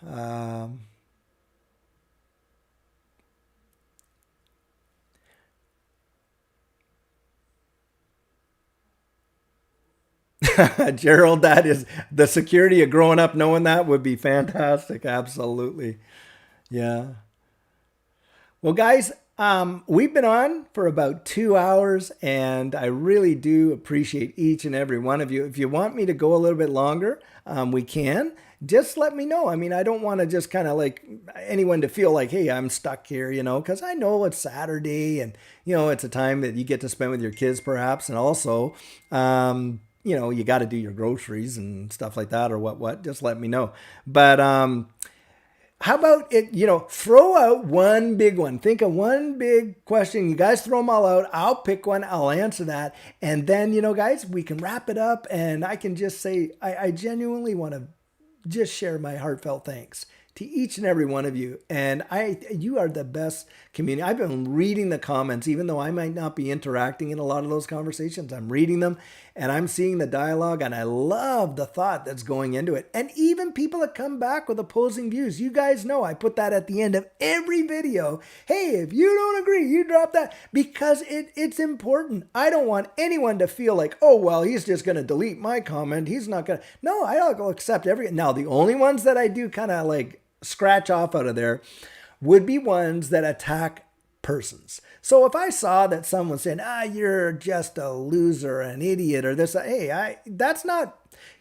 Gerald, that is the security of growing up knowing that would be fantastic. Absolutely. Yeah. Well, guys, we've been on for about 2 hours, and I really do appreciate each and every one of you. If you want me to go a little bit longer, we can. Just let me know. I mean, I don't want to just kind of like anyone to feel like, hey, I'm stuck here, because I know it's Saturday and, it's a time that you get to spend with your kids perhaps. And also, you got to do your groceries and stuff like that or what, just let me know. But, how about it, throw out one big one. Think of one big question. You guys throw them all out. I'll pick one. I'll answer that. And then, guys, we can wrap it up. And I can just say, I genuinely want to just share my heartfelt thanks to each and every one of you. And you are the best community. I've been reading the comments, even though I might not be interacting in a lot of those conversations. I'm reading them and I'm seeing the dialogue, and I love the thought that's going into it. And even people that come back with opposing views. You guys know I put that at the end of every video. Hey, if you don't agree, you drop that, because it's important. I don't want anyone to feel like, oh, well, he's just going to delete my comment. He's not going to. No, I'll accept every. Now, the only ones that I do kind of like scratch off out of there would be ones that attack persons. So if I saw that someone saying, you're just a loser, an idiot, or this, hey, that's not,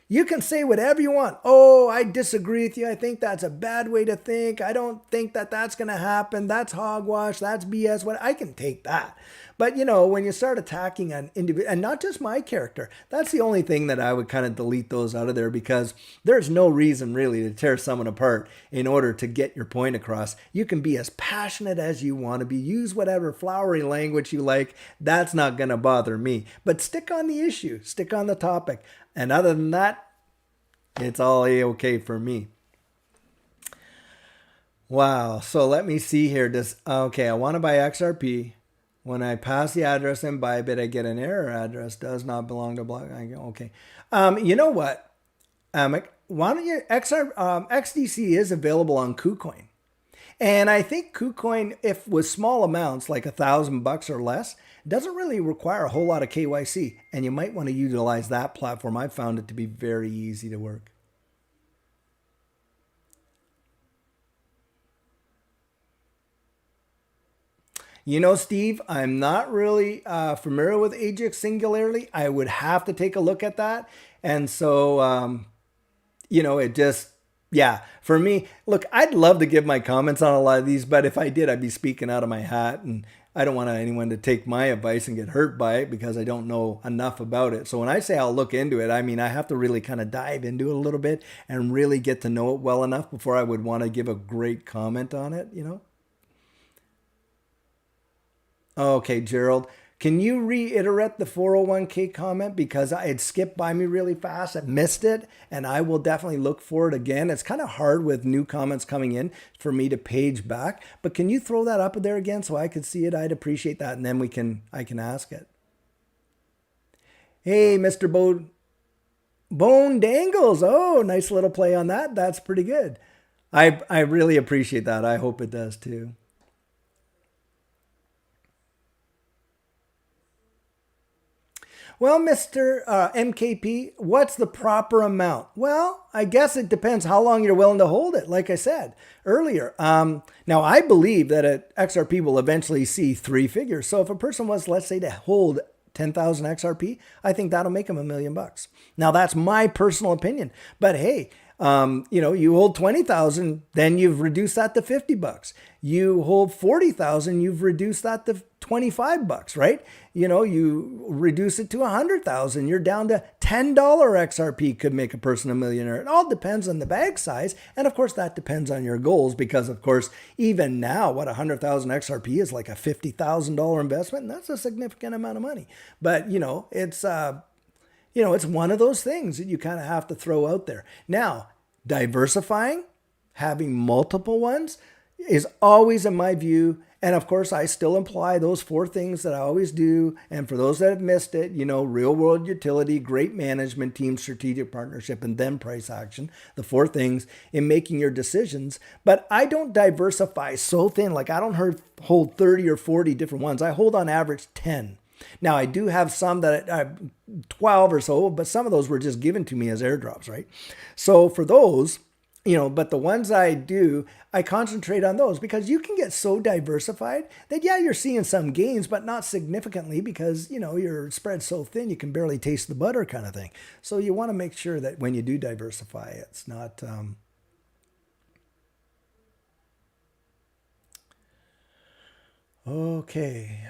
you can say whatever you want. Oh, I disagree with you. I think that's a bad way to think. I don't think that that's going to happen. That's hogwash. That's BS. What I can take that. But you know, when you start attacking an individual, and not just my character, that's the only thing that I would kind of delete those out of there, because there's no reason really to tear someone apart in order to get your point across. You can be as passionate as you want to be, use whatever flowery language you like. That's not going to bother me. But stick on the issue, stick on the topic. And other than that, it's all A-okay for me. Wow. So let me see here. Okay, I want to buy XRP. When I pass the address and buy a bit, I get an error address. Does not belong to block. Okay. You know what? Why don't you XDC is available on KuCoin. And I think KuCoin, if with small amounts, like $1,000 or less, doesn't really require a whole lot of KYC. And you might want to utilize that platform. I found it to be very easy to work. You know, Steve, I'm not really familiar with Ajax Singularly. I would have to take a look at that. And so, you know, it just, yeah, for me, look, I'd love to give my comments on a lot of these, but if I did, I'd be speaking out of my hat. And I don't want anyone to take my advice and get hurt by it because I don't know enough about it. So when I say I'll look into it, I mean, I have to really kind of dive into it a little bit and really get to know it well enough before I would want to give a great comment on it, you know? Okay, Gerald, can you reiterate the 401k comment, because it skipped by me really fast. I missed it, and I will definitely look for it again. It's kind of hard with new comments coming in for me to page back, but can you throw that up there again so I could see it? I'd appreciate that, and then I can ask it. Hey, Mr. Bone Dangles. Oh, nice little play on that. That's pretty good. I really appreciate that. I hope it does too. Well, Mr. MKP, what's the proper amount? Well, I guess it depends how long you're willing to hold it, like I said earlier. Now, I believe that an XRP will eventually see three figures. So if a person was, let's say, to hold 10,000 XRP, I think that'll make them $1 million. Now, that's my personal opinion. But hey, you know, you hold 20,000, then you've reduced that to $50. You hold 40,000, you've reduced that to $25, right? You know, you reduce it to 100,000, you're down to $10 XRP could make a person a millionaire. It all depends on the bag size. And of course, that depends on your goals, because of course, even now, what 100,000 XRP is like a $50,000 investment. And that's a significant amount of money. But, you know, it's one of those things that you kind of have to throw out there. Now, diversifying, having multiple ones is always, in my view, and of course, I still imply those four things that I always do. And for those that have missed it, you know, real world utility, great management team, strategic partnership, and then price action, the four things in making your decisions. But I don't diversify so thin. Like I don't hold 30 or 40 different ones. I hold on average 10. Now, I do have some that 12 or so, but some of those were just given to me as airdrops, right? So for those, you know, but the ones I do, I concentrate on those, because you can get so diversified that, yeah, you're seeing some gains, but not significantly, because, you know, your spread's so thin, you can barely taste the butter kind of thing. So you want to make sure that when you do diversify, it's not... Okay.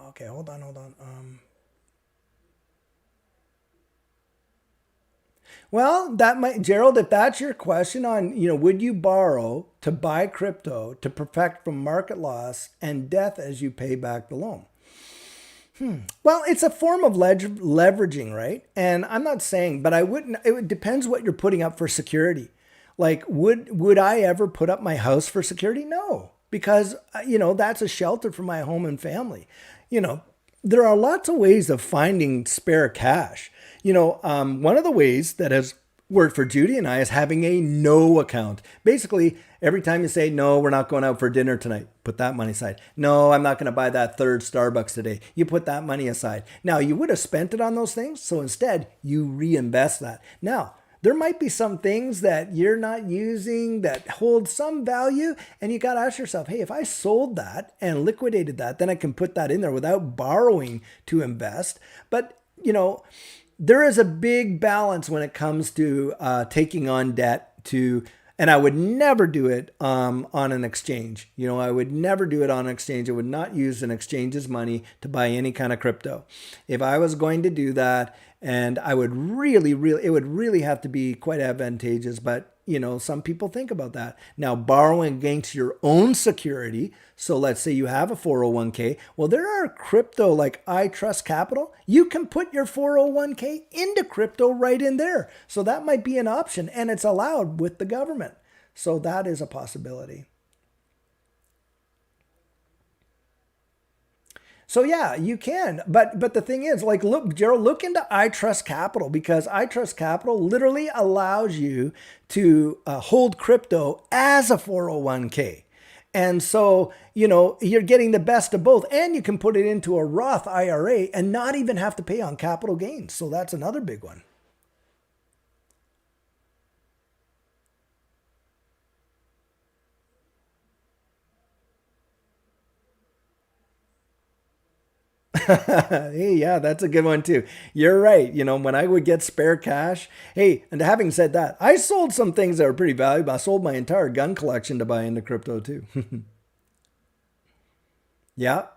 Okay, hold on. Well, that might, Gerald, if that's your question on, you know, would you borrow to buy crypto to protect from market loss and death as you pay back the loan? Well, it's a form of leveraging, right? And I'm not saying, but it depends what you're putting up for security. Like, would I ever put up my house for security? No, because, you know, that's a shelter for my home and family. You know, there are lots of ways of finding spare cash. You know, one of the ways that has worked for Judy and I is having a no account. Basically, every time you say, no, we're not going out for dinner tonight, put that money aside. No, I'm not going to buy that third Starbucks today. You put that money aside. Now, you would have spent it on those things. So instead, you reinvest that. Now, there might be some things that you're not using that hold some value, and you got to ask yourself, hey, if I sold that and liquidated that, then I can put that in there without borrowing to invest. But, you know, there is a big balance when it comes to taking on debt to And I would never do it on an exchange. I would never do it on an exchange. I would not use an exchange's money to buy any kind of crypto. If I was going to do that, and I would it would really have to be quite advantageous. But some people think about that. Now, borrowing against your own security. So let's say you have a 401k. Well, there are crypto like I Trust Capital. You can put your 401k into crypto right in there. So that might be an option, and it's allowed with the government. So that is a possibility. So yeah, you can. But the thing is, like, look, Gerald, look into I Trust Capital, because I Trust Capital literally allows you to hold crypto as a 401k. And so, you're getting the best of both, and you can put it into a Roth IRA and not even have to pay on capital gains. So that's another big one. Hey, yeah, that's a good one too. You're right. When I would get spare cash, hey, and having said that, I sold some things that were pretty valuable. I sold my entire gun collection to buy into crypto too. Yeah.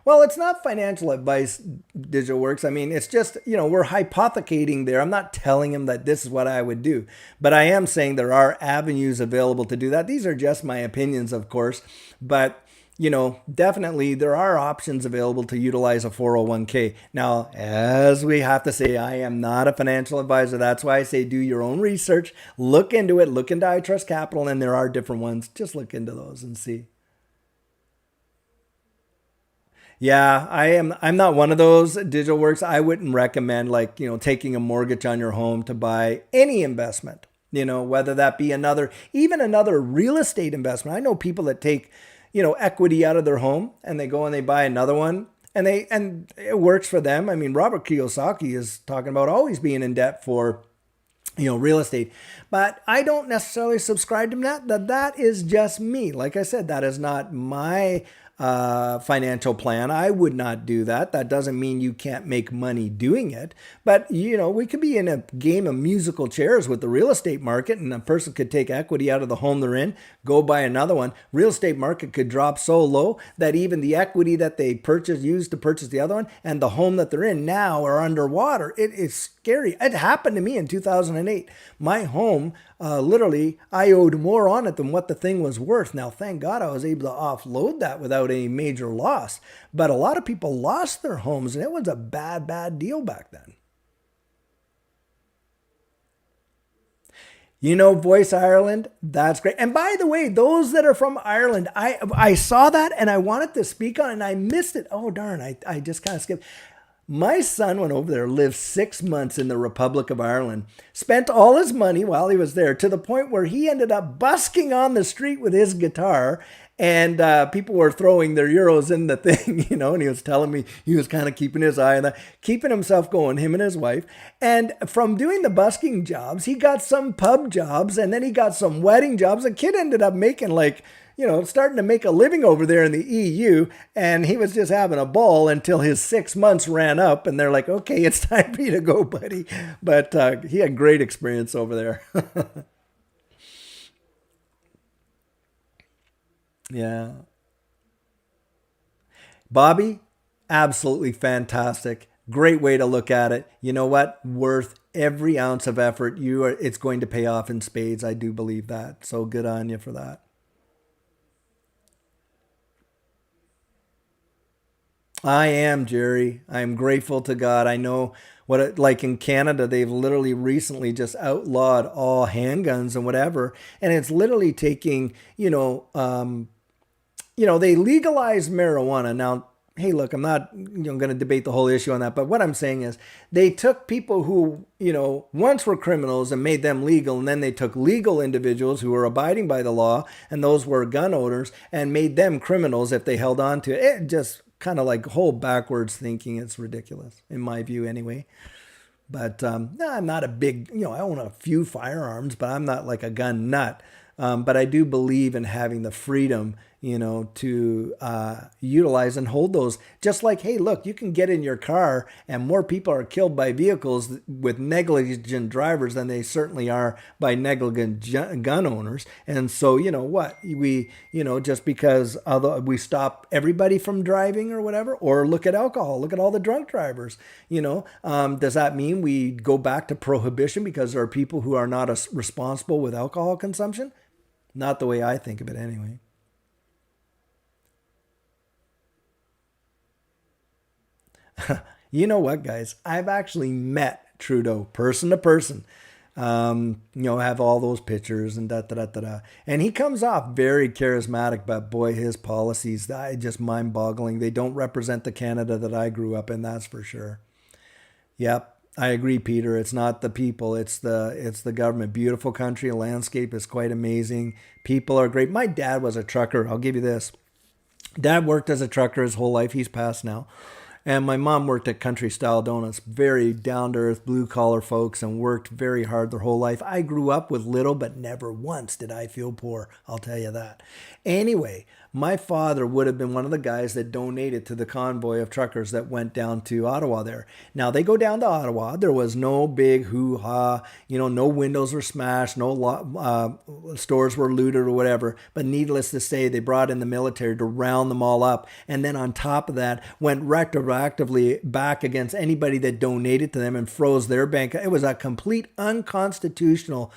Well, it's not financial advice, Digital Works. I mean, it's just, we're hypothecating there. I'm not telling him that this is what I would do, but I am saying there are avenues available to do that. These are just my opinions, of course, but definitely there are options available to utilize a 401k. Now, as we have to say, I am not a financial advisor. That's why I say do your own research, look into it, look into I Trust Capital, and there are different ones. Just look into those and see. Yeah, I'm not one of those Digital Works. I wouldn't recommend, like, taking a mortgage on your home to buy any investment. Whether that be even another real estate investment. I know people that take, equity out of their home and they go and they buy another one, and it works for them. I mean, Robert Kiyosaki is talking about always being in debt for real estate. But I don't necessarily subscribe to that. That is just me. Like I said, that is not my financial plan. I would not do that. That doesn't mean you can't make money doing it. But, we could be in a game of musical chairs with the real estate market, and a person could take equity out of the home they're in, go buy another one. Real estate market could drop so low that even the equity that they used to purchase the other one, and the home that they're in now are underwater. It is scary. It happened to me in 2008. My home, literally, I owed more on it than what the thing was worth. Now, thank God I was able to offload that without any major loss. But a lot of people lost their homes, and it was a bad, bad deal back then. Voice Ireland, that's great. And by the way, those that are from Ireland, I saw that and I wanted to speak on it and I missed it. Oh, darn, I just kind of skipped. My son went over there, lived 6 months in the Republic of Ireland, spent all his money while he was there, to the point where he ended up busking on the street with his guitar, and people were throwing their euros in the thing, and he was telling me he was kind of keeping his eye on that, keeping himself going, him and his wife. And from doing the busking jobs, he got some pub jobs, and then he got some wedding jobs. The kid ended up making starting to make a living over there in the EU, and he was just having a ball until his 6 months ran up, and they're like, okay, it's time for you to go, buddy. But he had great experience over there. Yeah. Bobby, absolutely fantastic. Great way to look at it. You know what? Worth every ounce of effort. It's going to pay off in spades. I do believe that. So good on you for that. I am, Jerry. I am grateful to God. I know like in Canada, they've literally recently just outlawed all handguns and whatever. And it's literally taking, they legalized marijuana. Now, hey, look, I'm not going to debate the whole issue on that. But what I'm saying is they took people who, once were criminals and made them legal. And then they took legal individuals who were abiding by the law, and those were gun owners, and made them criminals if they held on to it. It just kind of like whole backwards thinking. It's ridiculous, in my view anyway. But no, I'm not a big, I own a few firearms, but I'm not like a gun nut. But I do believe in having the freedom, to utilize and hold those. Just like, hey, look, you can get in your car and more people are killed by vehicles with negligent drivers than they certainly are by negligent gun owners. And so, what? Just because we stop everybody from driving or whatever, or look at alcohol, look at all the drunk drivers, does that mean we go back to prohibition because there are people who are not responsible with alcohol consumption? Not the way I think of it anyway. You know what, guys? I've actually met Trudeau person to person. Have all those pictures and da da da da da. And he comes off very charismatic, but boy, his policies, just mind-boggling. They don't represent the Canada that I grew up in, that's for sure. Yep. I agree, Peter. It's not the people, it's the government. Beautiful country, landscape is quite amazing. People are great. My dad was a trucker. I'll give you this. Dad worked as a trucker his whole life. He's passed now. And my mom worked at Country Style Donuts, very down-to-earth, blue-collar folks, and worked very hard their whole life. I grew up with little, but never once did I feel poor. I'll tell you that. Anyway, my father would have been one of the guys that donated to the convoy of truckers that went down to Ottawa there. Now, they go down to Ottawa. There was no big hoo-ha. No windows were smashed. No stores were looted or whatever. But needless to say, they brought in the military to round them all up. And then on top of that, went retroactively back against anybody that donated to them and froze their bank. It was a complete unconstitutional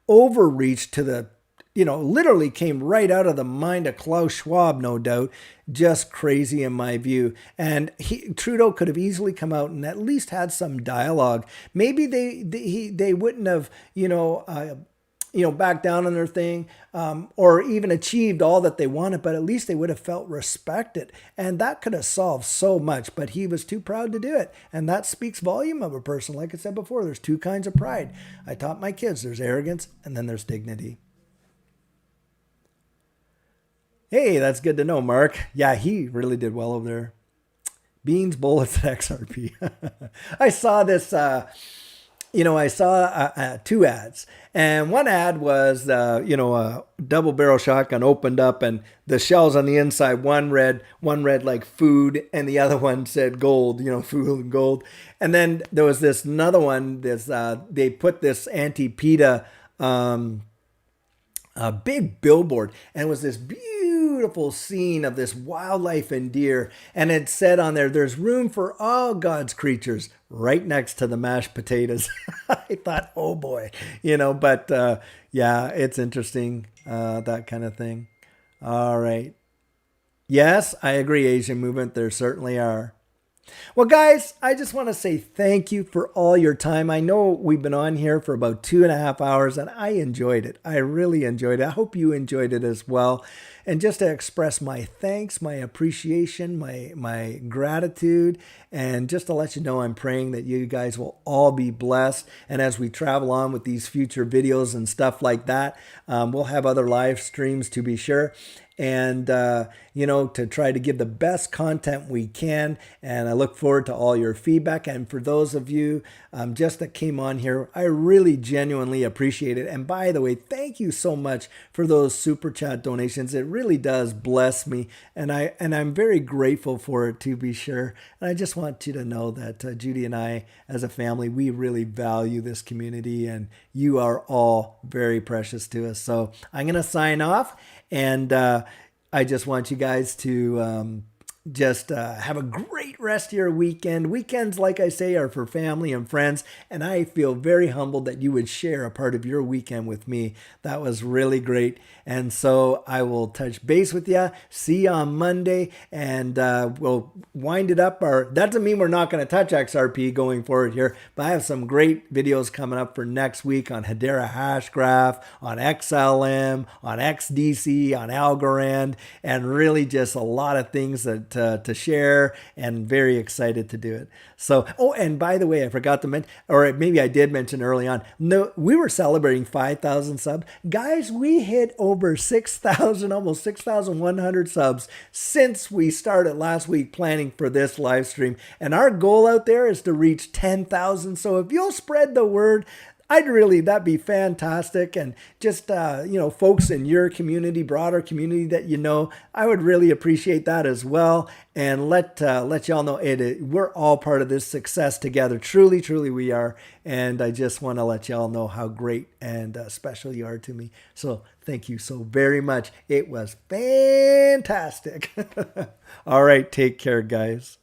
overreach to the literally came right out of the mind of Klaus Schwab, no doubt. Just crazy in my view. And Trudeau could have easily come out and at least had some dialogue. Maybe they wouldn't have, back down on their thing, or even achieved all that they wanted, but at least they would have felt respected. And that could have solved so much, but he was too proud to do it. And that speaks volume of a person. Like I said before, there's two kinds of pride. I taught my kids, there's arrogance and then there's dignity. Hey, that's good to know, Mark. Yeah, he really did well over there. Beans, bullets, XRP. I saw this, I saw two ads. And one ad was, a double barrel shotgun opened up and the shells on the inside, one read like food and the other one said gold, food and gold. And then there was this another one, they put this anti-PETA a big billboard, and it was this beautiful scene of this wildlife and deer, and it said on there, there's room for all God's creatures, right next to the mashed potatoes. I thought, oh boy, but yeah, it's interesting, that kind of thing. All right. Yes, I agree, Asian movement, there certainly are. Well, guys, I just want to say thank you for all your time. I know we've been on here for about 2.5 hours and I enjoyed it. I really enjoyed it. I hope you enjoyed it as well. And just to express my thanks, my appreciation, my gratitude, and just to let you know I'm praying that you guys will all be blessed. And as we travel on with these future videos and stuff like that, we'll have other live streams to be sure. And, to try to give the best content we can. And I look forward to all your feedback. And for those of you just that came on here, I really genuinely appreciate it. And by the way, thank you so much for those super chat donations. It really does bless me. And I'm very grateful for it, to be sure. And I just want you to know that Judy and I, as a family, we really value this community. And you are all very precious to us. So I'm going to sign off. And I just want you guys to just have a great rest of your weekend. Weekends, like I say, are for family and friends. And I feel very humbled that you would share a part of your weekend with me. That was really great. And so I will touch base with you. See you on Monday. And we'll wind it up. That doesn't mean we're not going to touch XRP going forward here. But I have some great videos coming up for next week on Hedera Hashgraph, on XLM, on XDC, on Algorand, and really just a lot of things that to share, and very excited to do it. So, oh, and by the way, I forgot to mention, or maybe I did mention early on, no, we were celebrating 5,000 subs. Guys, we hit over 6,000, almost 6,100 subs since we started last week planning for this live stream. And our goal out there is to reach 10,000. So if you'll spread the word, that'd be fantastic. And just, folks in your community, broader community that I would really appreciate that as well. And let y'all know we're all part of this success together. Truly, truly we are. And I just want to let y'all know how great and special you are to me. So thank you so very much. It was fantastic. All right. Take care, guys.